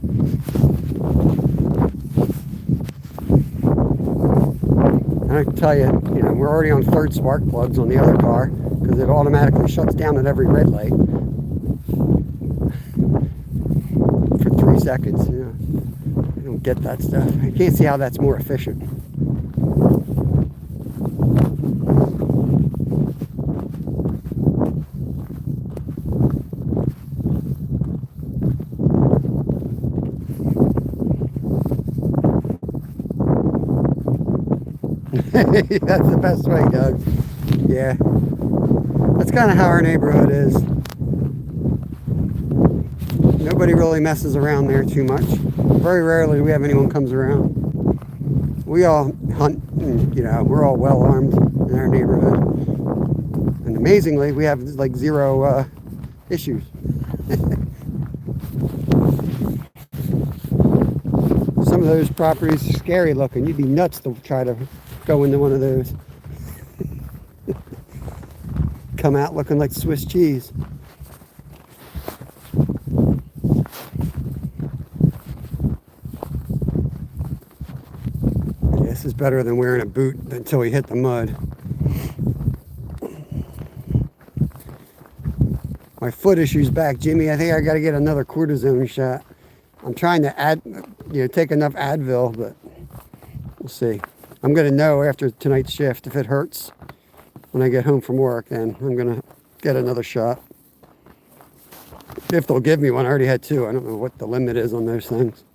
And I can tell you, we're already on third spark plugs on the other car because it automatically shuts down at every red light for 3 seconds. I don't get that stuff. I can't see how that's more efficient. That's the best way, Doug. Yeah. That's kind of how our neighborhood is. Nobody really messes around there too much. Very rarely do we have anyone comes around. We all hunt, and, we're all well armed in our neighborhood. And amazingly, we have like 0 issues. Some of those properties are scary looking. You'd be nuts to try to go into one of those. Come out looking like Swiss cheese. Yeah, this is better than wearing a boot until we hit the mud. My foot issue's back, Jimmy. I think I got to get another cortisone shot. I'm trying to take enough Advil, but we'll see. I'm going to know after tonight's shift if it hurts when I get home from work, then I'm going to get another shot. If they'll give me one. I already had 2. I don't know what the limit is on those things.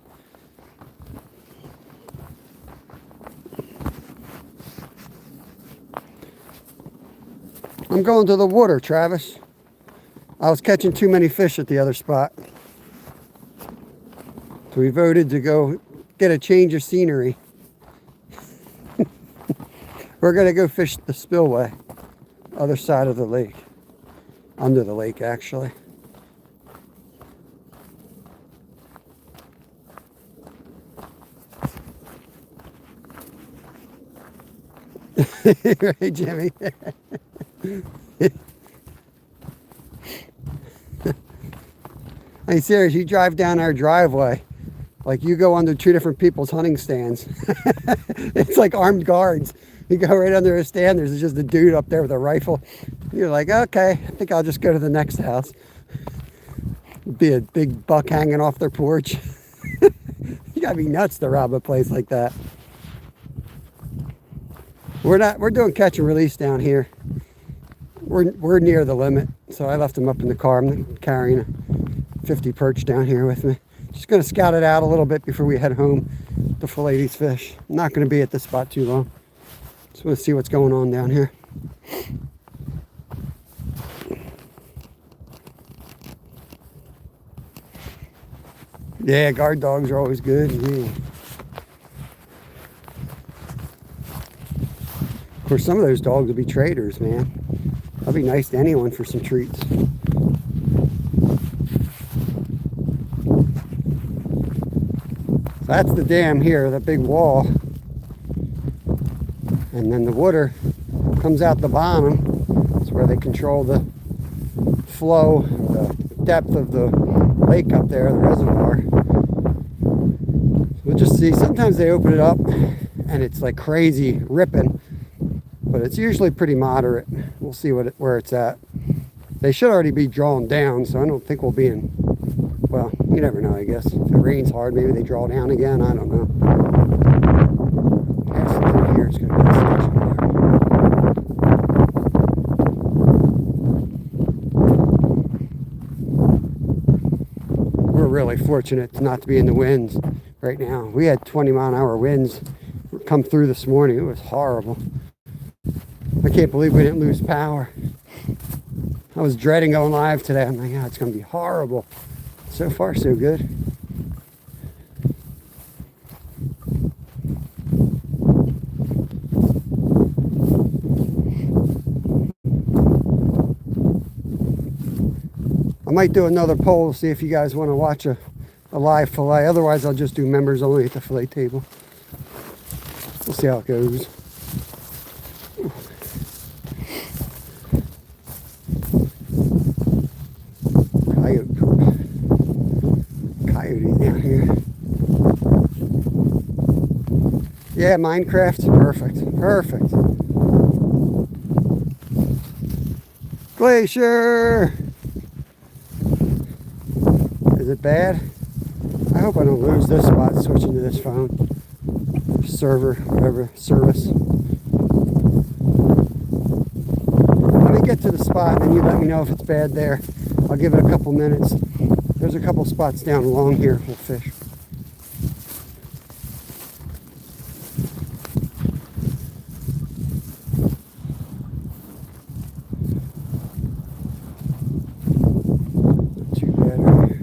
I'm going to the water, Travis. I was catching too many fish at the other spot. So we voted to go get a change of scenery. We're going to go fish the spillway, other side of the lake, under the lake actually. Right, Jimmy? Hey, serious, you drive down our driveway, like you go under 2 different people's hunting stands. It's like armed guards. You go right under a stand, there's just a dude up there with a rifle. You're like, okay, I think I'll just go to the next house. Be a big buck hanging off their porch. You gotta be nuts to rob a place like that. We're doing catch and release down here. We're near the limit, so I left them up in the car. I'm carrying a 50 perch down here with me. Just gonna scout it out a little bit before we head home to fillet these fish. I'm not gonna be at this spot too long. Just want to see what's going on down here. Yeah, guard dogs are always good. Yeah. Of course, some of those dogs will be traders, man. That'll be nice to anyone for some treats. That's the dam here, the big wall. And then the water comes out the bottom. It's where they control the flow, the depth of the lake up there, the reservoir. We'll just see. Sometimes they open it up and it's like crazy ripping, but it's usually pretty moderate. We'll see where it's at. They should already be drawn down, so I don't think we'll be in, well, you never know, I guess. If it rains hard, maybe they draw down again. I don't know. Passing through here is going to be a section there. We're really fortunate not to be in the winds right now. We had 20-mile-an-hour winds come through this morning. It was horrible. I can't believe we didn't lose power. I was dreading going live today. I'm like, yeah, it's going to be horrible. So far, so good. I might do another poll, see if you guys want to watch a live fillet. Otherwise, I'll just do members only at the fillet table. We'll see how it goes. Coyotes down here. Yeah, Minecraft's perfect. Perfect. Glacier! Is it bad? I hope I don't lose this spot switching to this phone. Server, whatever, service. Let me get to the spot and then you let me know if it's bad there. I'll give it a couple minutes. There's a couple spots down along here we'll fish. Not too bad right here.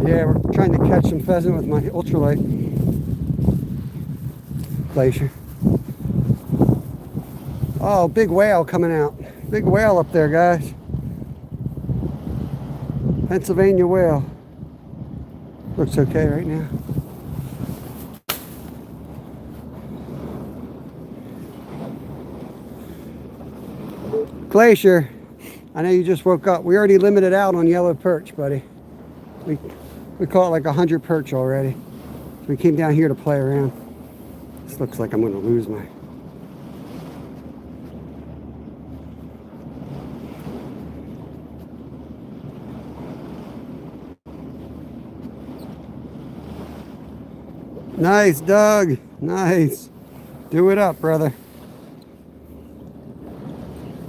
Yeah, we're trying to catch some pheasant with my ultralight glacier. Oh, big whale coming out. Big whale up there, guys. Pennsylvania whale. Looks okay right now. Glacier, I know you just woke up. We already limited out on yellow perch, buddy. We caught like 100 perch already. So we came down here to play around. This looks like I'm going to lose my... Nice, Doug. Nice. Do it up, brother.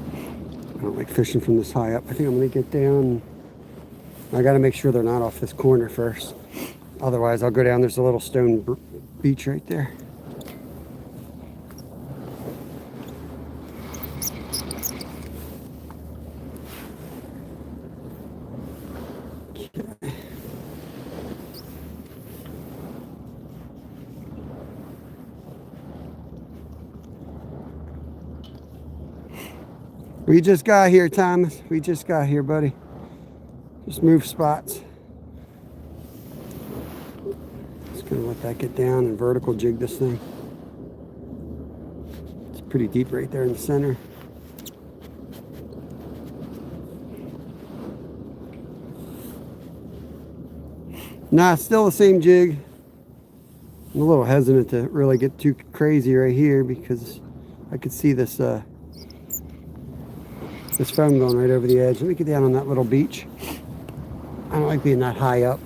I don't like fishing from this high up. I think I'm going to get down. I got to make sure they're not off this corner first. Otherwise, I'll go down. There's a little stone beach right there. We just got here, Thomas. We just got here, buddy. Just move spots. Just gonna let that get down and vertical jig this thing. It's pretty deep right there in the center. Nah, still the same jig. I'm a little hesitant to really get too crazy right here because I could see this this foam going right over the edge. Let me get down on that little beach. I don't like being that high up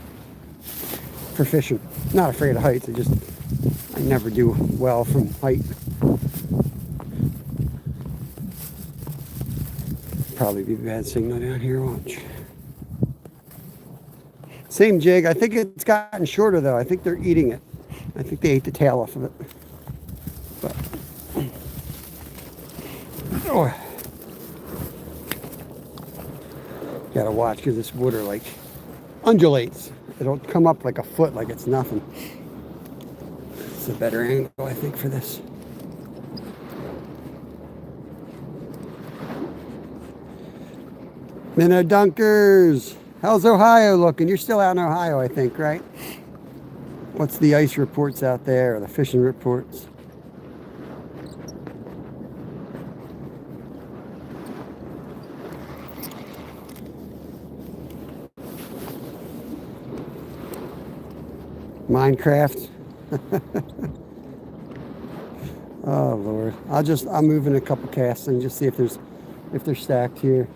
for fishing. Not afraid of heights. I never do well from height. Probably be a bad signal down here. Watch. Same jig. I think it's gotten shorter though. I think they're eating it. I think they ate the tail off of it. But oh. Gotta watch because this water like undulates. It'll come up like a foot like it's nothing. It's a better angle, I think, for this. Minnow Dunkers. How's Ohio looking? You're still out in Ohio, I think, right? What's the ice reports out there, or the fishing reports? Minecraft. Oh Lord. I'll move in a couple casts and just see if they're stacked here.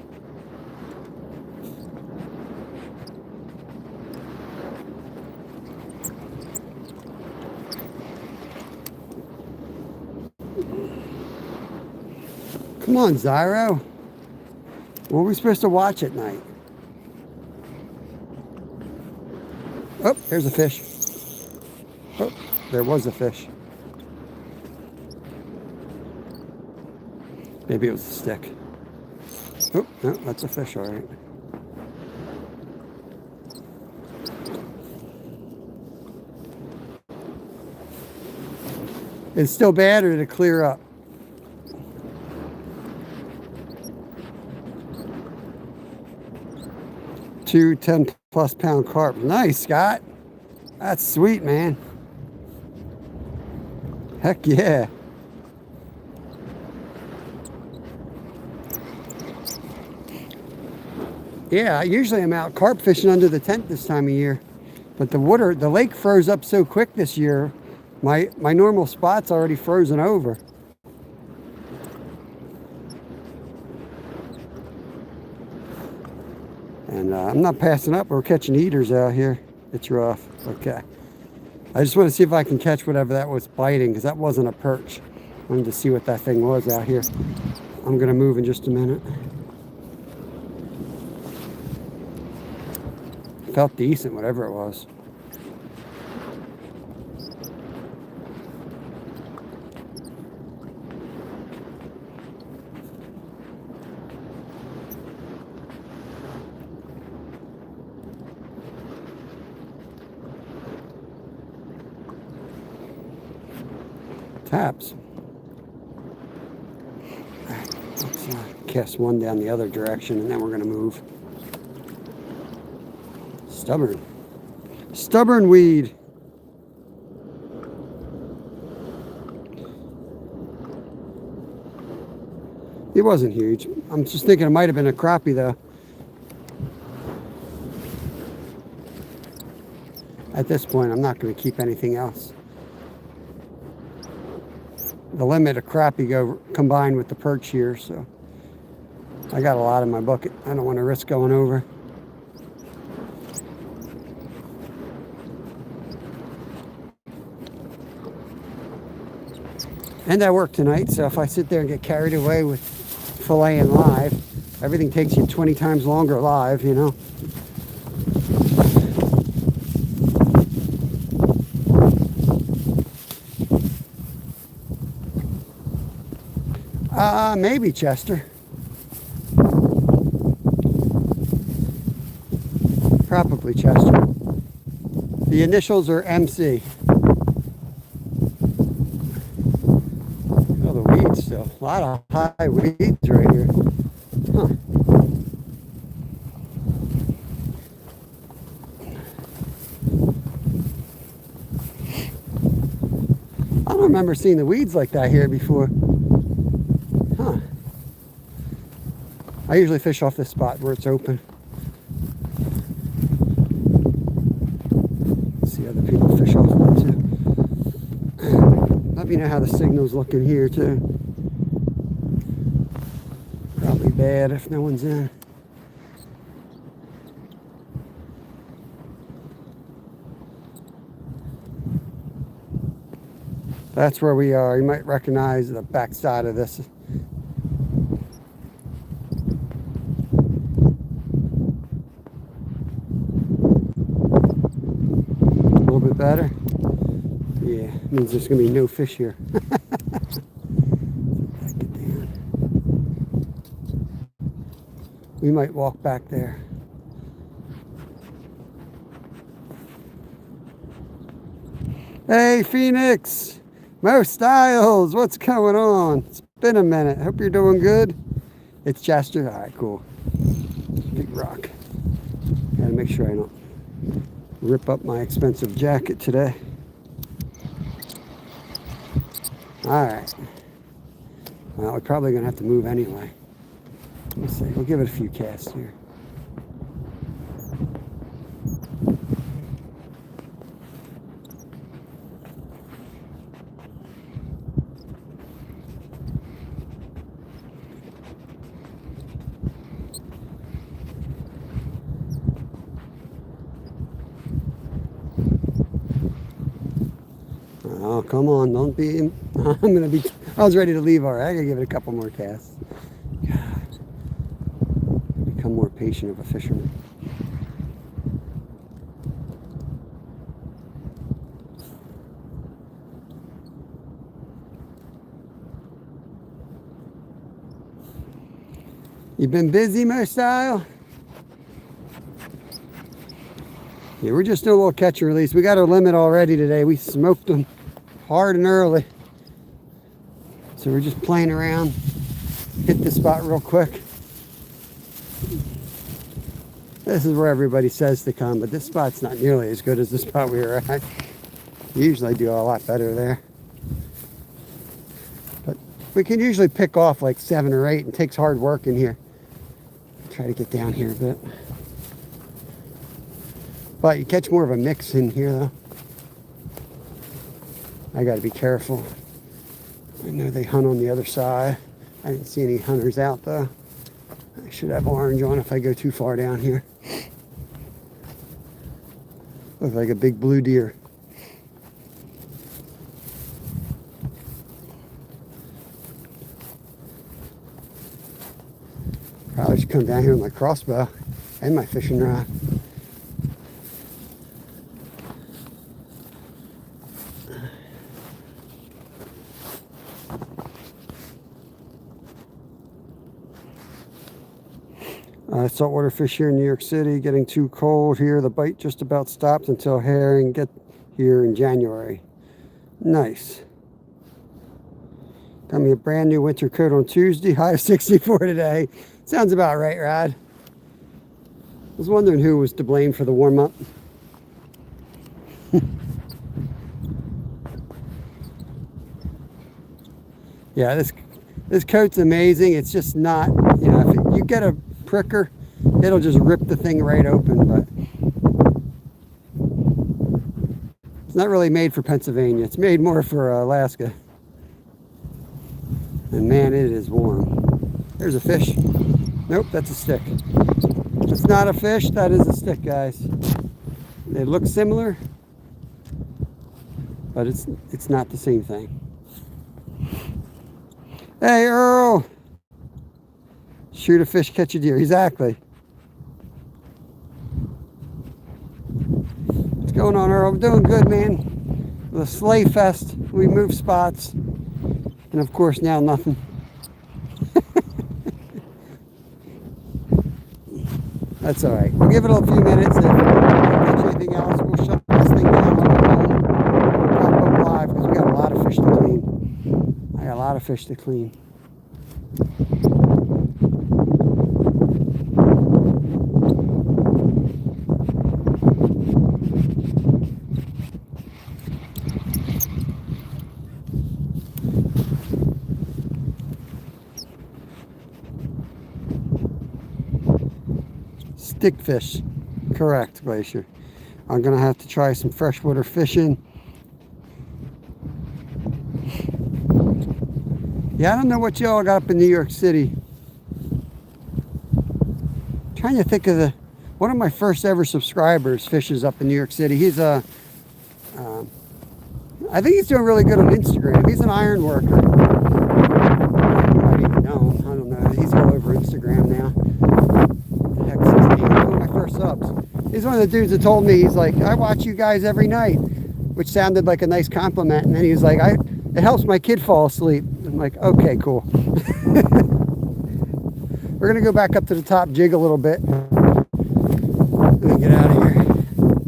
Come on, Zyro. What are we supposed to watch at night? Oh, there's a fish. Oh, there was a fish. Maybe it was a stick. Oh, no, that's a fish, all right. It's still bad, or did it clear up? Two 10+ pound carp. Nice, Scott. That's sweet, man. Heck yeah. Yeah, usually I'm out carp fishing under the tent this time of year. But the lake froze up so quick this year, my normal spot's already frozen over. And I'm not passing up. We're catching eaters out here. It's rough. Okay. I just want to see if I can catch whatever that was biting, because that wasn't a perch. I wanted to see what that thing was out here. I'm going to move in just a minute. Felt decent, whatever it was. Taps. Alright, let's cast one down the other direction, and then we're going to move. Stubborn weed. It wasn't huge. I'm just thinking it might have been a crappie, though. At this point, I'm not going to keep anything else. The limit of crappie go combined with the perch here, so I got a lot in my bucket. I don't want to risk going over. And I work tonight, so if I sit there and get carried away with filleting live, everything takes you 20 times longer live, you know. Maybe Chester. Probably Chester. The initials are MC. Oh, the weeds still. A lot of high weeds right here. Huh. I don't remember seeing the weeds like that here before. Huh. I usually fish off this spot where it's open. See other people fish off that too. Let me know how the signal's looking here too. Probably bad if no one's in. That's where we are. You might recognize the back side of this. A little bit better. Yeah, means there's gonna be no fish here. We might walk back there. Hey, Phoenix! Mo Styles, what's going on? It's been a minute. Hope you're doing good. It's Chester. All right, cool. rock. Gotta make sure I don't rip up my expensive jacket today. All right. Well, we're probably gonna have to move anyway. Let's see, we'll give it a few casts here. Oh, come on, don't be, I was ready to leave already. I gotta give it a couple more casts. God. Become more patient of a fisherman. You been busy, my style? Yeah, we're just doing a little catch and release. We got our limit already today. We smoked them hard and early. So we're just playing around. Hit the spot real quick. This is where everybody says to come, but this spot's not nearly as good as the spot we were at. Usually do a lot better there. But we can usually pick off like 7 or 8, and it takes hard work in here. Try to get down here a bit. But you catch more of a mix in here though. I gotta be careful. I know they hunt on the other side. I didn't see any hunters out though. I should have orange on if I go too far down here. Looks like a big blue deer. Probably should come down here with my crossbow and my fishing rod. Saltwater fish here in New York City, getting too cold here. The bite just about stops until herring get here in January. Nice. Got me a brand new winter coat on Tuesday, high of 64 today. Sounds about right, Rod. I was wondering who was to blame for the warm-up. Yeah, this coat's amazing. It's just not, you know, if you get a pricker, it'll just rip the thing right open, but it's not really made for Pennsylvania. It's made more for Alaska. And man, it is warm. There's a fish. Nope, that's a stick. It's not a fish, that is a stick, guys. They look similar, but it's not the same thing. Hey, Earl! Shoot a fish, catch a deer. Exactly. What's going on, Earl? I'm doing good, man. The Slayfest, we moved spots. And of course, now nothing. That's all right. We'll give it a few minutes. If we catch anything else, we'll shut this thing down. Pop up live because we got a lot of fish to clean. I got a lot of fish to clean. Stickfish, correct, Glacier. I'm gonna have to try some freshwater fishing. Yeah, I don't know what y'all got up in New York City. I'm trying to think of one of my first ever subscribers fishes up in New York City. He's I think he's doing really good on Instagram. He's an iron worker. You might even know him. I don't know. He's all over Instagram now. One of my first subs. He's one of the dudes that told me, he's like, I watch you guys every night, which sounded like a nice compliment. And then he was like, it helps my kid fall asleep. I'm like, okay, cool. We're gonna go back up to the top, jig a little bit, and then get out of here.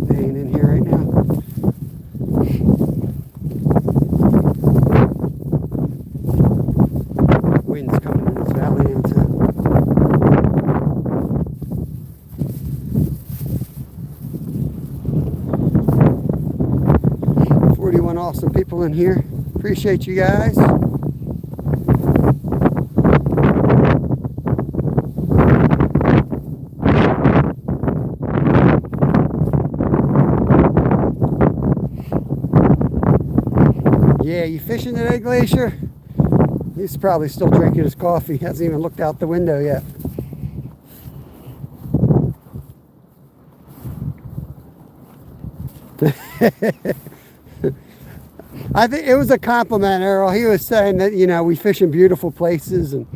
They ain't in here right now. Wind's coming in this valley now too. fun, awesome people in here. Appreciate you guys. Yeah, you fishing today, Glacier? He's probably still drinking his coffee. Hasn't even looked out the window yet. I think it was a compliment, Errol. He was saying that, you know, we fish in beautiful places, and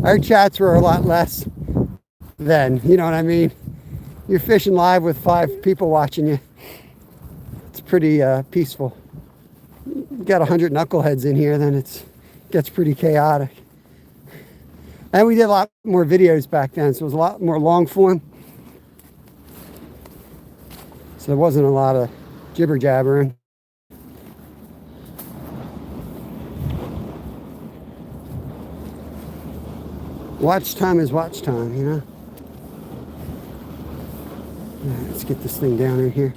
our chats were a lot less then, you know what I mean? You're fishing live with 5 people watching you. It's pretty peaceful. You got 100 knuckleheads in here, then it gets pretty chaotic. And we did a lot more videos back then, so it was a lot more long form. So there wasn't a lot of jibber jabbering. Watch time is watch time, you know? All right, let's get this thing down in here.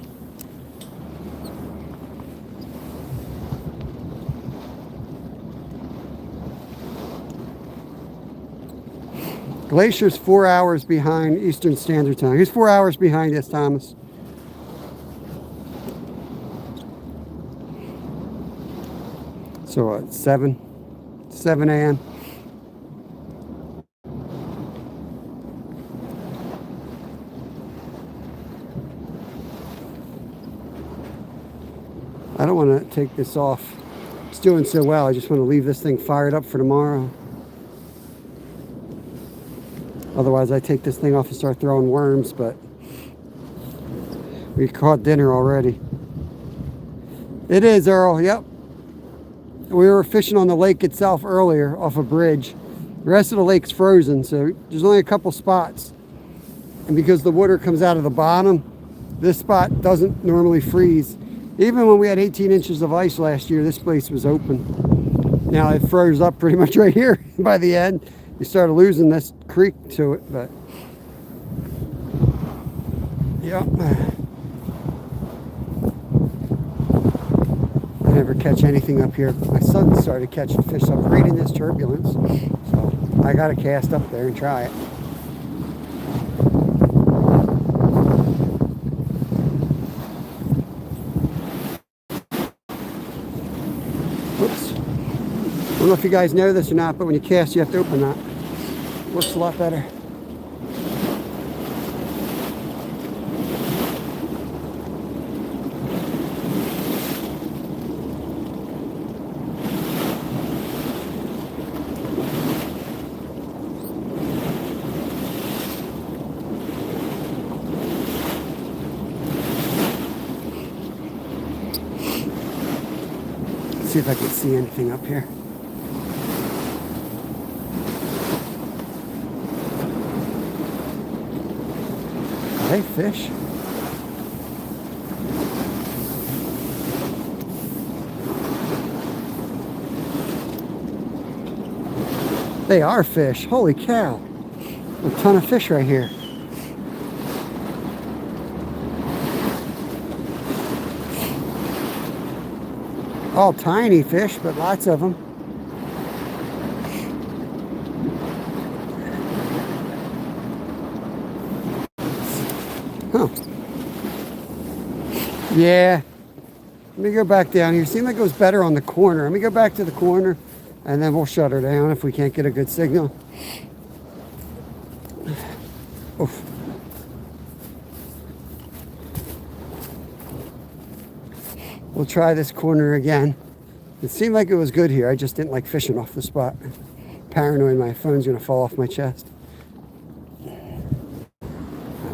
Glacier's 4 hours behind Eastern Standard Time. He's 4 hours behind us, Thomas. So what, 7 a.m. I don't want to take this off. It's doing so well. I just want to leave this thing fired up for tomorrow. Otherwise, I take this thing off and start throwing worms, but we caught dinner already. It is, Earl, yep. We were fishing on the lake itself earlier off a bridge. The rest of the lake's frozen, so there's only a couple spots. And because the water comes out of the bottom, this spot doesn't normally freeze. Even when we had 18 inches of ice last year, this place was open. Now it froze up pretty much right here by the end. You started losing this creek to it, but yeah. I never catch anything up here. My son started catching fish up right in this turbulence, so I got to cast up there and try it. I don't know if you guys know this or not, but when you cast, you have to open that. Works a lot better. Let's see if I can see anything up here. Hey, fish. They are fish. Holy cow. A ton of fish right here. All tiny fish, but lots of them. Huh. Yeah. Let me go back down here. Seems like it was better on the corner. Let me go back to the corner and then we'll shut her down if we can't get a good signal. Oof. We'll try this corner again. It seemed like it was good here. I just didn't like fishing off the spot. Paranoid my phone's gonna fall off my chest.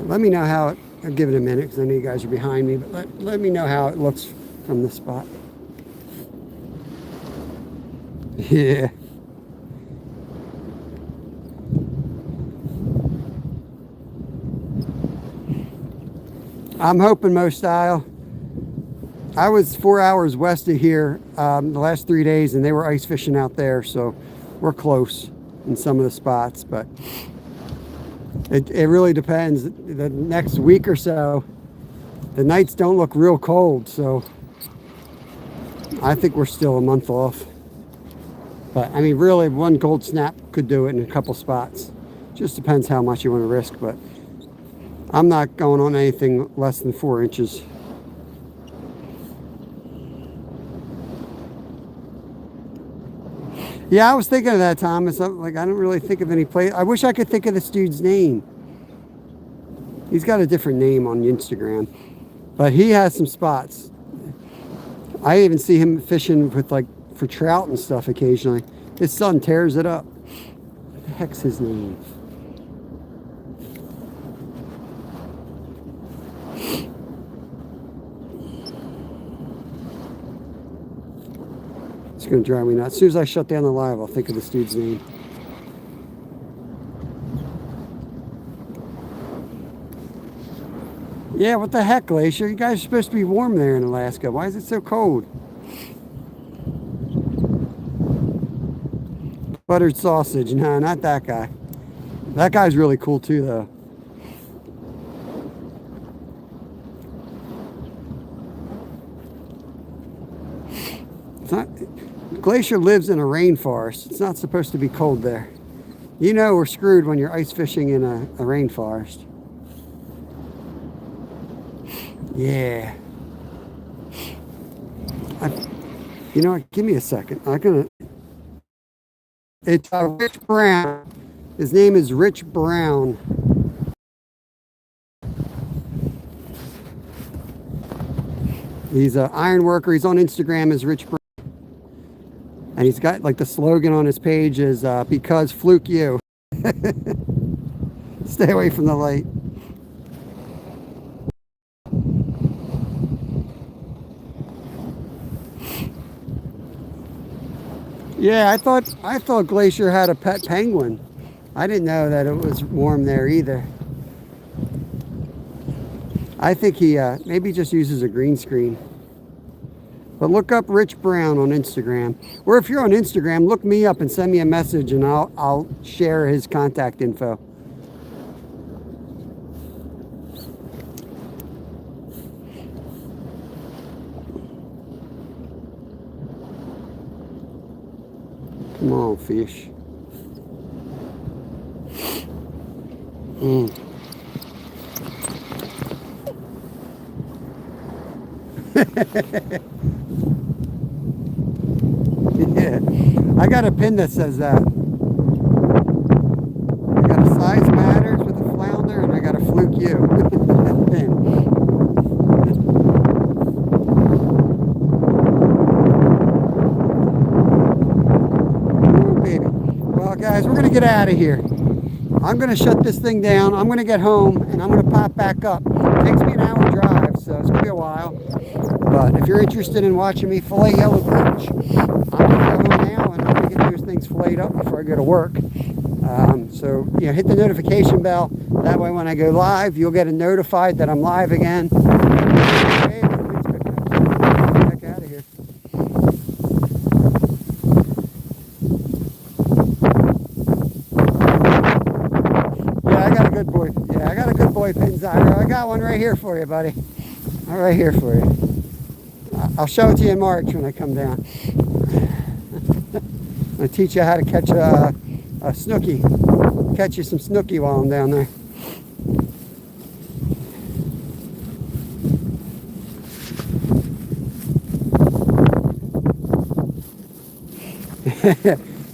Let me know how it, I'll give it a minute because I know you guys are behind me, but let me know how it looks from the spot. Yeah. I'm hoping Mo style. I was 4 hours west of here the last 3 days, and they were ice fishing out there, so we're close in some of the spots, but it really depends. The next week or so, The nights don't look real cold, so I think we're still a month off. But I mean, really, one cold snap could do it in a couple spots. Just depends how much you want to risk, but I'm not going on anything less than 4 inches. Yeah, I was thinking of that, Thomas. Like, I don't really think of any place. I wish I could think of this dude's name. He's got a different name on Instagram, but he has some spots. I even see him fishing with, like, for trout and stuff occasionally. His son tears it up. What the heck's his name? It's going to drive me nuts. As soon as I shut down the live, I'll think of this dude's name. Yeah, what the heck, Glacier? You guys are supposed to be warm there in Alaska. Why is it so cold? Buttered sausage. No, not that guy. That guy's really cool too, though. It's not... Glacier lives in a rainforest. It's not supposed to be cold there. You know we're screwed when you're ice fishing in a rainforest. Yeah. You know what? Give me a second. It's Rich Brown. His name is Rich Brown. He's an iron worker. He's on Instagram as Rich Brown. And he's got, like, the slogan on his page is, because fluke you. Stay away from the light. Yeah, I thought Glacier had a pet penguin. I didn't know that it was warm there either. I think he maybe just uses a green screen. But look up Rich Brown on Instagram. Or if you're on Instagram, look me up and send me a message and I'll share his contact info. Come on, fish. Yeah, I got a pin that says that. I got a size matters with a flounder, and I got a fluke you pin. Ooh, baby. Well, guys, we're gonna get out of here. I'm gonna shut this thing down. I'm gonna get home, and I'm gonna pop back up. It takes me an hour drive, so it's gonna be a while. But if you're interested in watching me fillet yellow perch, I'm going to go home now and I'm going to get those things filleted up before I go to work. So, you know, hit the notification bell. That way when I go live, you'll get notified that I'm live again. Okay, the wind's picking up. Get the heck out of here. Yeah, I got a good boy. Yeah, I got a good boy pin, Zyro. I got one right here for you, buddy. All right here for you. I'll show it to you in March when I come down. I'm going to teach you how to catch a snooky. Catch you some snooky while I'm down there.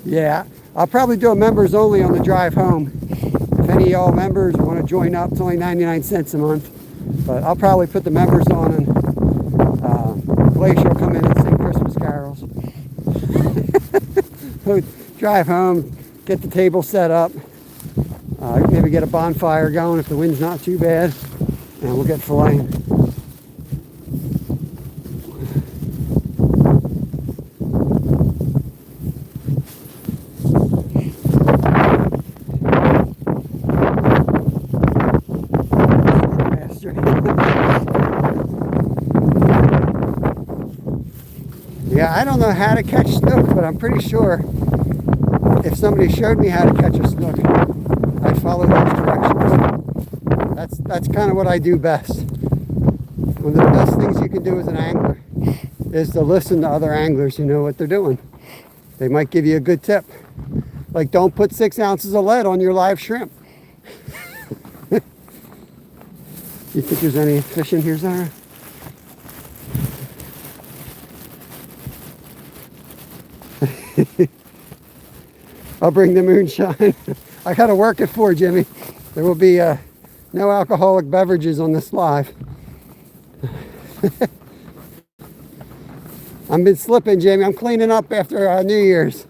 Yeah, I'll probably do a members only on the drive home. If any of y'all members want to join up, it's only 99 cents a month. But I'll probably put the members on and Glacier will come in and sing Christmas carols. Drive home, get the table set up, maybe get a bonfire going if the wind's not too bad, and we'll get filleting. Yeah, I don't know how to catch snook, but I'm pretty sure if somebody showed me how to catch a snook, I'd follow those directions. That's kind of what I do best. One of the best things you can do as an angler is to listen to other anglers who know what they're doing. They might give you a good tip. Like, don't put 6 ounces of lead on your live shrimp. You think there's any fish in here, Zara? I'll bring the moonshine. I gotta work at 4, Jimmy. There will be no alcoholic beverages on this live. I've been slipping, Jamie. I'm cleaning up after New Year's.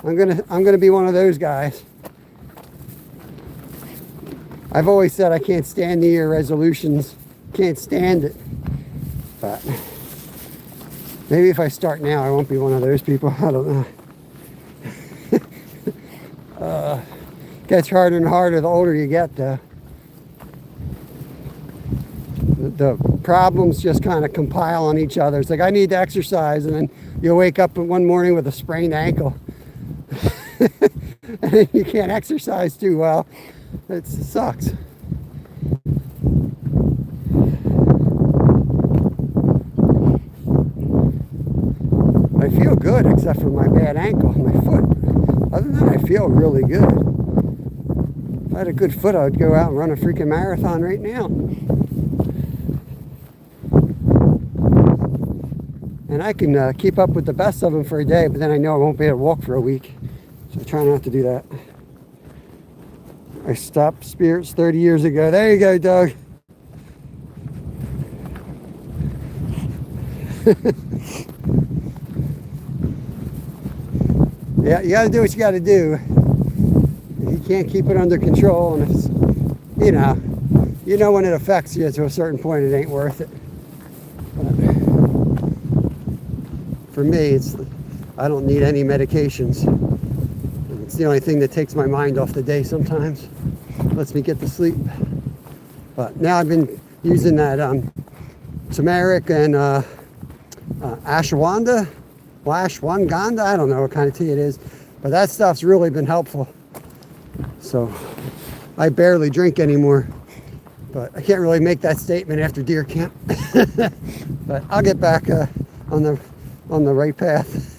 I'm gonna be one of those guys. I've always said I can't stand New Year resolutions. Can't stand it. But maybe if I start now, I won't be one of those people. I don't know. Gets harder and harder the older you get, though. The problems just kind of compile on each other. It's like, I need to exercise, and then you'll wake up one morning with a sprained ankle. And you can't exercise too well. It sucks. I feel good except for my bad ankle and my foot. Other than that, I feel really good. If I had a good foot, I would go out and run a freaking marathon right now. And I can keep up with the best of them for a day, but then I know I won't be able to walk for a week. So I try not to do that. I stopped spirits 30 years ago. There you go, Doug. Yeah, you gotta do what you gotta do. You can't keep it under control, and it's, you know when it affects you to a certain point, it ain't worth it. But for me, I don't need any medications. It's the only thing that takes my mind off the day sometimes. Lets me get to sleep. But now I've been using that turmeric and ashwagandha, I don't know what kind of tea it is, but that stuff's really been helpful. So I barely drink anymore, but I can't really make that statement after deer camp. But I'll get back on the right path.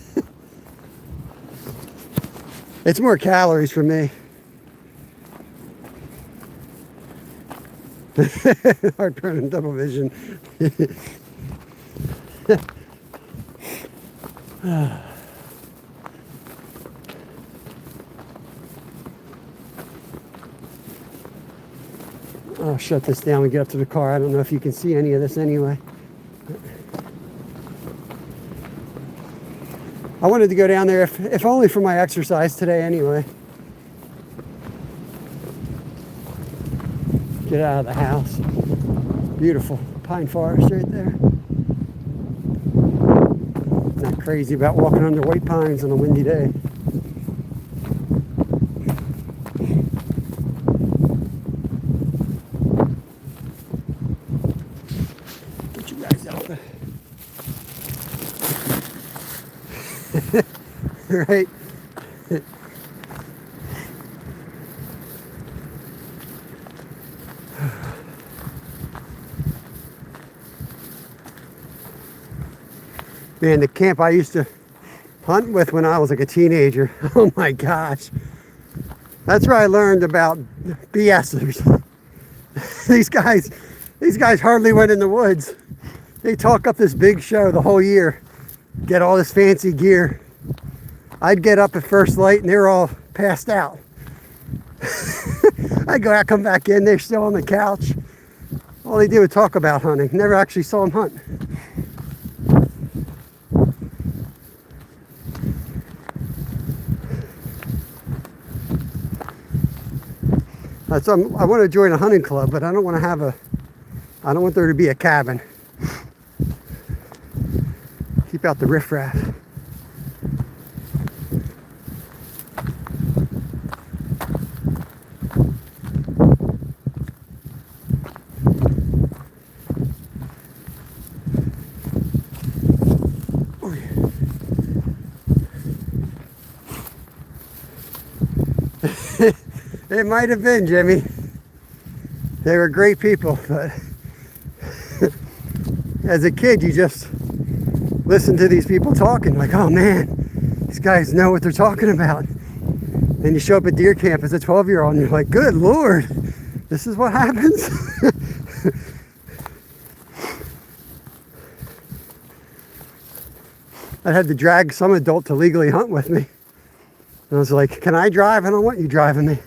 It's more calories for me. Heartburn and double vision. I'll shut this down and get up to the car. I don't know if you can see any of this anyway. I wanted to go down there if only for my exercise today anyway. Get out of the house. Beautiful pine forest right there. Not crazy about walking under white pines on a windy day. Get you guys out there. Right? Man, the camp I used to hunt with when I was like a teenager. Oh my gosh. That's where I learned about BSers. These guys hardly went in the woods. They talk up this big show the whole year. Get all this fancy gear. I'd get up at first light and they were all passed out. I'd go out, come back in, they're still on the couch. All they did was talk about hunting. Never actually saw them hunt. So I want to join a hunting club, but I don't want there to be a cabin. Keep out the riffraff. Oh, yeah. It might have been, Jimmy. They were great people, but as a kid, you just listen to these people talking like, oh man, these guys know what they're talking about. Then you show up at deer camp as a 12-year-old and you're like, good Lord, this is what happens? I had to drag some adult to legally hunt with me. And I was like, can I drive? I don't want you driving me.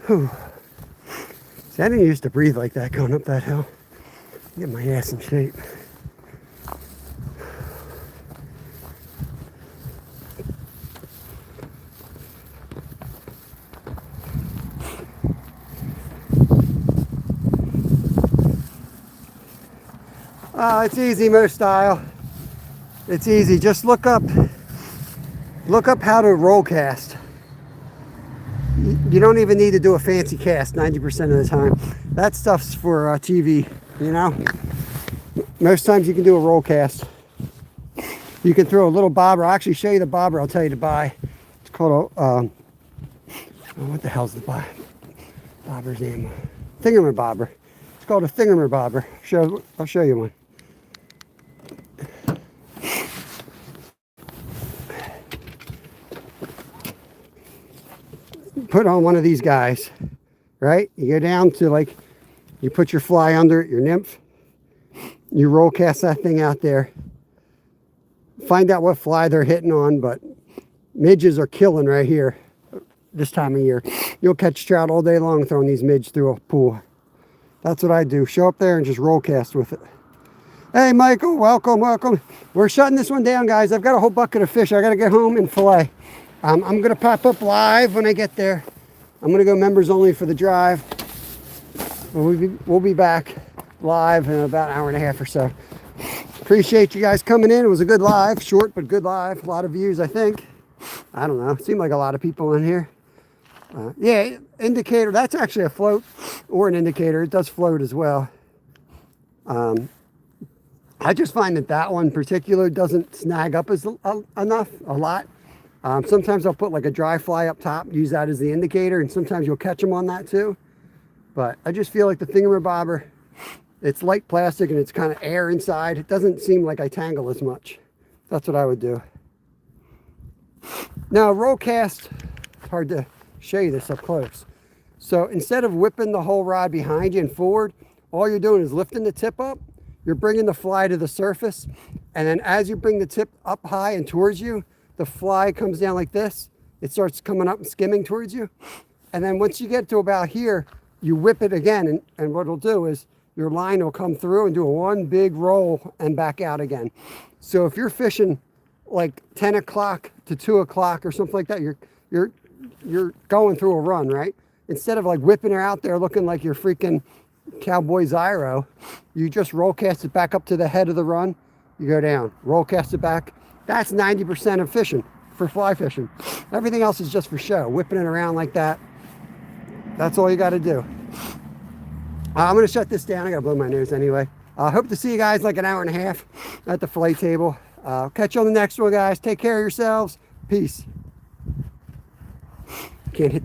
Whew. See, I didn't used to breathe like that going up that hill. Get my ass in shape. Oh, it's easy, Mo style. It's easy. Just look up how to roll cast. You don't even need to do a fancy cast 90% of the time. That stuff's for TV, you know? Most times you can do a roll cast. You can throw a little bobber. I'll actually show you the bobber I'll tell you to buy. It's called a, what the hell's the bobber's name? Thingamer bobber. It's called a Thingamer bobber. I'll show you one. Put on one of these guys, right? You go down to like, you put your fly under it, your nymph. You roll cast that thing out there. Find out what fly they're hitting on, but midges are killing right here this time of year. You'll catch trout all day long throwing these midges through a pool. That's what I do. Show up there and just roll cast with it. Hey, Michael, welcome, welcome. We're shutting this one down, guys. I've got a whole bucket of fish. I got to get home and fillet. I'm going to pop up live when I get there. I'm going to go members only for the drive. We'll be back live in about an hour and a half or so. Appreciate you guys coming in. It was a good live, short but good live. A lot of views, I think. I don't know. It seemed like a lot of people in here. Yeah, indicator. That's actually a float or an indicator. It does float as well. I just find that one in particular doesn't snag up enough, a lot. Sometimes I'll put like a dry fly up top, use that as the indicator, and sometimes you'll catch them on that too. But I just feel like the Thingamabobber, it's light plastic and it's kind of air inside. It doesn't seem like I tangle as much. That's what I would do. Now, roll cast, it's hard to show you this up close. So instead of whipping the whole rod behind you and forward, all you're doing is lifting the tip up. You're bringing the fly to the surface. And then as you bring the tip up high and towards you, the fly comes down like this. It starts coming up and skimming towards you. And then once you get to about here, you whip it again. And what it'll do is your line will come through and do a one big roll and back out again. So if you're fishing like 10 o'clock to 2 o'clock or something like that, you're going through a run, right? Instead of like whipping her out there looking like you're freaking Cowboy Zyro, you just roll cast it back up to the head of the run. You go down, roll cast it back. That's 90% of fishing for fly fishing. Everything else is just for show. Whipping it around like that. That's all you got to do. I'm going to shut this down. I got to blow my nose anyway. I hope to see you guys like an hour and a half at the fillet table. Catch you on the next one, guys. Take care of yourselves. Peace. Can't hit